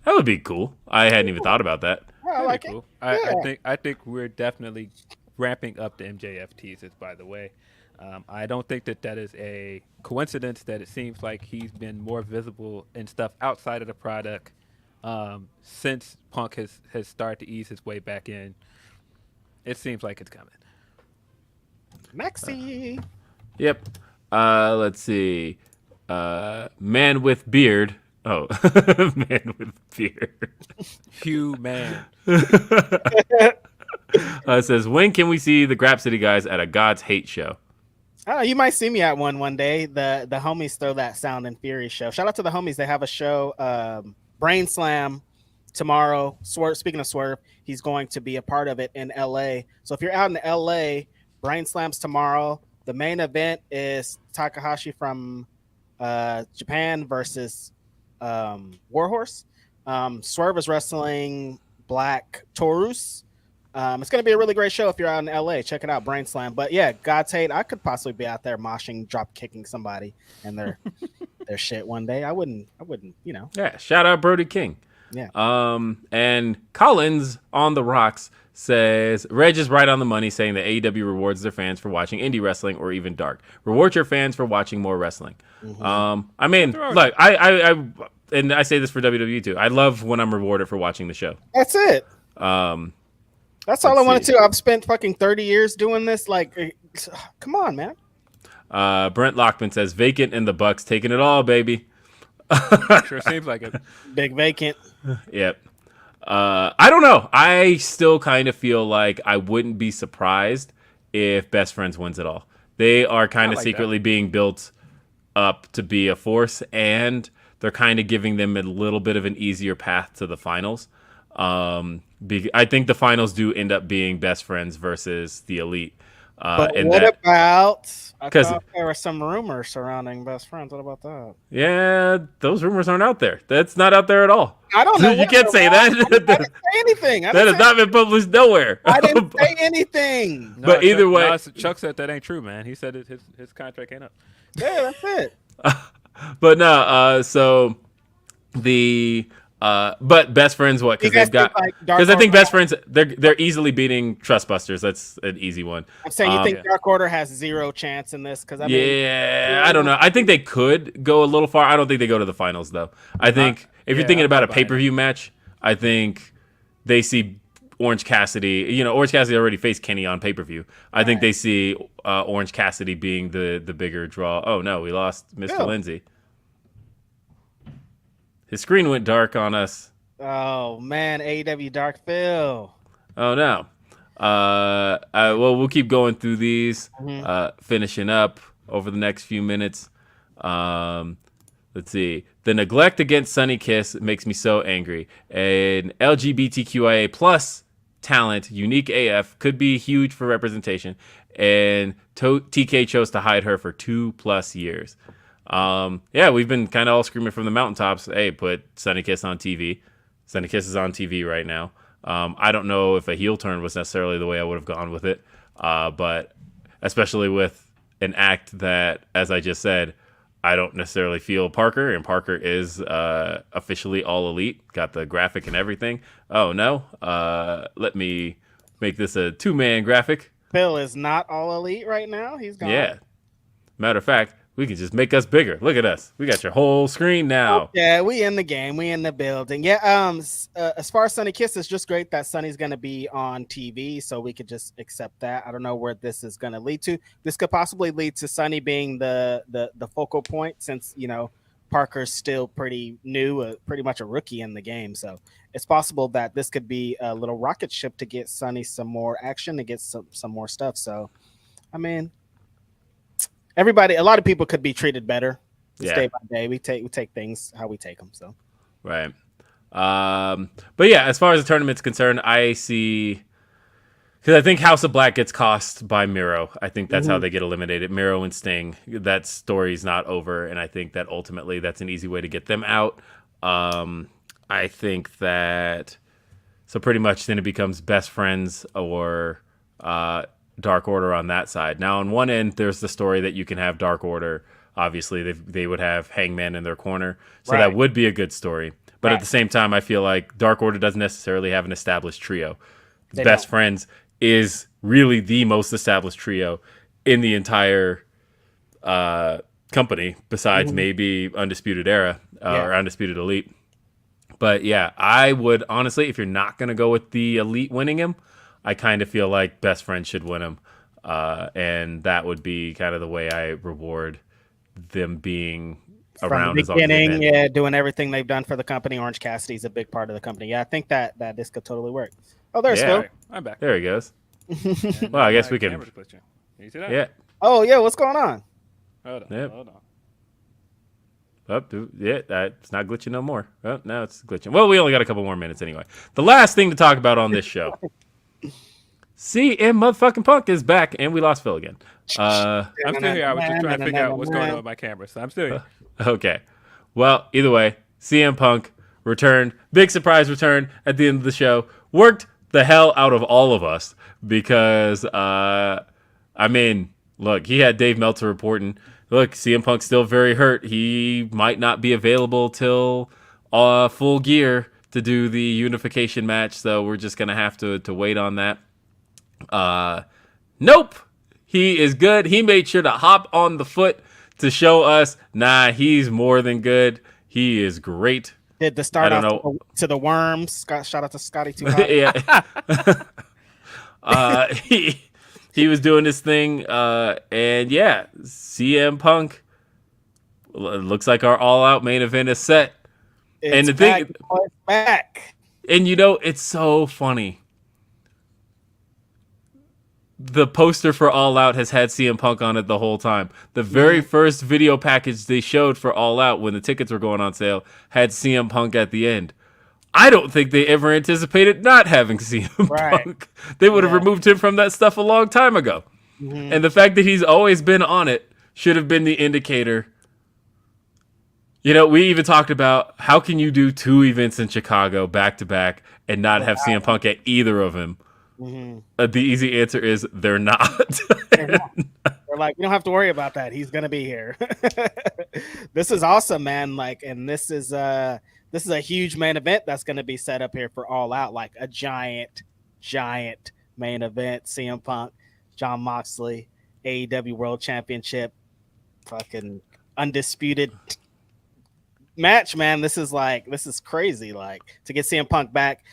That would be cool. I hadn't even thought about that. I like it. Cool. Yeah. I think we're definitely ramping up the MJF teases. By the way, I don't think that is a coincidence that it seems like he's been more visible in stuff outside of the product since Punk has started to ease his way back in. It seems like it's coming. Maxi. Yep. Let's see. Man with beard. Oh, man with beard. Hugh Man. It says, when can we see the Grapsody guys at a God's Hate show? Oh, you might see me at one day. The homies throw that Sound and Fury show. Shout out to the homies. They have a show, Brain Slam, tomorrow. Swerve. Speaking of Swerve, he's going to be a part of it in LA. So if you're out in LA, Brain Slam's tomorrow. The main event is Takahashi from Japan versus Warhorse. Swerve is wrestling Black Taurus. It's going to be a really great show if you're out in LA. Check it out, Brain Slam. But yeah, God's Hate, I could possibly be out there moshing, drop kicking somebody and their shit one day. I wouldn't, Yeah, shout out Brody King. Yeah. And Collins on the rocks says, Reg is right on the money saying that AEW rewards their fans for watching indie wrestling or even dark. Reward your fans for watching more wrestling. Mm-hmm. I mean, look, I and I say this for WWE too. I love when I'm rewarded for watching the show. That's it. That's all I wanted to. I've spent fucking 30 years doing this. Like, come on, man. Brent Lockman says, vacant and the Bucks taking it all, baby. Sure seems like it. Big vacant. Yep. I don't know. I still kind of feel like I wouldn't be surprised if Best Friends wins it all. They are kind of secretly being built up to be a force, and they're kind of giving them a little bit of an easier path to the finals. I think the finals do end up being Best Friends versus the Elite. But what about? I thought there were some rumors surrounding Best Friends. What about that? Yeah, those rumors aren't out there. That's not out there at all. I don't know. You can't say that. I didn't say anything. That has not been published nowhere. I didn't say anything. But either way, Chuck said that ain't true, man. He said his contract ain't up. Yeah, that's it. But no. So the. But Best Friends, what? Because they've got, because I think Best Friends, they're easily beating Trustbusters. That's an easy one. I'm saying you think Dark Order has zero chance in this? Because I don't know. I think they could go a little far. I don't think they go to the finals though. I think if you're thinking about a pay-per-view match, I think they see Orange Cassidy. Orange Cassidy already faced Kenny on pay-per-view. I think they see Orange Cassidy being the bigger draw. Oh no, we lost Mr. Lindsey. His screen went dark on us. Oh, man. AEW Dark Phil. Oh, no. Well, we'll keep going through these, finishing up over the next few minutes. Let's see. The neglect against Sunny Kiss makes me so angry. An LGBTQIA plus talent, unique AF, could be huge for representation. And TK chose to hide her for 2+ years. We've been kind of all screaming from the mountaintops, hey, put Sunny Kiss on TV. Sunny Kiss is on TV right now. I don't know if a heel turn was necessarily the way I would have gone with it, but especially with an act that, as I just said, I don't necessarily feel Parker, and Parker is officially all elite, got the graphic and everything. Oh, no. Let me make this a 2-man graphic. Phil is not all elite right now. He's gone. Yeah. Matter of fact, we can just make us bigger. Look at us. We got your whole screen now. Yeah, we in the game. We in the building. Yeah. As far as Sunny Kiss, it's just great that Sunny's going to be on TV, so we could just accept that. I don't know where this is going to lead to. This could possibly lead to Sunny being the focal point, since Parker's still pretty new, pretty much a rookie in the game. So it's possible that this could be a little rocket ship to get Sunny some more action, to get some more stuff. So, I mean, a lot of people could be treated better. Day by day, we take things how we take them. So, right. But yeah, as far as the tournament's concerned, I see, because I think House of Black gets cost by Miro. I think that's how they get eliminated. Miro and Sting. That story's not over, and I think that ultimately that's an easy way to get them out. I think that, so pretty much then it becomes Best Friends or Dark Order on that side. Now, on one end, there's the story that you can have Dark Order. Obviously, they would have Hangman in their corner, so that would be a good story. But at the same time, I feel like Dark Order doesn't necessarily have an established trio. Best Friends is really the most established trio in the entire company, besides maybe Undisputed Era or Undisputed Elite. But yeah, I would honestly, if you're not going to go with the Elite winning him, I kind of feel like Best Friends should win him. And that would be kind of the way I reward them being around from the beginning, doing everything they've done for the company. Orange Cassidy's a big part of the company. Yeah, I think that this could totally work. Oh, there's Phil. I'm back. There he goes. Well, I guess we can. You see that? Yeah. Oh, yeah. What's going on? Hold on. Yep. Hold on. Oh, yeah, it's not glitching no more. Oh, now it's glitching. Well, we only got a couple more minutes anyway. The last thing to talk about on this show. CM motherfucking Punk is back, and we lost Phil again. I'm still here. I was just trying to figure out what's going on with my camera, so I'm still here. Okay. Well, either way, CM Punk returned. Big surprise return at the end of the show. Worked the hell out of all of us because, I mean, look, he had Dave Meltzer reporting. Look, CM Punk's still very hurt. He might not be available till Full Gear to do the unification match, so we're just going to have to wait on that. Nope. He is good. He made sure to hop on the foot to show us, nah, he's more than good. He is great. Did the start off to the Worms? Shout out to Scotty Tupac. Yeah. He was doing this thing, and yeah, CM Punk looks like our all-out main event is set. It's back. And you know, it's so funny. The poster for All Out has had CM Punk on it the whole time. The very first video package they showed for All Out when the tickets were going on sale had CM Punk at the end. I don't think they ever anticipated not having CM Punk. They would have removed him from that stuff a long time ago. And the fact that he's always been on it should have been the indicator. You know, we even talked about how can you do 2 events in Chicago back to back and not have CM Punk at either of them? The easy answer is they're not. They're like, you don't have to worry about that. He's gonna be here. This is awesome, man. Like, and this is a huge main event that's gonna be set up here for All Out, like a giant main event. CM Punk, Jon Moxley, AEW World Championship, fucking undisputed match, man. This is crazy. Like, to get CM Punk back.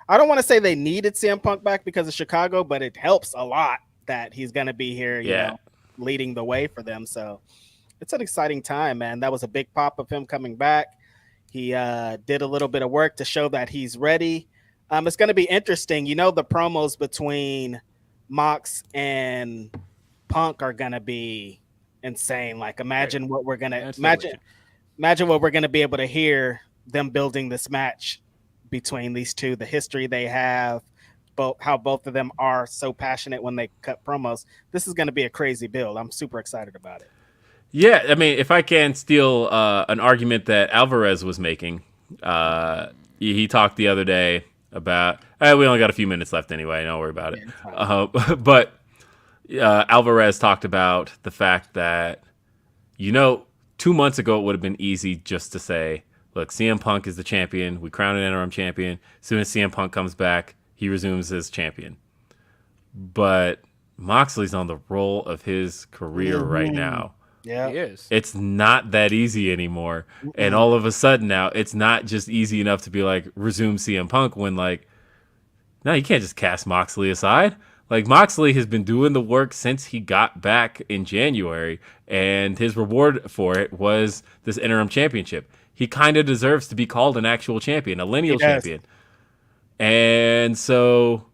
I don't want to say they needed CM Punk back because of Chicago, but it helps a lot that he's going to be here, you know, leading the way for them. So it's an exciting time, man. That was a big pop of him coming back. He did a little bit of work to show that he's ready. It's going to be interesting. You know, the promos between Mox and Punk are going to be insane. Like, imagine what we're going to imagine what we're going to be able to hear them building this match between these two, the history they have, how both of them are so passionate when they cut promos. This is going to be a crazy build. I'm super excited about it. Yeah, I mean, if I can steal an argument that Alvarez was making, he talked the other day about, we only got a few minutes left anyway, don't worry about it. But Alvarez talked about the fact that, you know, 2 months ago it would have been easy just to say, look, CM Punk is the champion. We crown an interim champion. As soon as CM Punk comes back, he resumes as champion. But Moxley's on the roll of his career right now. Yeah, he is. It's not that easy anymore. And all of a sudden now, it's not just easy enough to be like, resume CM Punk when, like, no, you can't just cast Moxley aside. Like, Moxley has been doing the work since he got back in January, and his reward for it was this interim championship. He kind of deserves to be called an actual champion, a lineal champion. And so,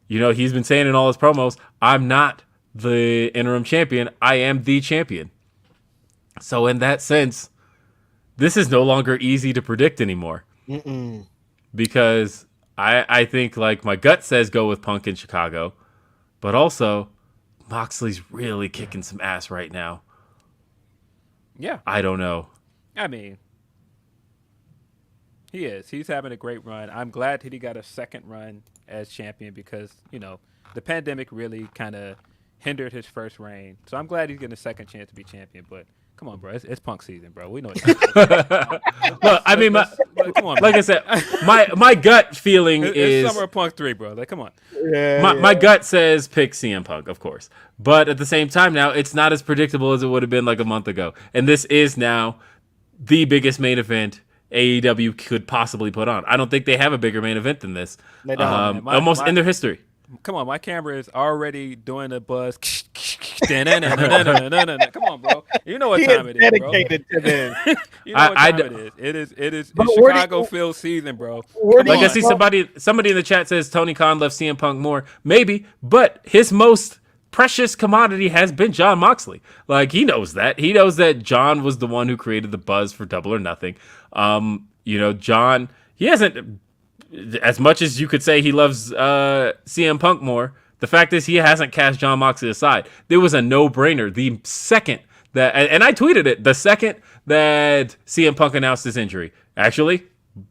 you know, he's been saying in all his promos, I'm not the interim champion. I am the champion. So in that sense, this is no longer easy to predict anymore. Because I think, like, my gut says go with Punk in Chicago. But also, Moxley's really kicking some ass right now. Yeah. I don't know. I mean, he is. He's having a great run. I'm glad that he got a second run as champion because, you know, the pandemic really kind of hindered his first reign. So I'm glad he's getting a second chance to be champion. But come on, bro, it's Punk season, bro. We know it's Look, I mean, come on, like I said, my gut feeling it's is Summer of Punk 3, bro. Like, come on. my gut says pick CM Punk, of course. But at the same time now, it's not as predictable as it would have been like a month ago. And this is now the biggest main event AEW could possibly put on. I don't think they have a bigger main event than this. They don't. Almost in their history. Come on, my camera is already doing the buzz. Come on, bro. You know what time it is, bro. Dedicated to this. You know what time it is. It is But it's where do Chicago Phil season, bro. Where do Like you- I see somebody in the chat says Tony Khan loves CM Punk more. Maybe, but his most precious commodity has been Jon Moxley. Like, he knows that. He knows that John was the one who created the buzz for Double or Nothing. John, he hasn't, as much as you could say he loves CM Punk more, the fact is he hasn't cast Jon Moxley aside. There was a no-brainer. The second that, and I tweeted it, the second that CM Punk announced his injury, actually,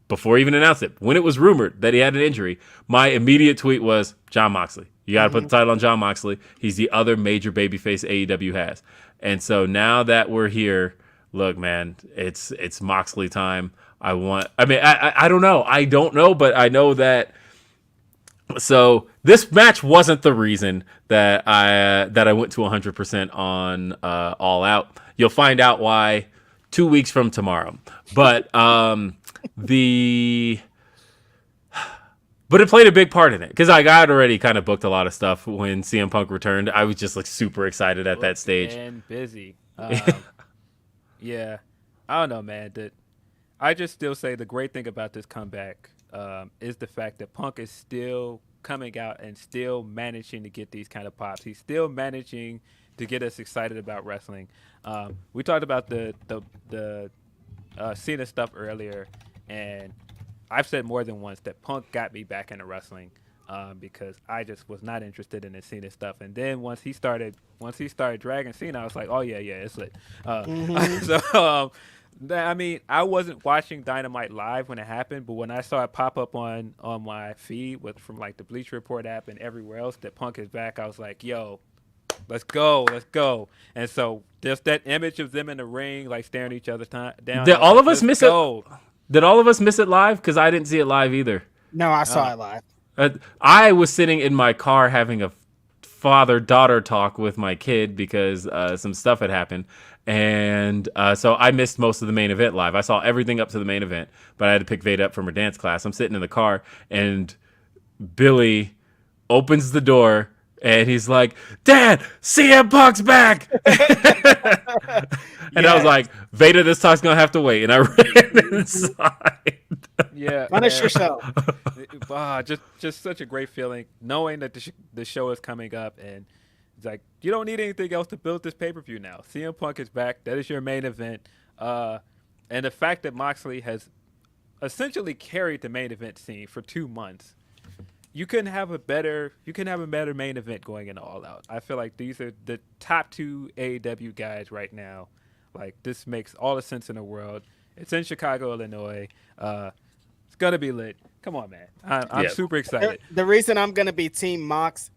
before he even announced it, when it was rumored that he had an injury, my immediate tweet was, Jon Moxley. You got to put the title on Jon Moxley. He's the other major babyface AEW has. And so now that we're here, look, man, it's Moxley time. I don't know. I don't know, but I know that. So this match wasn't the reason that I went to 100% on All Out. You'll find out why 2 weeks from tomorrow. But But it played a big part in it because I got already kind of booked a lot of stuff when CM Punk returned. I was just like super excited at that stage. And busy. Yeah. I don't know, man. I just still say the great thing about this comeback is the fact that Punk is still coming out and still managing to get these kind of pops. He's still managing to get us excited about wrestling. We talked about the Cena stuff earlier, and I've said more than once that Punk got me back into wrestling because I just was not interested in the Cena stuff. And then once he started dragging Cena, I was like, oh yeah, it's lit. So I mean, I wasn't watching Dynamite live when it happened, but when I saw it pop up on my feed from like the Bleacher Report app and everywhere else that Punk is back, I was like, yo, let's go. And so just that image of them in the ring, like staring each other down. Did all of us miss it? Did all of us miss it live? Because I didn't see it live either. No, I saw it live. I was sitting in my car having a father-daughter talk with my kid because some stuff had happened. And so I missed most of the main event live. I saw everything up to the main event, but I had to pick Veda up from her dance class. I'm sitting in the car, and Billy opens the door, and he's like, Dad, CM Punk's back! And I was like, Veda, this talk's going to have to wait. And I ran inside. Yeah. Punish yourself. Just such a great feeling knowing that the show is coming up, and it's like, you don't need anything else to build this pay-per-view now. CM Punk is back. That is your main event. And the fact that Moxley has essentially carried the main event scene for 2 months, you can have a better main event going into All Out. I feel like these are the top 2 AEW guys right now. Like, this makes all the sense in the world. It's in Chicago, Illinois. It's gonna be lit. Come on, man. I'm super excited. The reason I'm gonna be Team Mox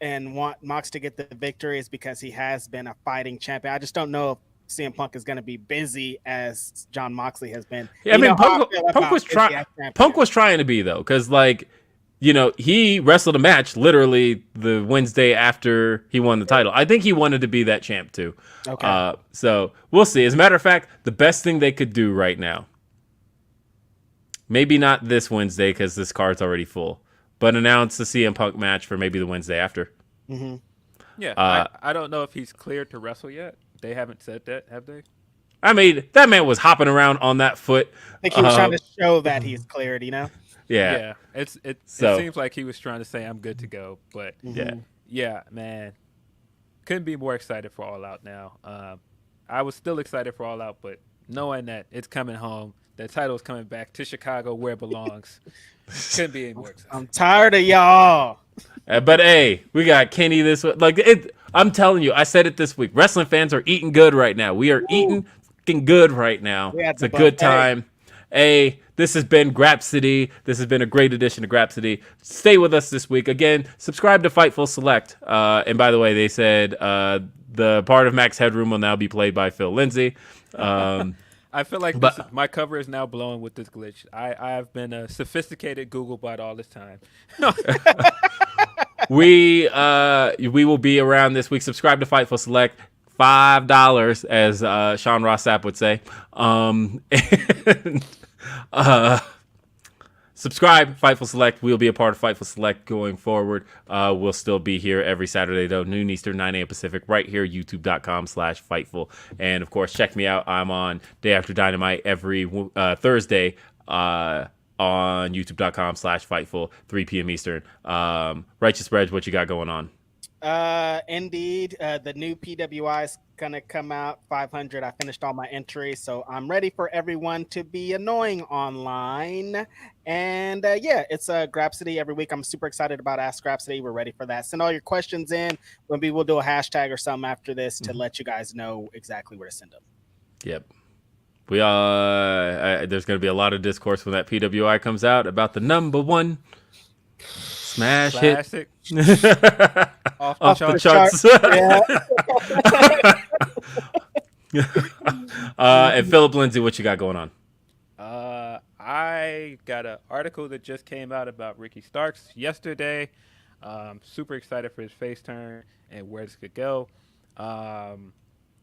and want Mox to get the victory is because he has been a fighting champion. I just don't know if CM Punk is going to be busy as Jon Moxley has been. Yeah, I mean, Punk was trying to be, though, because, like, you know, he wrestled a match literally the Wednesday after he won the title. I think he wanted to be that champ, too. Okay. So we'll see. As a matter of fact, the best thing they could do right now, maybe not this Wednesday because this card's already full, but announce the CM Punk match for maybe the Wednesday after. Mm-hmm. Yeah, I don't know if he's cleared to wrestle yet. They haven't said that, have they? I mean, that man was hopping around on that foot. I think he was trying to show that he's cleared, you know? Yeah. It seems like he was trying to say I'm good to go, but yeah, man, couldn't be more excited for All Out now. I was still excited for All Out, but knowing that it's coming home, the title's coming back to Chicago where it belongs, couldn't be any more excited. I'm tired of y'all. But hey, we got Kenny this week. Like, I'm telling you, I said it this week. Wrestling fans are eating good right now. We are eating fucking good right now. It's a good time. This has been Grapsody. This has been a great edition of Grapsody. Stay with us this week. Again, subscribe to Fightful Select. And by the way, they said the part of Max Headroom will now be played by Phil Lindsey. I feel like my cover is now blowing with this glitch. I've been a sophisticated Google bot all this time. We will be around this week. Subscribe to Fightful Select. $5, as Sean Ross Sapp would say. Subscribe, Fightful Select. We'll be a part of Fightful Select going forward. We'll still be here every Saturday, though, noon Eastern, 9 a.m. Pacific, right here, youtube.com/Fightful. And, of course, check me out. I'm on Day After Dynamite every Thursday on youtube.com/Fightful, 3 p.m. Eastern. Righteous Reg, what you got going on? Indeed, the new PWI is gonna come out 500. I finished all my entries, so I'm ready for everyone to be annoying online. And it's a Grapsody every week. I'm super excited about Ask Grapsody. We're ready for that. Send all your questions in. Maybe we'll do a hashtag or something after this to let you guys know exactly where to send them. Yep. There's going to be a lot of discourse when that PWI comes out about the number one smash Classic. hit. Off the charts. And Philip Lindsey, what you got going on? I got an article that just came out about Ricky Starks yesterday. Super excited for his face turn and where this could go. And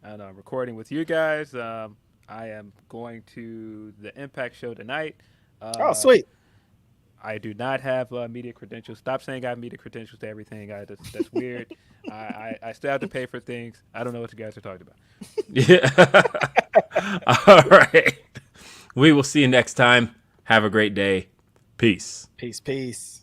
I'm recording with you guys. I am going to the Impact show tonight. Oh, sweet. I do not have media credentials. Stop saying I have media credentials to everything. That's weird. I still have to pay for things. I don't know what you guys are talking about. Yeah. All right. We will see you next time. Have a great day. Peace. Peace.